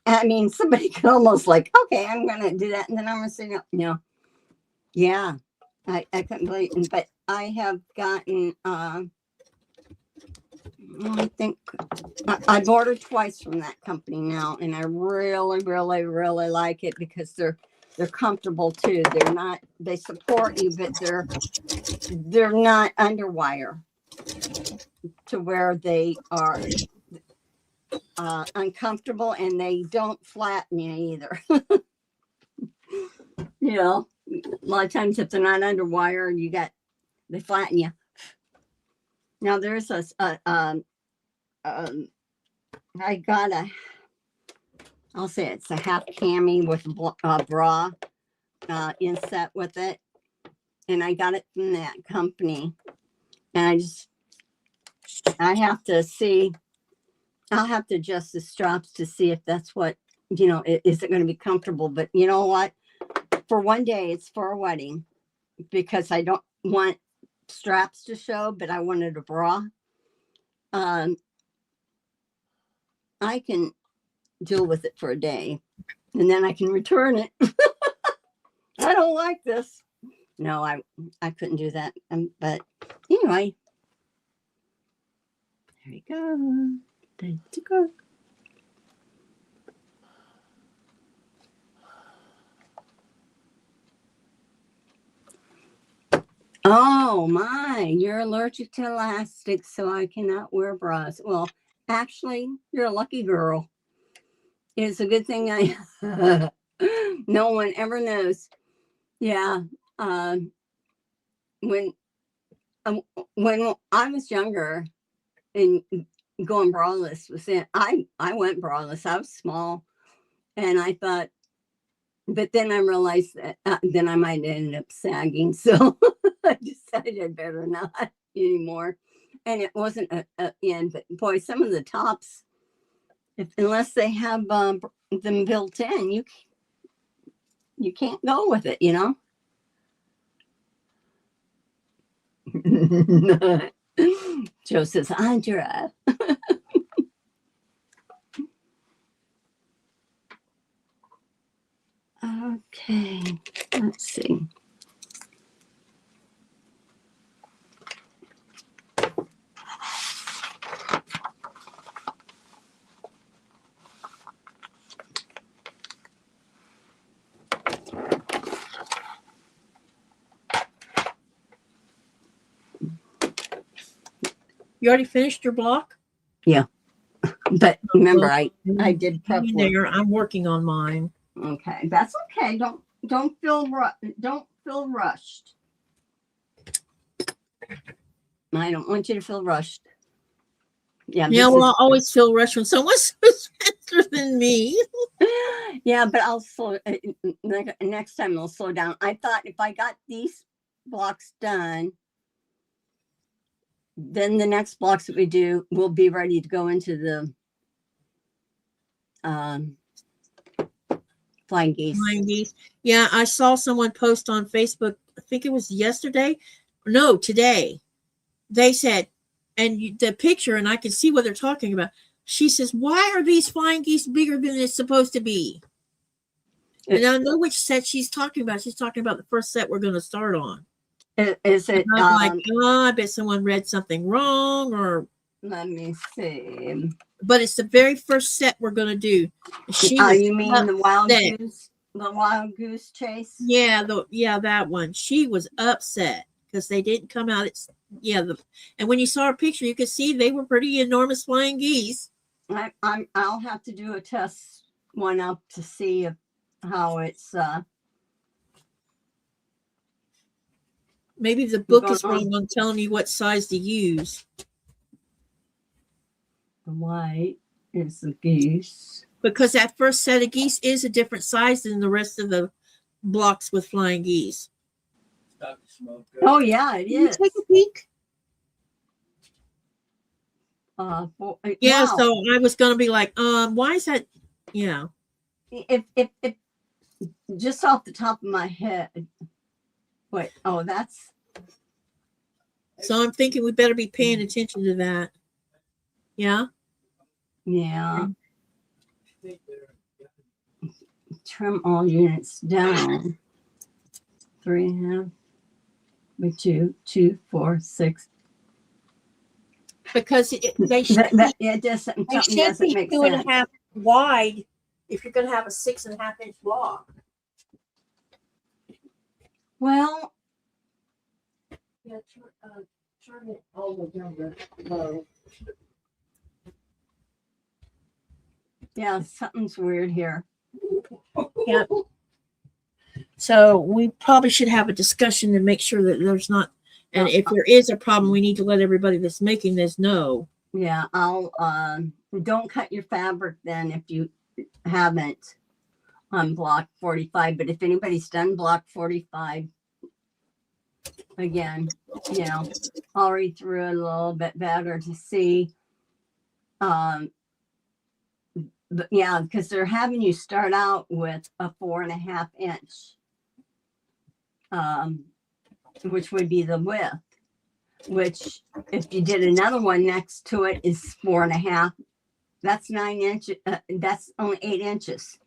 I mean, somebody could almost like, okay, I'm going to do that. And then I'm going to say, no. Yeah, I couldn't believe it. But I have gotten, I think I've ordered twice from that company now. And I really, really, really like it because they're comfortable too. They support you, but they're not underwire to where they are uncomfortable, and they don't flatten you either. A lot of times if they're not underwire, they flatten you. Now there's I'll say it's a half cami with a bra inset with it, and I got it from that company, and I have to see. I'll have to adjust the straps to see if that's what, is it going to be comfortable? But you know what? For one day, it's for a wedding because I don't want straps to show, but I wanted a bra. I can deal with it for a day and then I can return it. I don't like this. No, I couldn't do that. But anyway, there you go. There you go. Oh my, you're allergic to elastic, so I cannot wear bras. Well, actually, you're a lucky girl. It's a good thing no one ever knows. Yeah. When I was younger and going braless I went braless. I was small, and I thought, but then I realized that then I might end up sagging. So I decided I better not anymore. And it wasn't in, but boy, some of the tops, unless they have them built in, you can't go with it, Joe says, Andra. Okay, let's see. You already finished your block? Yeah. But remember, I did prep Hang in work. there. I'm working on mine. Okay, that's okay. Don't feel rushed. I don't want you to feel rushed. Yeah. Yeah, well, I always feel rushed when someone's faster than me. Yeah, but I'll slow. Next time I'll slow down. I thought if I got these blocks done, then the next blocks that we do will be ready to go into the flying geese. Flying geese. Yeah, I saw someone post on Facebook. I think it was yesterday. No, today. They said, and the picture, and I can see what they're talking about. She says, "Why are these flying geese bigger than it's supposed to be?" And I know which set she's talking about. She's talking about the first set we're going to start on. Is it? I'm like, oh, I bet someone read something wrong, or let me see. But it's the very first set we're going to do. You mean the wild goose? The wild goose chase? Yeah, that one. She was upset because they didn't come out. And when you saw her picture, you could see they were pretty enormous flying geese. I'll have to do a test one up to see how it's. Maybe the book is wrong on telling you what size to use. The white is the geese. Because that first set of geese is a different size than the rest of the blocks with flying geese. Oh, yeah, it is. Take a peek. Yeah, wow. So I was going to be like, why is that? Yeah. If just off the top of my head. Wait, that's. So I'm thinking we better be paying attention to that. Yeah? Yeah. Trim all units down. 3.5 by 2, 4, 6. Because they should it doesn't be make 2.5 wide if you're going to have a 6.5-inch block. Well, yeah, turn it all the way down low. Yeah, something's weird here. Yeah. So we probably should have a discussion to make sure that there's not, and if there is a problem, we need to let everybody that's making this know. Yeah, I'll don't cut your fabric then if you haven't on block 45. But if anybody's done block 45, again, I'll read through it a little bit better to see. But yeah, because they're having you start out with a 4.5 inch, which would be the width. Which, if you did another one next to it, is 4.5. That's 9 inches. That's only 8 inches.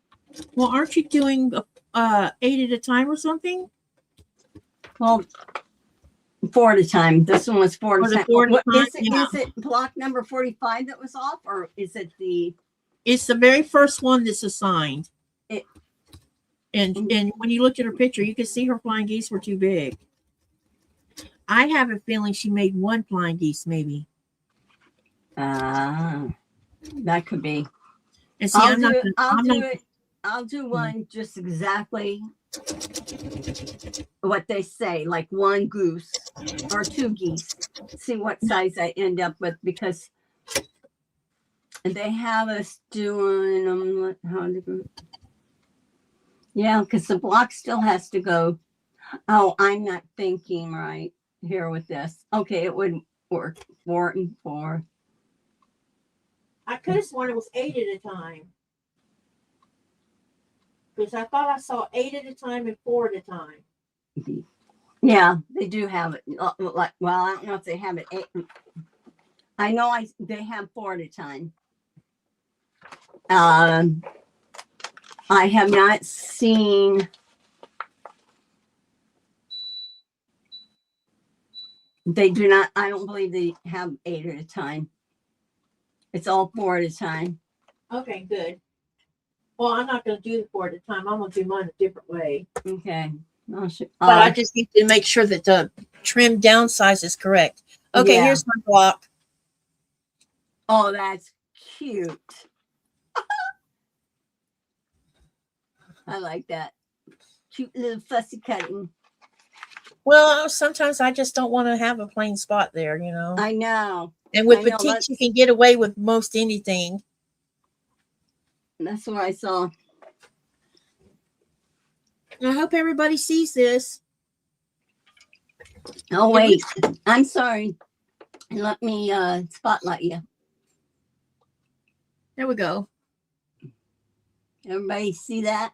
Well, aren't you doing 8 at a time or something? Well, 4 at a time. This one was 4 at a time. Is it block number 45 that was off, or is it the? It's the very first one that's assigned. And when you looked at her picture, you could see her flying geese were too big. I have a feeling she made one flying geese, maybe. That could be. And see, I'll do one just exactly what they say, like 1 goose or 2 geese. See what size I end up with, because they have us doing because the block still has to go. Oh, I'm not thinking right here with this. Okay, it would work 4 and 4. I could have sworn it was 8 at a time. Because I thought I saw 8 at a time and 4 at a time. Yeah, they do have it. Like, well, I don't know if they have it. I know they have 4 at a time. I have not seen. They do not. I don't believe they have 8 at a time. It's all 4 at a time. Okay, good. Well, I'm not going to do the 4 at a time. I'm going to do mine a different way. Okay. But I just need to make sure that the trim down size is correct. Okay, Yeah. here's my block. Oh, that's cute. I like that. Cute little fussy cutting. Well, sometimes I just don't want to have a plain spot there, you know. I know. And with petite, you can get away with most anything. That's what I saw. I hope everybody sees this. Oh, wait. I'm sorry. Let me spotlight you. There we go. Everybody see that?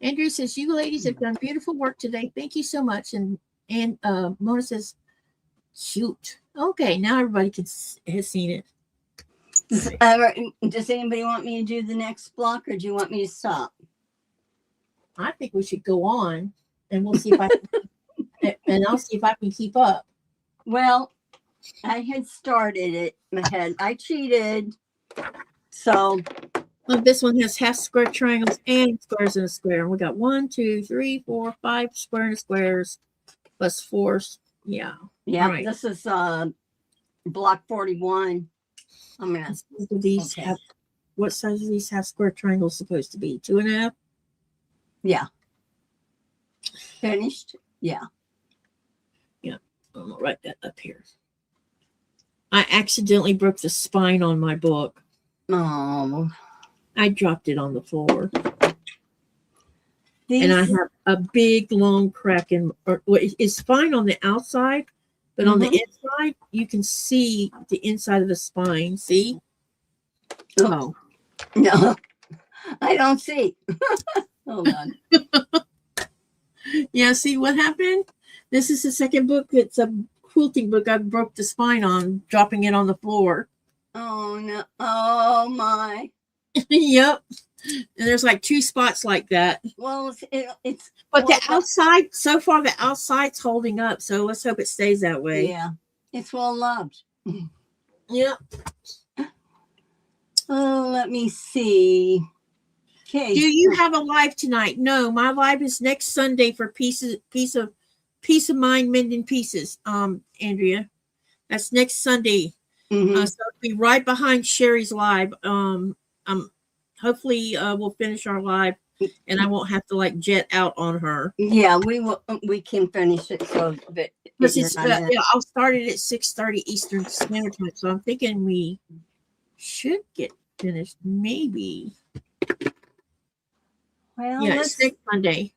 Andrew says, you ladies have done beautiful work today. Thank you so much. And Mona says, cute. Okay, now everybody has seen it. Does anybody want me to do the next block, or do you want me to stop? I think we should go on, and we'll see if I can, and I'll see if I can keep up. Well, I had started it. I cheated. So this one has half square triangles and squares in a square. And we got 1, 2, 3, 4, 5 square and squares plus 4. Yeah. Yeah. Right. This is block 41. I'm gonna. These have. What size are these half square triangles supposed to be? 2.5. Yeah. Finished. Yeah. Yeah. I'm gonna write that up here. I accidentally broke the spine on my book. Oh. I dropped it on the floor. And I have a big long crack in. It's fine on the outside, but on the inside, you can see the inside of the spine. See? Oh. No, I don't see. Hold on. Yeah, see what happened? This is the second book. It's a quilting book. I broke the spine on, dropping it on the floor. Oh, no. Oh, my. Yep. And there's like 2 spots like that. Well, it's but the outside, so far, the outside's holding up. So let's hope it stays that way. Yeah. It's well loved. Yep. Oh, let me see. Okay. Do you have a live tonight? No, my live is next Sunday for Peace of Mind Mending Pieces. Andrea, that's next Sunday. So it'll be right behind Sherry's live. Hopefully we'll finish our live, and I won't have to like jet out on her. Yeah, we will. We can finish it so that I'll start it at 6:30 Eastern Standard Time. So I'm thinking we should get finished maybe. Well, yeah, it's next Sunday.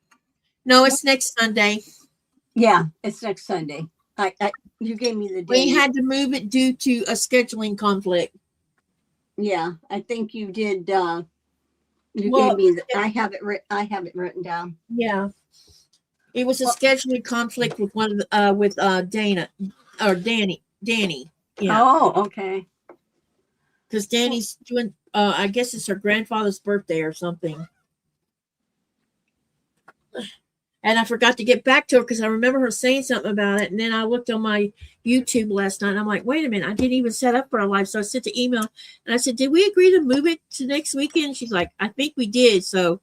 No, it's next Sunday. Yeah, it's next Sunday. You gave me the date. We had to move it due to a scheduling conflict. Yeah, I think you did. You gave me. I have it written down. Yeah, it was a scheduling conflict with with Dana or Danny. Yeah. Oh, okay. Because Danny's doing. I guess it's her grandfather's birthday or something. And I forgot to get back to her because I remember her saying something about it. And then I looked on my YouTube last night and I'm like, wait a minute, I didn't even set up for a live. So I sent the email and I said, did we agree to move it to next weekend? She's like, I think we did. So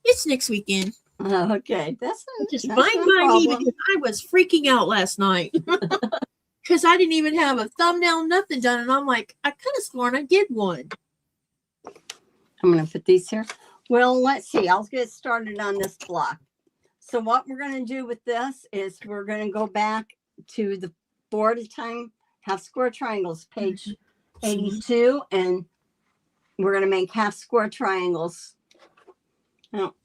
it's next weekend. Okay. That's just fine by me because I was freaking out last night because I didn't even have a thumbnail, nothing done. And I'm like, I could have sworn I did one. I'm going to put these here. Well, let's see. I'll get started on this block. So what we're going to do with this is we're going to go back to the 4 at a time half square triangles, page 82, and we're going to make half square triangles. I don't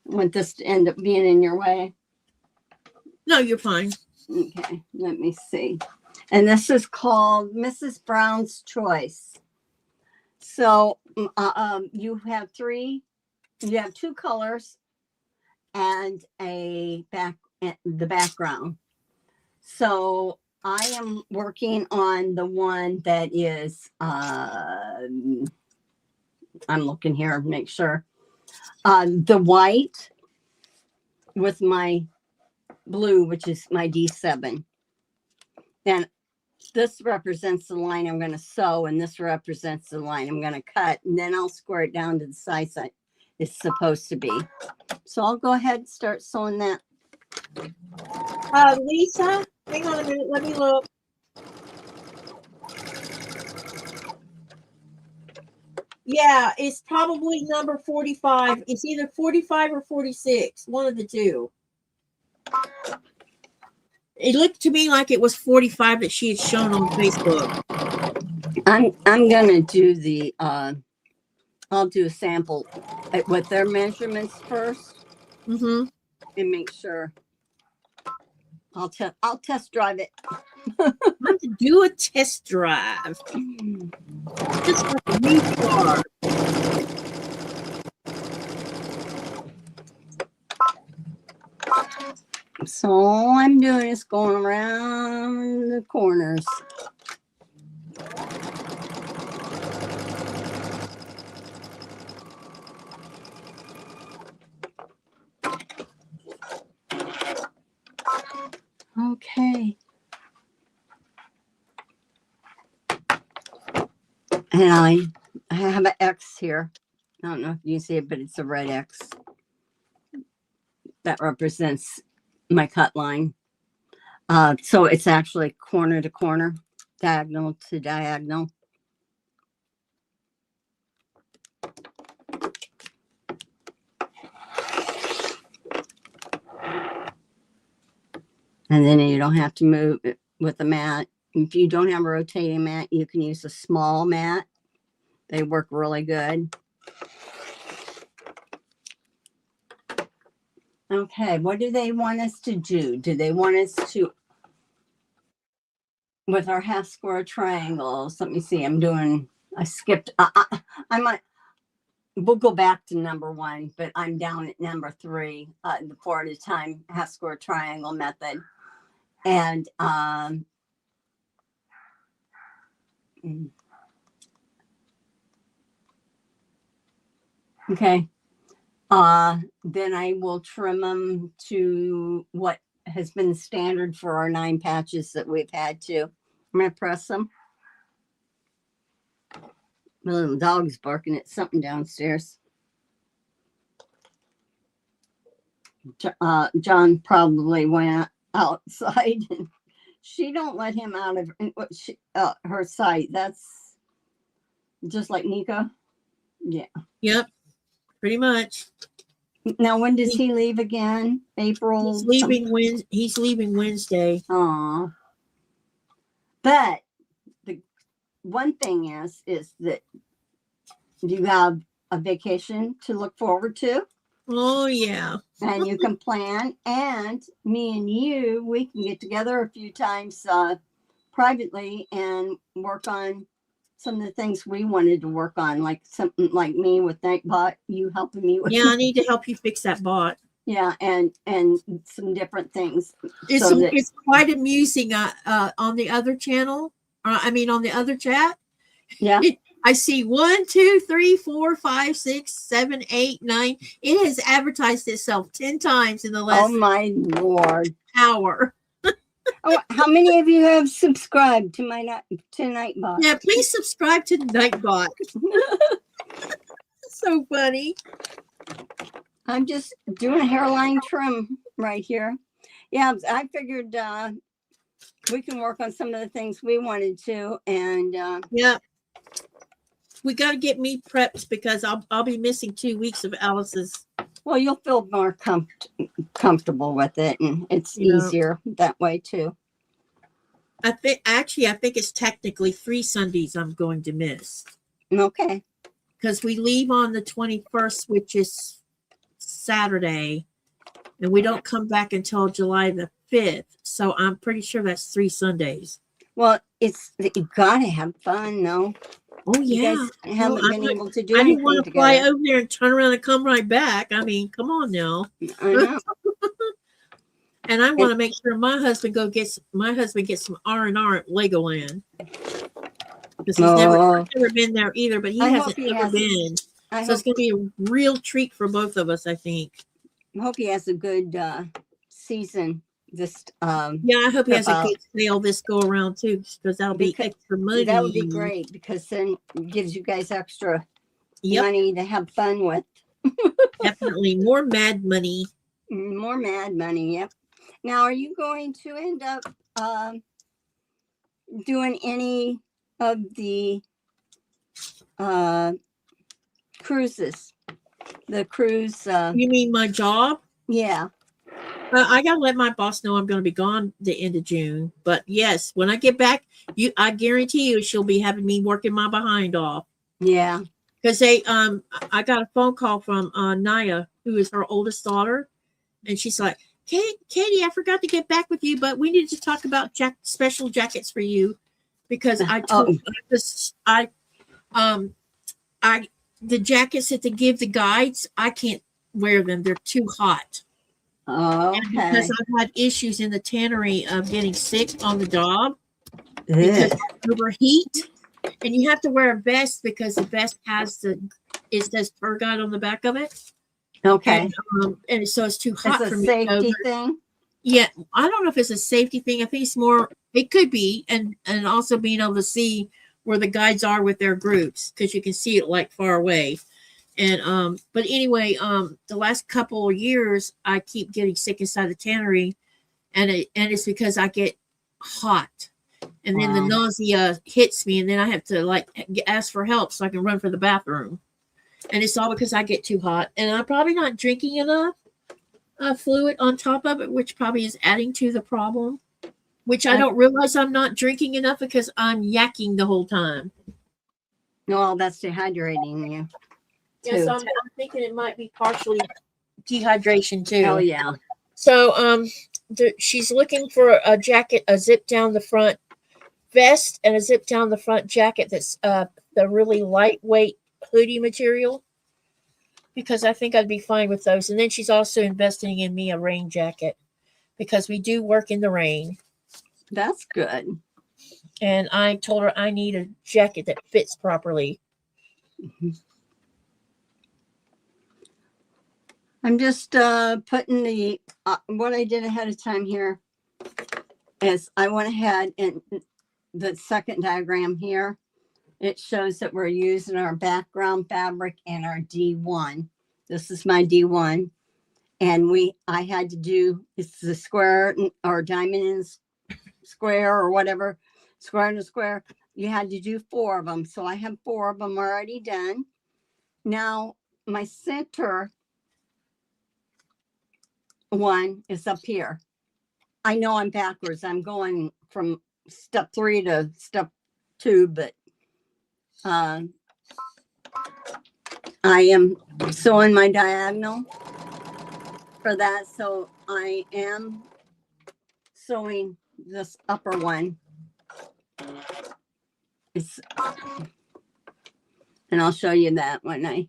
want this to end up being in your way. No, you're fine. Okay, let me see. And this is called Mrs. Brown's Choice. So you have 3 you have two colors and the background. So I am working on the one that is, I'm looking here, make sure, the white with my blue, which is my D7. And this represents the line I'm going to sew, and this represents the line I'm going to cut, and then I'll square it down to the size that it's supposed to be. So I'll go ahead and start sewing that. Lisa, hang on a minute. Let me look. Yeah, it's probably number 45. It's either 45 or 46, one of the two. It looked to me like it was 45 that she had shown on Facebook. I'm gonna do the I'll do a sample with their measurements first and make sure. I'll test drive it. Time to do a test drive. Just like a new car. So all I'm doing is going around the corners. Okay. And I have an X here. I don't know if you see it, but it's a red X. That represents my cut line. So it's actually corner to corner, diagonal to diagonal. And then you don't have to move it with a mat. If you don't have a rotating mat, you can use a small mat. They work really good. Okay, what do they want us to do? Do they want us to, with our half square triangles, let me see, I skipped, I might, we'll go back to number 1, but I'm down at number 3, the 4 at a time half square triangle method. And okay. Then I will trim them to what has been standard for our 9 patches that we've had to. I'm going to press them. My little dog's barking at something downstairs. John probably went outside and she don't let him out of her sight. That's just like Nico. Yeah. Yep. Pretty much. Now, when does he leave again? April? He's leaving Wednesday. Aw. But the one thing is that you have a vacation to look forward to. Oh, yeah. And you can plan. And me and you, we can get together a few times privately and work on some of the things we wanted to work on, like something like me with Nightbot, you helping me with. Yeah, I need to help you fix that bot. Yeah, and some different things. It's quite amusing on the other channel. On the other chat. Yeah. I see 1, 2, 3, 4, 5, 6, 7, 8, 9. It has advertised itself 10 times in the last oh my Lord hour. Oh, how many of you have subscribed to my Nightbot? Yeah, please subscribe to Nightbot. So funny. I'm just doing a hairline trim right here. Yeah, I figured we can work on some of the things we wanted to, and yeah, we got to get me prepped because I'll be missing 2 weeks of Alice's. Well, you'll feel more comfortable with it, and it's easier that way too. I think it's technically 3 Sundays I'm going to miss. Okay. Because we leave on the 21st, which is Saturday, and we don't come back until July the 5th. So I'm pretty sure that's 3 Sundays. Well, you gotta have fun, though. Oh You yeah. guys Well, haven't been able to do I didn't anything want to fly together. over there and turn around and come right back. I mean, come on now. I know. And I want to make sure my husband gets some R&R at Legoland because he's never been there either, but he hasn't ever been. So it's going to be a real treat for both of us, I think. I hope he has a good season. This yeah, I hope he has a good sale this go around too, because that'll be extra money. That would be great because then it gives you guys extra money to have fun with. Definitely more mad money. More mad money. Yep. Now, are you going to end up doing any of the cruises? The cruise. You mean my job? Yeah. I gotta let my boss know I'm going to be gone the end of June. But yes, when I get back, I guarantee you she'll be having me working my behind off. Yeah. Because I got a phone call from Naya, who is her oldest daughter, and she's like, Katie, I forgot to get back with you, but we need to talk about special jackets for you because the jackets that they give the guides, I can't wear them. They're too hot. Okay. And because I've had issues in the tannery of getting sick on the job because of overheat, and you have to wear a vest because the vest it says tour guide on the back of it. Okay. And so it's too hot for me. It's a safety thing. Yeah, I don't know if it's a safety thing. I think it's more. It could be, and also being able to see where the guides are with their groups because you can see it like far away. And but anyway, the last couple of years I keep getting sick inside the tannery, and it's because I get hot, and then the nausea hits me, and then I have to like ask for help so I can run for the bathroom, and it's all because I get too hot, and I'm probably not drinking enough fluid on top of it, which probably is adding to the problem. Which I don't realize I'm not drinking enough because I'm yakking the whole time. No, that's dehydrating you. Yes, I'm thinking it might be partially dehydration too. Oh yeah. So she's looking for a jacket, a zip down the front vest, and a zip down the front jacket that's the really lightweight hoodie material. Because I think I'd be fine with those. And then she's also investing in me a rain jacket because we do work in the rain. That's good. And I told her I need a jacket that fits properly. Mm-hmm. I'm just putting the what I did ahead of time here is I went ahead and the second diagram here, it shows that we're using our background fabric and our D1. This is my D1. And I had to do, it's the square or diamond and square or whatever, square and a square. You had to do 4 of them. So I have 4 of them already done. Now my center one is up here. I know I'm backwards. I'm going from step 3 to step 2, but I am sewing my diagonal for that. So I am sewing this upper one. And I'll show you that when I.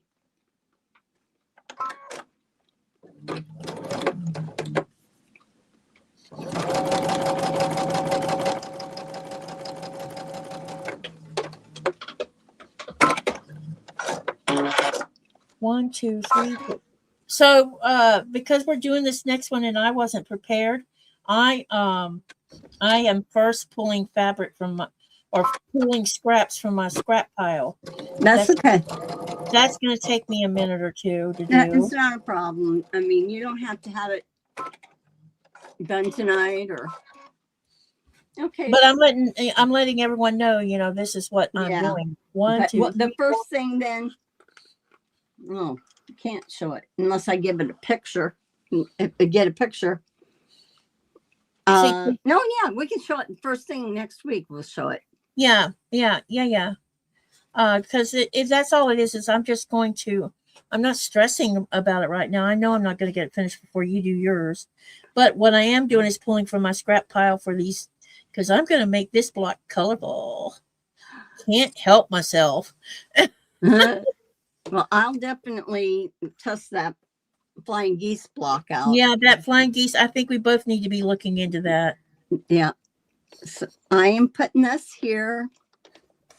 One, two, three, four. So because we're doing this next one and I wasn't prepared, I am first pulling fabric pulling scraps from my scrap pile. That's okay. That's going to take me a minute or two to do. It's not a problem. I mean, you don't have to have it done tonight or. Okay. But I'm letting everyone know, this is what I'm doing. The first thing then. Oh, I can't show it unless I give it a picture. Get a picture. No, yeah, we can show it first thing next week. We'll show it. Yeah. Because if that's all it is I'm just going to. I'm not stressing about it right now. I know I'm not going to get it finished before you do yours. But what I am doing is pulling from my scrap pile for these, because I'm going to make this block colorful. can't help myself. Well, I'll definitely test that flying geese block out. Yeah, that flying geese. I think we both need to be looking into that. Yeah. So I am putting this here,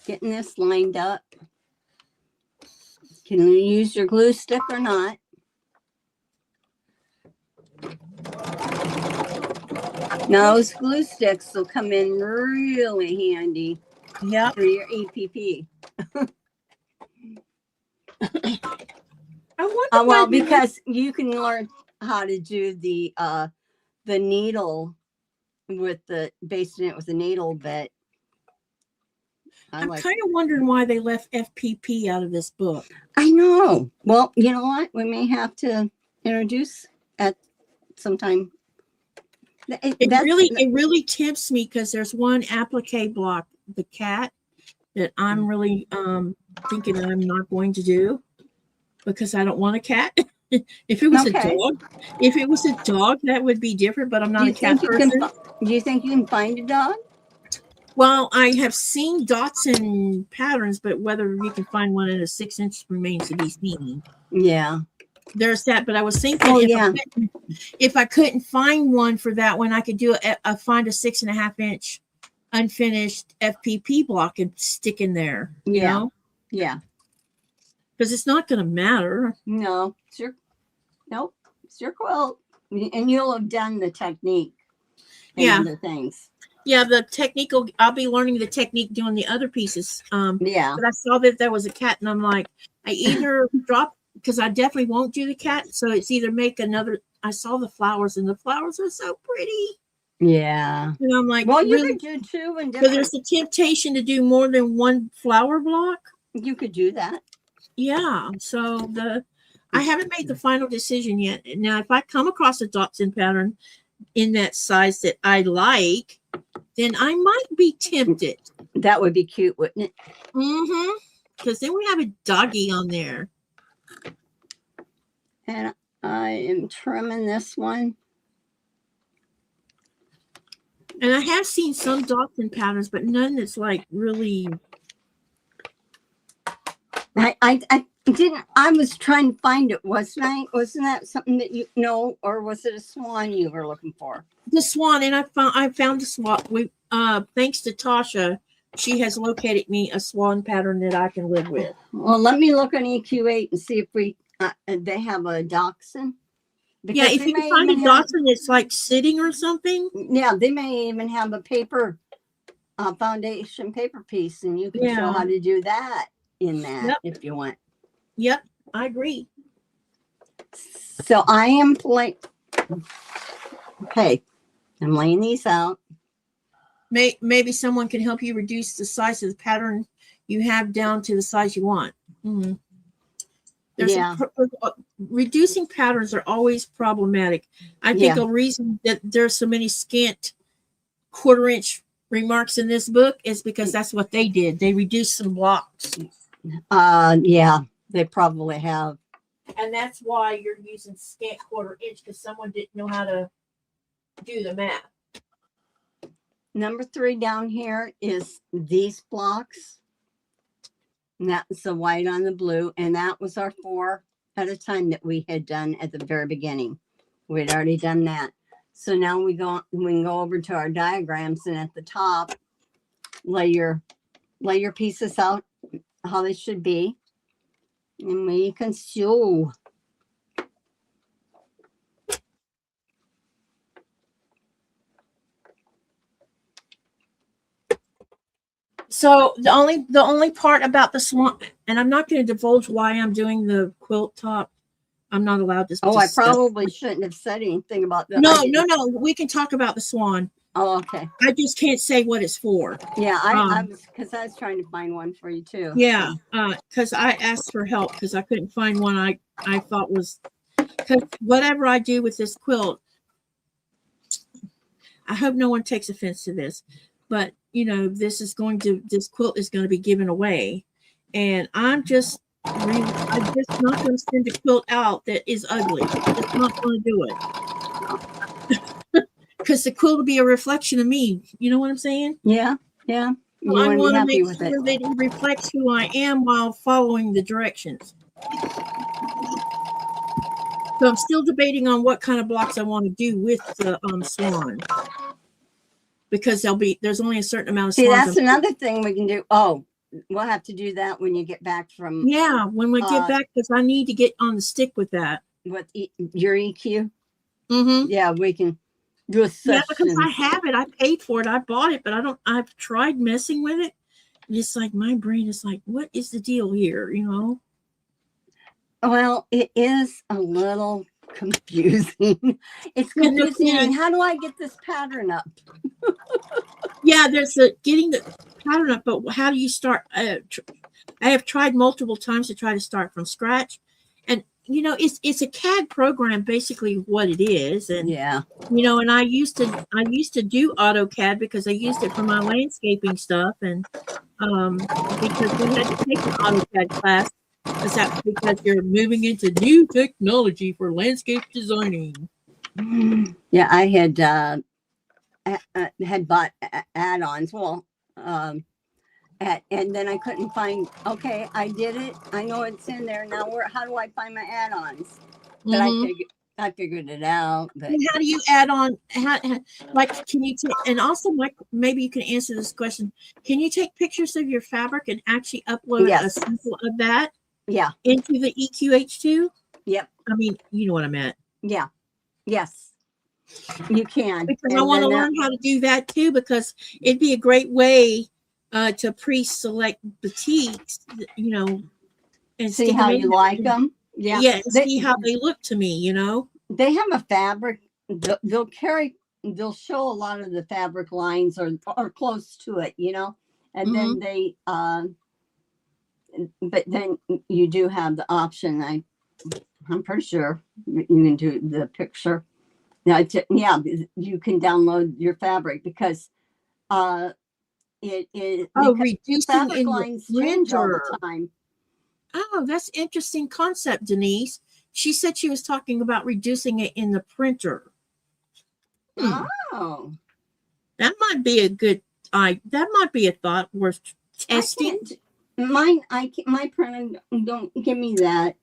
getting this lined up. Can you use your glue stick or not? Now, those glue sticks will come in really handy Yep. for your EPP. I wonder Well, because you can learn how to do the needle with the basting it with the needle, but I'm kind of wondering why they left FPP out of this book. I know. Well, you know what? We may have to introduce at some time. It really tempts me because there's one applique block, the cat, that I'm really thinking that I'm not going to do because I don't want a cat. If it was a dog, that would be different. But I'm not a cat person. Do you think you can find a dog? Well, I have seen dots and patterns, but whether you can find one in a 6-inch remains to be seen. Yeah. There's that, but I was thinking if I couldn't find one for that one, I could do find a 6.5-inch unfinished FPP block and stick in there. You know? Yeah. Because it's not going to matter. No, it's your quilt, and you'll have done the technique. And other things. Yeah, the technique. I'll be learning the technique doing the other pieces. But I saw that there was a cat, and I'm like, I either drop. Because I definitely won't do the cat. So it's either make another. I saw the flowers, and the flowers are so pretty. Yeah. And I'm like, well, you could do two. And so there's the temptation to do more than one flower block. You could do that. Yeah. So I haven't made the final decision yet. Now, if I come across a dots and pattern in that size that I like, then I might be tempted. That would be cute, wouldn't it? Mm-hmm. Because then we have a doggy on there. And I am trimming this one. And I have seen some dots and patterns, but none that's like really. I didn't. I was trying to find it, wasn't I? Wasn't that something that you know, or was it a swan you were looking for? The swan, and I found a swan. We thanks to Tasha, she has located me a swan pattern that I can live with. Well, let me look on EQ8 and see if they have a dachshund. Yeah, if you can find a dachshund that's like sitting or something. Yeah, they may even have a paper foundation paper piece, and you can show how to do that in that if you want. Yep, I agree. So I am okay. I'm laying these out. Maybe someone can help you reduce the size of the pattern you have down to the size you want. Mm-hmm. Reducing patterns are always problematic. I think a reason that there's so many scant 1/4-inch remarks in this book is because that's what they did. They reduced some blocks. Yeah, they probably have. And that's why you're using scant 1/4-inch, because someone didn't know how to do the math. Number 3 down here is these blocks. And that's the white on the blue. And that was our 4 at a time that we had done at the very beginning. We had already done that. So now we can go over to our diagrams, and at the top, lay your pieces out how they should be. And we can sew. So the only part about the swan, and I'm not going to divulge why I'm doing the quilt top. I'm not allowed to. Oh, I probably shouldn't have said anything about that. No. We can talk about the swan. Oh, okay. I just can't say what it's for. Yeah, I was trying to find one for you too. Yeah, because I asked for help because I couldn't find one I thought was, because whatever I do with this quilt, I hope no one takes offense to this, but this quilt is going to be given away, and I'm just not going to send a quilt out that is ugly. It's not going to do it. Because the quilt will be a reflection of me. You know what I'm saying? Yeah. You I want to want be to happy make with it. sure that it reflects who I am while following the directions. So I'm still debating on what kind of blocks I want to do with the swan, because there's only a certain amount of See, swans. that's another thing we can do. Oh, we'll have to do that when you get back from Yeah, when we get back, because I need to get on the stick with that. Your EQ. Mm-hmm. Yeah, we can do a session. Yeah, because I have it. I paid for it. I bought it, but I've tried messing with it. And it's like my brain is like, what is the deal here? You know? Well, it is a little confusing. It's confusing. And how do I get this pattern up? Yeah, there's getting the pattern up, but how do you start? I have tried multiple times to try to start from scratch, and you know, it's a CAD program, basically what it is, and yeah, you know, and I used to do AutoCAD because I used it for my landscaping stuff, and because we had to take an AutoCAD class. Because you're moving into new technology for landscape designing. Yeah, I had bought add-ons. Well, and then I couldn't find. Okay, I did it. I know it's in there now. How do I find my add-ons? But I figured it out. But and how do you add on? Like, can you take? And also, like, maybe you can answer this question. Can you take pictures of your fabric and actually upload a sample of that? Yeah. Into the EQH2? Yep. I mean, you know what I meant. Yeah. Yes. You can. Because I want to learn how to do that too, because it'd be a great way to pre-select batiks, you know, and see how you like them. Yeah. Yeah, and see how they look to me, you know. They have a fabric. They'll show a lot of the fabric lines or close to it, you know, and then they but then you do have the option. I'm pretty sure you can do the picture. Yeah, you can download your fabric because reducing fabric in lines the change all printer. the time. Oh, that's interesting concept, Denise. She said she was talking about reducing it in the printer. Oh, that might be that might be a thought worth testing. My printer don't give me that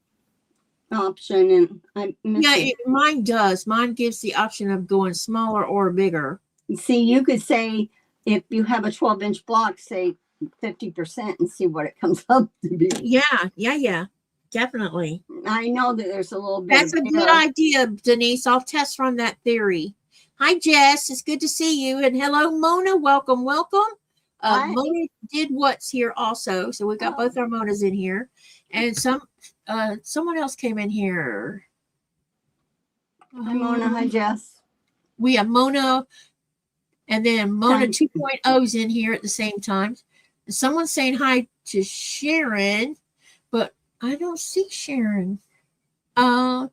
option, and I miss it. Mine does. Mine gives the option of going smaller or bigger. See, you could say if you have a 12-inch block, say 50% and see what it comes up to be. Yeah, definitely. I know that there's a little bit. That's a good idea, Denise. I'll test from that theory. Hi, Jess. It's good to see you. And hello, Mona. Welcome. Mona did what's here also. So we got both our Monas in here. And someone else came in here. Hi, Mona. Hi, Jess. We have Mona, and then Mona 2.0's in here at the same time. Someone's saying hi to Sharon, but I don't see Sharon. SK?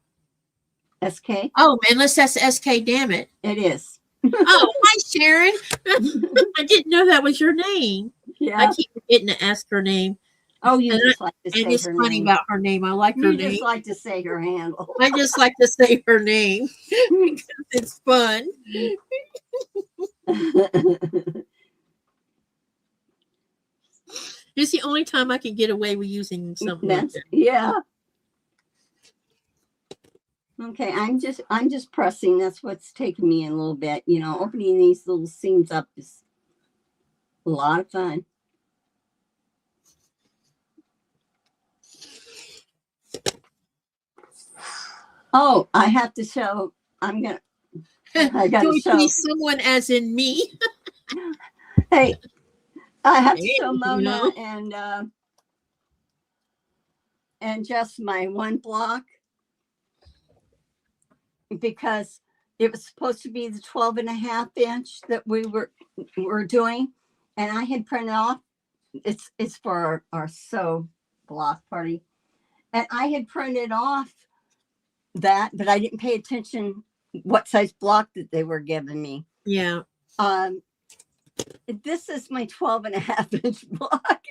Oh, unless that's SK, damn it. It is. Oh, hi, Sharon. I didn't know that was your name. Yeah. I keep forgetting to ask her name. Oh, you just like to say her name. And it's funny about her name. I like her name. You just like to say her handle. I just like to say her name because it's fun. It's the only time I can get away with using something like that. Yeah. Okay, I'm just pressing. That's what's taking me a little bit. You know, opening these little seams up is a lot of fun. Oh, I have to show. I got to show someone as in me. Hey, I have to show Mona and just my one block, because it was supposed to be the 12.5-inch that we were doing, and I had printed off. It's for our sew block party, and I had printed off that, but I didn't pay attention what size block that they were giving me. Yeah. This is my 12.5-inch block.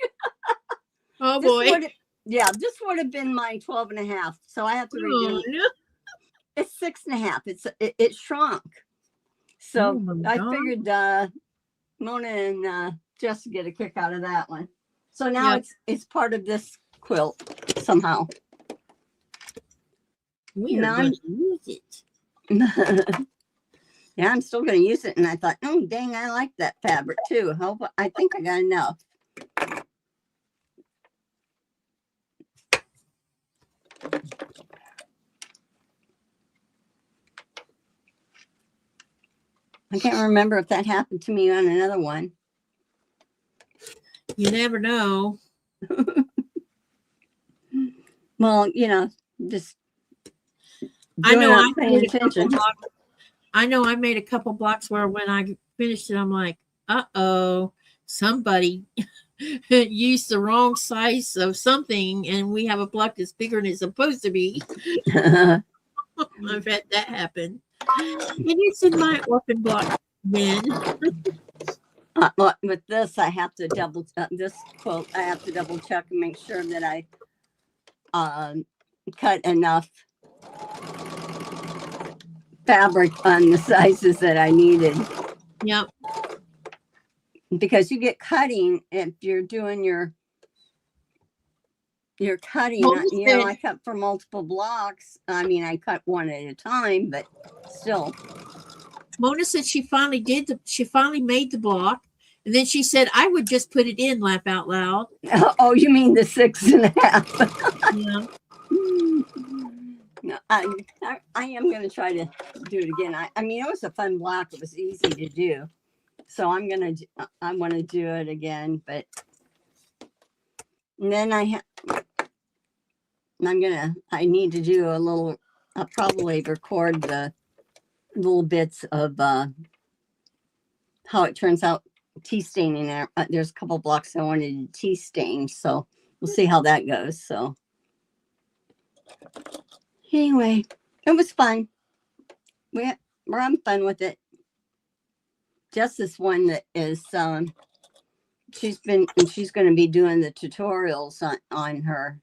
Oh boy. This would have been my 12.5. So I have to redo it. It's 6.5. It shrunk. So I figured Mona and just get a kick out of that one. So now Yep. it's part of this quilt somehow. We are Now going to use it. Yeah, I'm still going to use it. And I thought, oh, dang, I like that fabric too. I think I got enough. I can't remember if that happened to me on another one. You never know. Well, just I know I paying made a couple attention. blocks. I know I made a couple blocks where when I finished it, I'm like, uh-oh, somebody used the wrong size of something, and we have a block that's bigger than it's supposed to be. I've had that happen. And it's in my orphan block bin. With this, I have to this quilt. I have to double check and make sure that I cut enough fabric on the sizes that I needed. Yep. Because you get cutting if you're doing your cutting. I cut for multiple blocks. I mean, I cut one at a time, but still. Mona said she finally made the block, and then she said I would just put it in, laugh out loud. Oh, you mean the 6.5? Yeah. No, I am going to try to do it again. I mean, it was a fun block. It was easy to do. So I want to do it again, but and then I need to do I'll probably record the little bits of how it turns out tea staining there. There's a couple blocks I wanted to tea stain, so we'll see how that goes. So anyway, it was fun. We're having fun with it. Just this one that is she's going to be doing the tutorials on her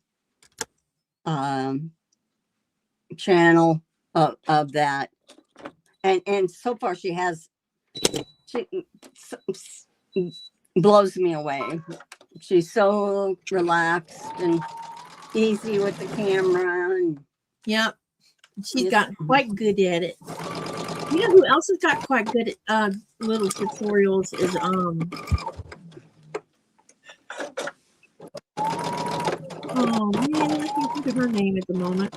channel of that, and so far she blows me away. She's so relaxed and easy with the camera, and yep, she's gotten quite good at it. You know who else has got quite good at little tutorials is oh man, I can't think of her name at the moment.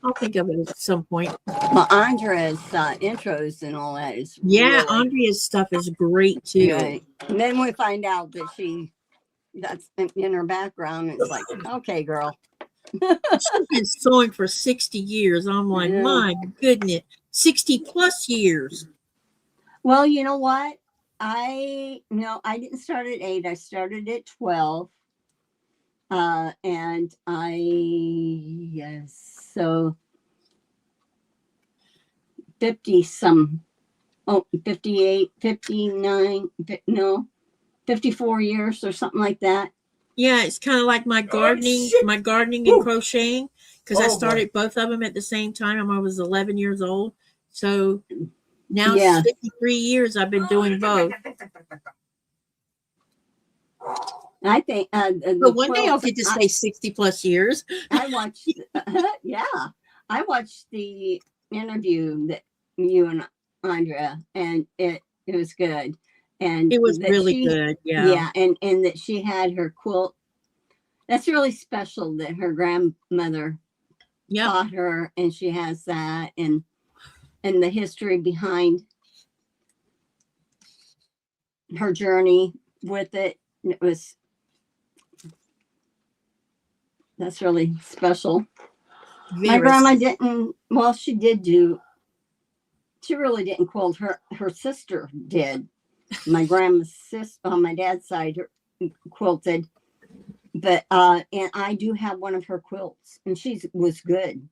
I'll think of it at some point. Well, Andrea's intros and all that is Andrea's stuff is great too. Right. And then we find out that that's in her background. It's like, okay, girl. She's been sewing for 60 years. I'm like, my goodness, 60 plus years. Well, you know what? I didn't start at 8. I started at 12. And so 50 some, 58, 59, 54 years or something like that. Yeah, it's kind of like my gardening and crocheting, because I started both of them at the same time when I was 11 years old. So now 53 years I've been doing both. I think but one day I'll get to say 60 plus years. I watched I watched the interview that you and Andrea, and it was good. And it was really good. Yeah. And that she had her quilt. That's really special that her grandmother taught her, and she has that, and the history behind her journey with it. That's really special. My grandma didn't, well, she really didn't quilt. Her sister did. My grandma's sister on my dad's side quilted, but and I do have one of her quilts, and she was good,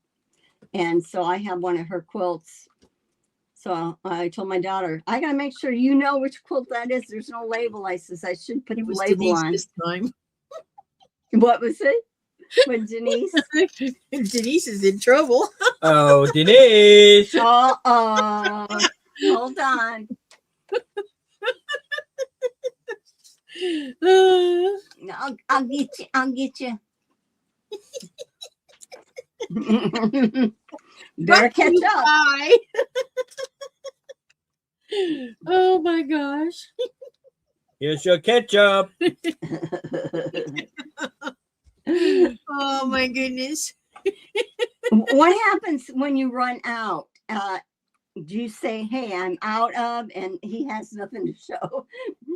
and so I have one of her quilts. So I told my daughter, I gotta make sure you know which quilt that is. There's no label. I says I should put the label Denise on this time. What was it? When Denise? Denise is in trouble. Oh, Denise! Hold on. No, I'll get you. I'll get you. Better catch up. Bye. Oh my gosh. Here's your ketchup. Oh my goodness. What happens when you run out? Do you say, "Hey, I'm out of," and he has nothing to show?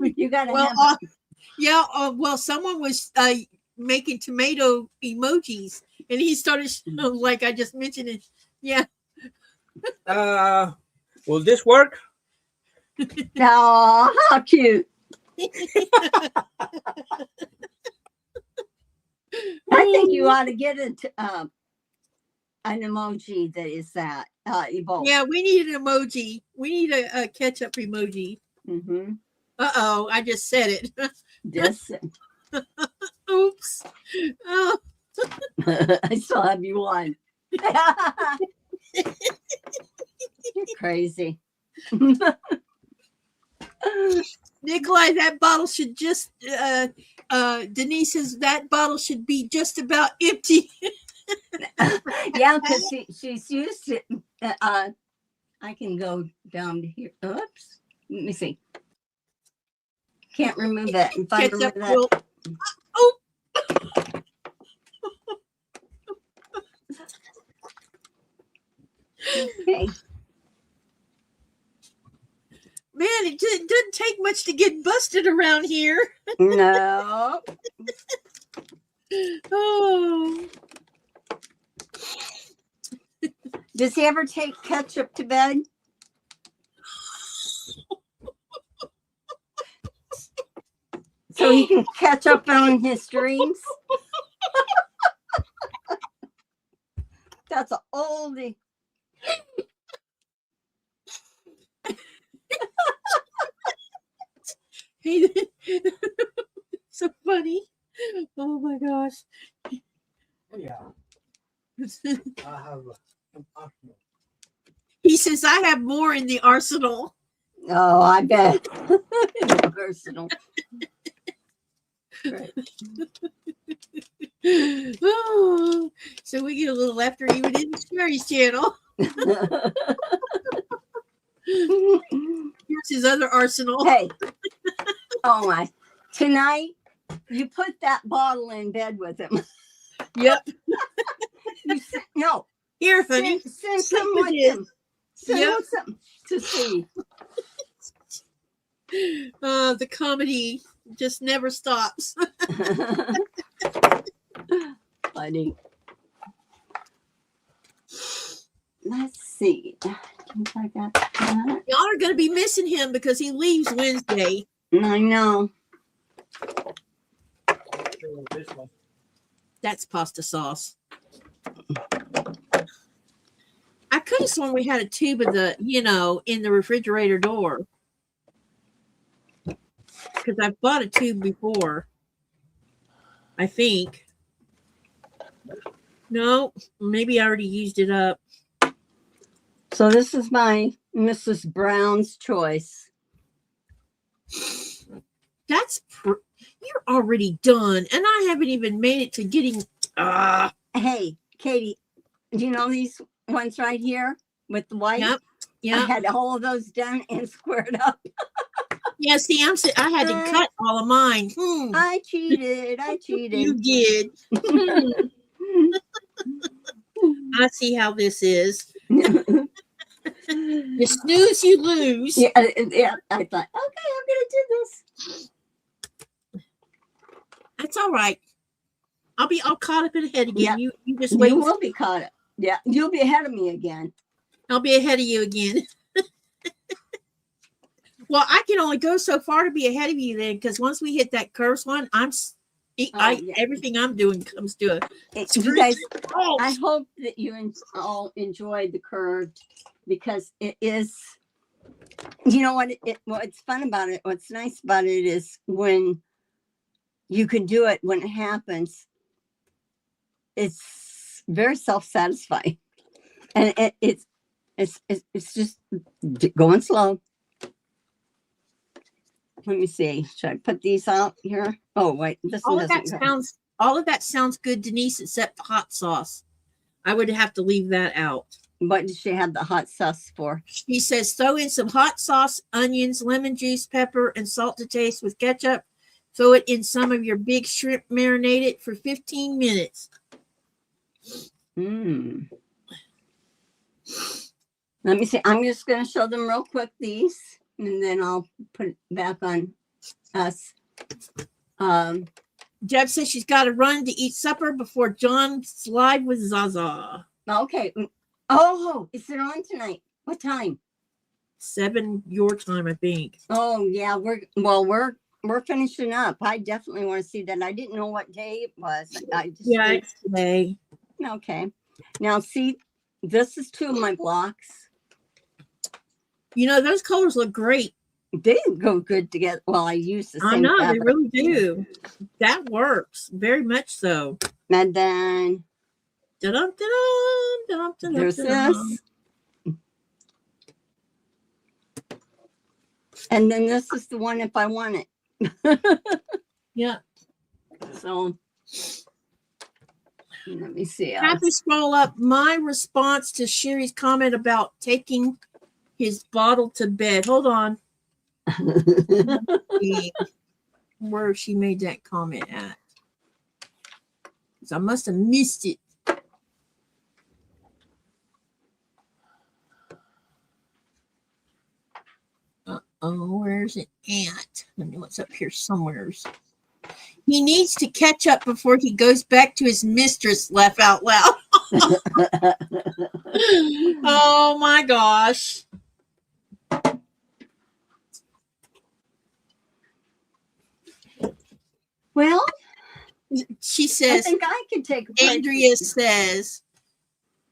You gotta Well, have. yeah. Well, someone was making tomato emojis, and he started like I just mentioned it. Yeah. Will this work? Oh, how cute! I think you ought to get an emoji that is that. Both. Yeah, we need an emoji. We need a ketchup emoji. Mm-hmm. Uh-oh, I just said it. Yes. Oops. Oh. I still have you on. You're crazy. Nikolai, that bottle should just Denise says that bottle should be just about empty. Yeah, because she's used it. I can go down to here. Oops. Let me see. Can't remove that. If I remember that. Quilt. Oh. Okay. Man, it doesn't take much to get busted around here. No. Oh. Does he ever take ketchup to bed? So he can catch up on his dreams? That's an oldie. Hey, so funny. Oh my gosh. Yeah. I have an arsenal. He says, I have more in the arsenal. Oh, I bet. Personal. Right. Oh, so we get a little laughter even in Sherry's channel. Here's his other arsenal. Hey. Oh my. Tonight, you put that bottle in bed with him. Yep. No. Here, honey. Send some with him. Send him something to see. The comedy just never stops. Funny. Let's see. I got that. Y'all are going to be missing him because he leaves Wednesday. I know. This one. That's pasta sauce. I could have sworn we had a tube of the, in the refrigerator door. Because I've bought a tube before. I think. No, maybe I already used it up. So this is my Mrs. Brown's choice. That's you're already done, and I haven't even made it to getting. Hey, Katie, do you know these ones right here with the white? Yep. I had all of those done and squared up. Yeah, see, I had to cut all of mine. I cheated. You did. I see how this is. You snooze, you lose. Yeah. I thought, okay, I'm gonna do this. That's all right. I'll be all caught up and ahead again. Yeah. You just wait. You will be caught up. Yeah, you'll be ahead of me again. I'll be ahead of you again. Well, I can only go so far to be ahead of you then, because once we hit that curse one, everything I'm doing comes to a. You guys, I hope that you all enjoyed the curved, because it is. You know what? What's fun about it? What's nice about it is when you can do it when it happens. It's very self-satisfying, and it's just going slow. Let me see. Should I put these out here? Oh, wait. This one doesn't go. All of that sounds good, Denise, except hot sauce. I would have to leave that out. What did she have the hot sauce for? She says throw in some hot sauce, onions, lemon juice, pepper, and salt to taste with ketchup. Throw it in some of your big shrimp, marinate it for 15 minutes. Let me see. I'm just going to show them real quick these, and then I'll put it back on us. Deb says she's got to run to eat supper before John's live with Zaza. Okay. Oh, is it on tonight? What time? 7 your time, I think. Oh, yeah. We're finishing up. I definitely want to see that. I didn't know what day it was. It's today. Okay. Now, see, this is 2 of my blocks. You know, those colors look great. They go good together. Well, I use the same I know, fabric. they really do. That works. Very much so. And then Da-dum, da-dum, da-dum, da-dum, there's da-dum. this. And then this is the one if I want it. Yeah. So let me see. Happy scroll up. My response to Sherry's comment about taking his bottle to bed. Hold on. Where she made that comment at. I must have missed it. Oh, where's it at? I know it's up here somewheres. He needs to catch up before he goes back to his mistress, laugh out loud. Oh my gosh. Well, She I says, think I could take a break. Andrea says,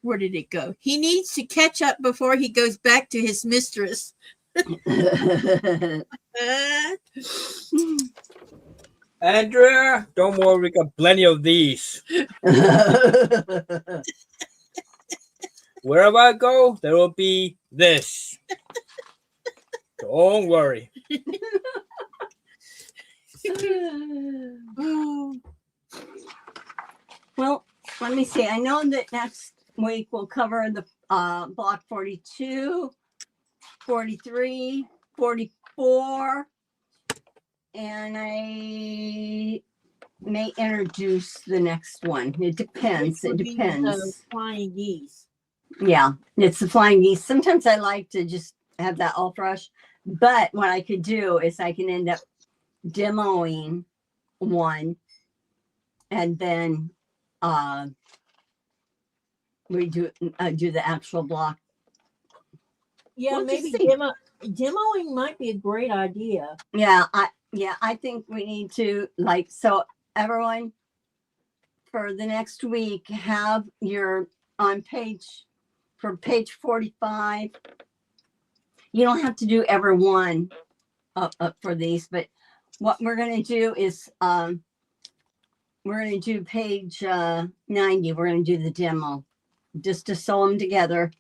where did it go? He needs to catch up before he goes back to his mistress. Andrea, don't worry, we got plenty of these. Wherever I go, there will be this. Don't worry. Well, let me see. I know that next week we'll cover the block 42, 43, 44, and I may introduce the next one. It depends. It depends. Flying geese. Yeah, it's the flying geese. Sometimes I like to just have that all fresh, but what I could do is I can end up demoing one and then we do the actual block. Yeah, We'll just maybe see. demoing might be a great idea. Yeah, I think we need to, like, so everyone for the next week have your on page 45. You don't have to do every one up for these, but what we're going to do is we're going to do page 90. We're going to do the demo just to sew them together,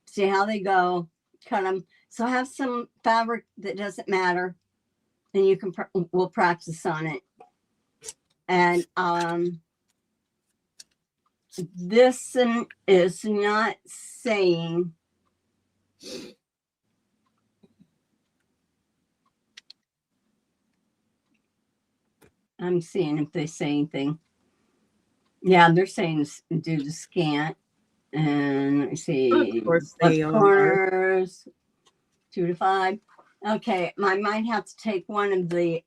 see how they go, cut them. So have some fabric that doesn't matter, and you can we'll practice on it. And this is not saying I'm seeing if they say anything. Yeah, they're saying do the scant. And let me see. Of course they left are. corners, 2 to 5. Okay, I might have to take one of the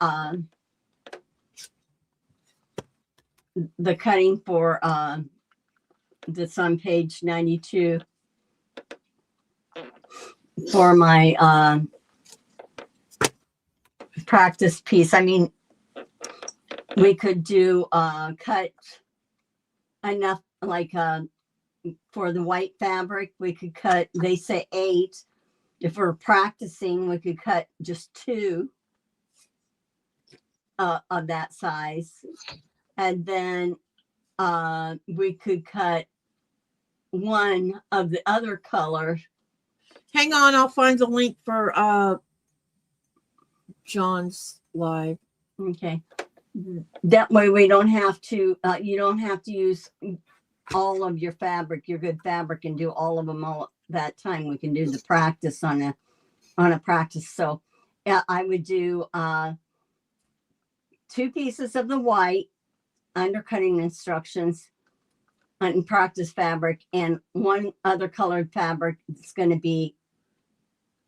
cutting for that's on page 92 for my practice piece. I mean, we could do cut enough, like for the white fabric, we could cut, they say 8. If we're practicing, we could cut just 2 of that size. And then we could cut 1 of the other color. Hang on, I'll find the link for John's live. Okay. That way we don't have to, you don't have to use all of your fabric, your good fabric, and do all of them all that time. We can do the practice on a practice. So yeah, I would do 2 pieces of the white undercutting instructions on practice fabric, and 1 other colored fabric. It's going to be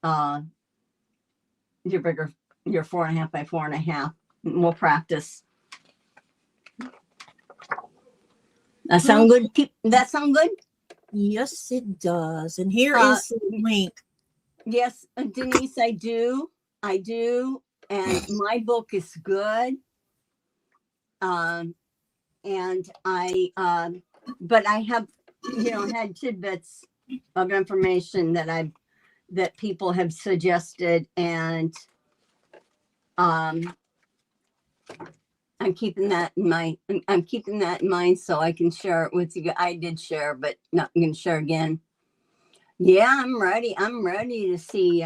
your bigger, your 4.5 by 4.5. We'll practice. That sound good? That sound good? Yes, it does. And here is the link. Yes, Denise, I do. And my book is good. And but I have, had tidbits of information that people have suggested, and I'm keeping that in mind so I can share it with you. I did share, but not going to share again. Yeah, I'm ready. I'm ready to see.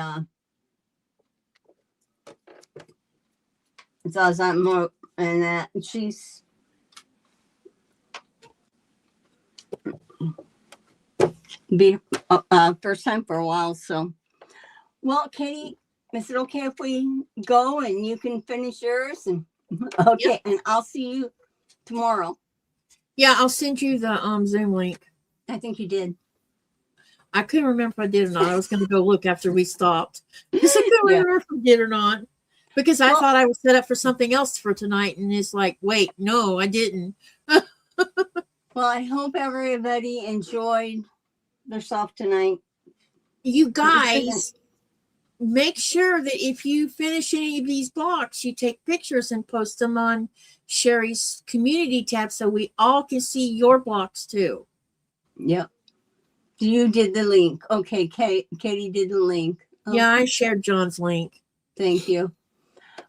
It's awesome. More and that she's be first time for a while. So, well, Katie, is it okay if we go and you can finish yours? And okay, yep. And I'll see you tomorrow. Yeah, I'll send you the Zoom link. I think you did. I couldn't remember if I did or not. I was going to go look after we stopped because I couldn't remember if I did or not. Because I thought I was set up for something else for tonight, and it's like, wait, no, I didn't. Well, I hope everybody enjoyed themselves tonight. You guys, make sure that if you finish any of these blocks, you take pictures and post them on Sherry's community tab so we all can see your blocks too. Yep. You did the link. Okay, Katie did the link. Okay. Yeah, I shared John's link. Thank you.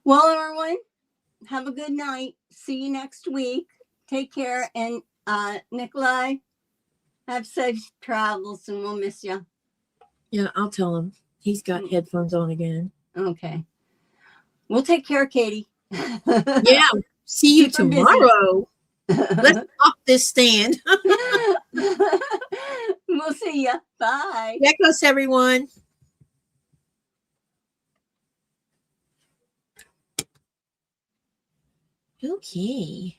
Well, everyone, have a good night. See you next week. Take care. And Nikolai, have safe travels, and we'll miss you. Yeah, I'll tell him. He's got headphones on again. Okay. We'll take care, Katie. Yeah. See you tomorrow. Let's off this stand. We'll see you. Bye. Geckos, everyone. Okay.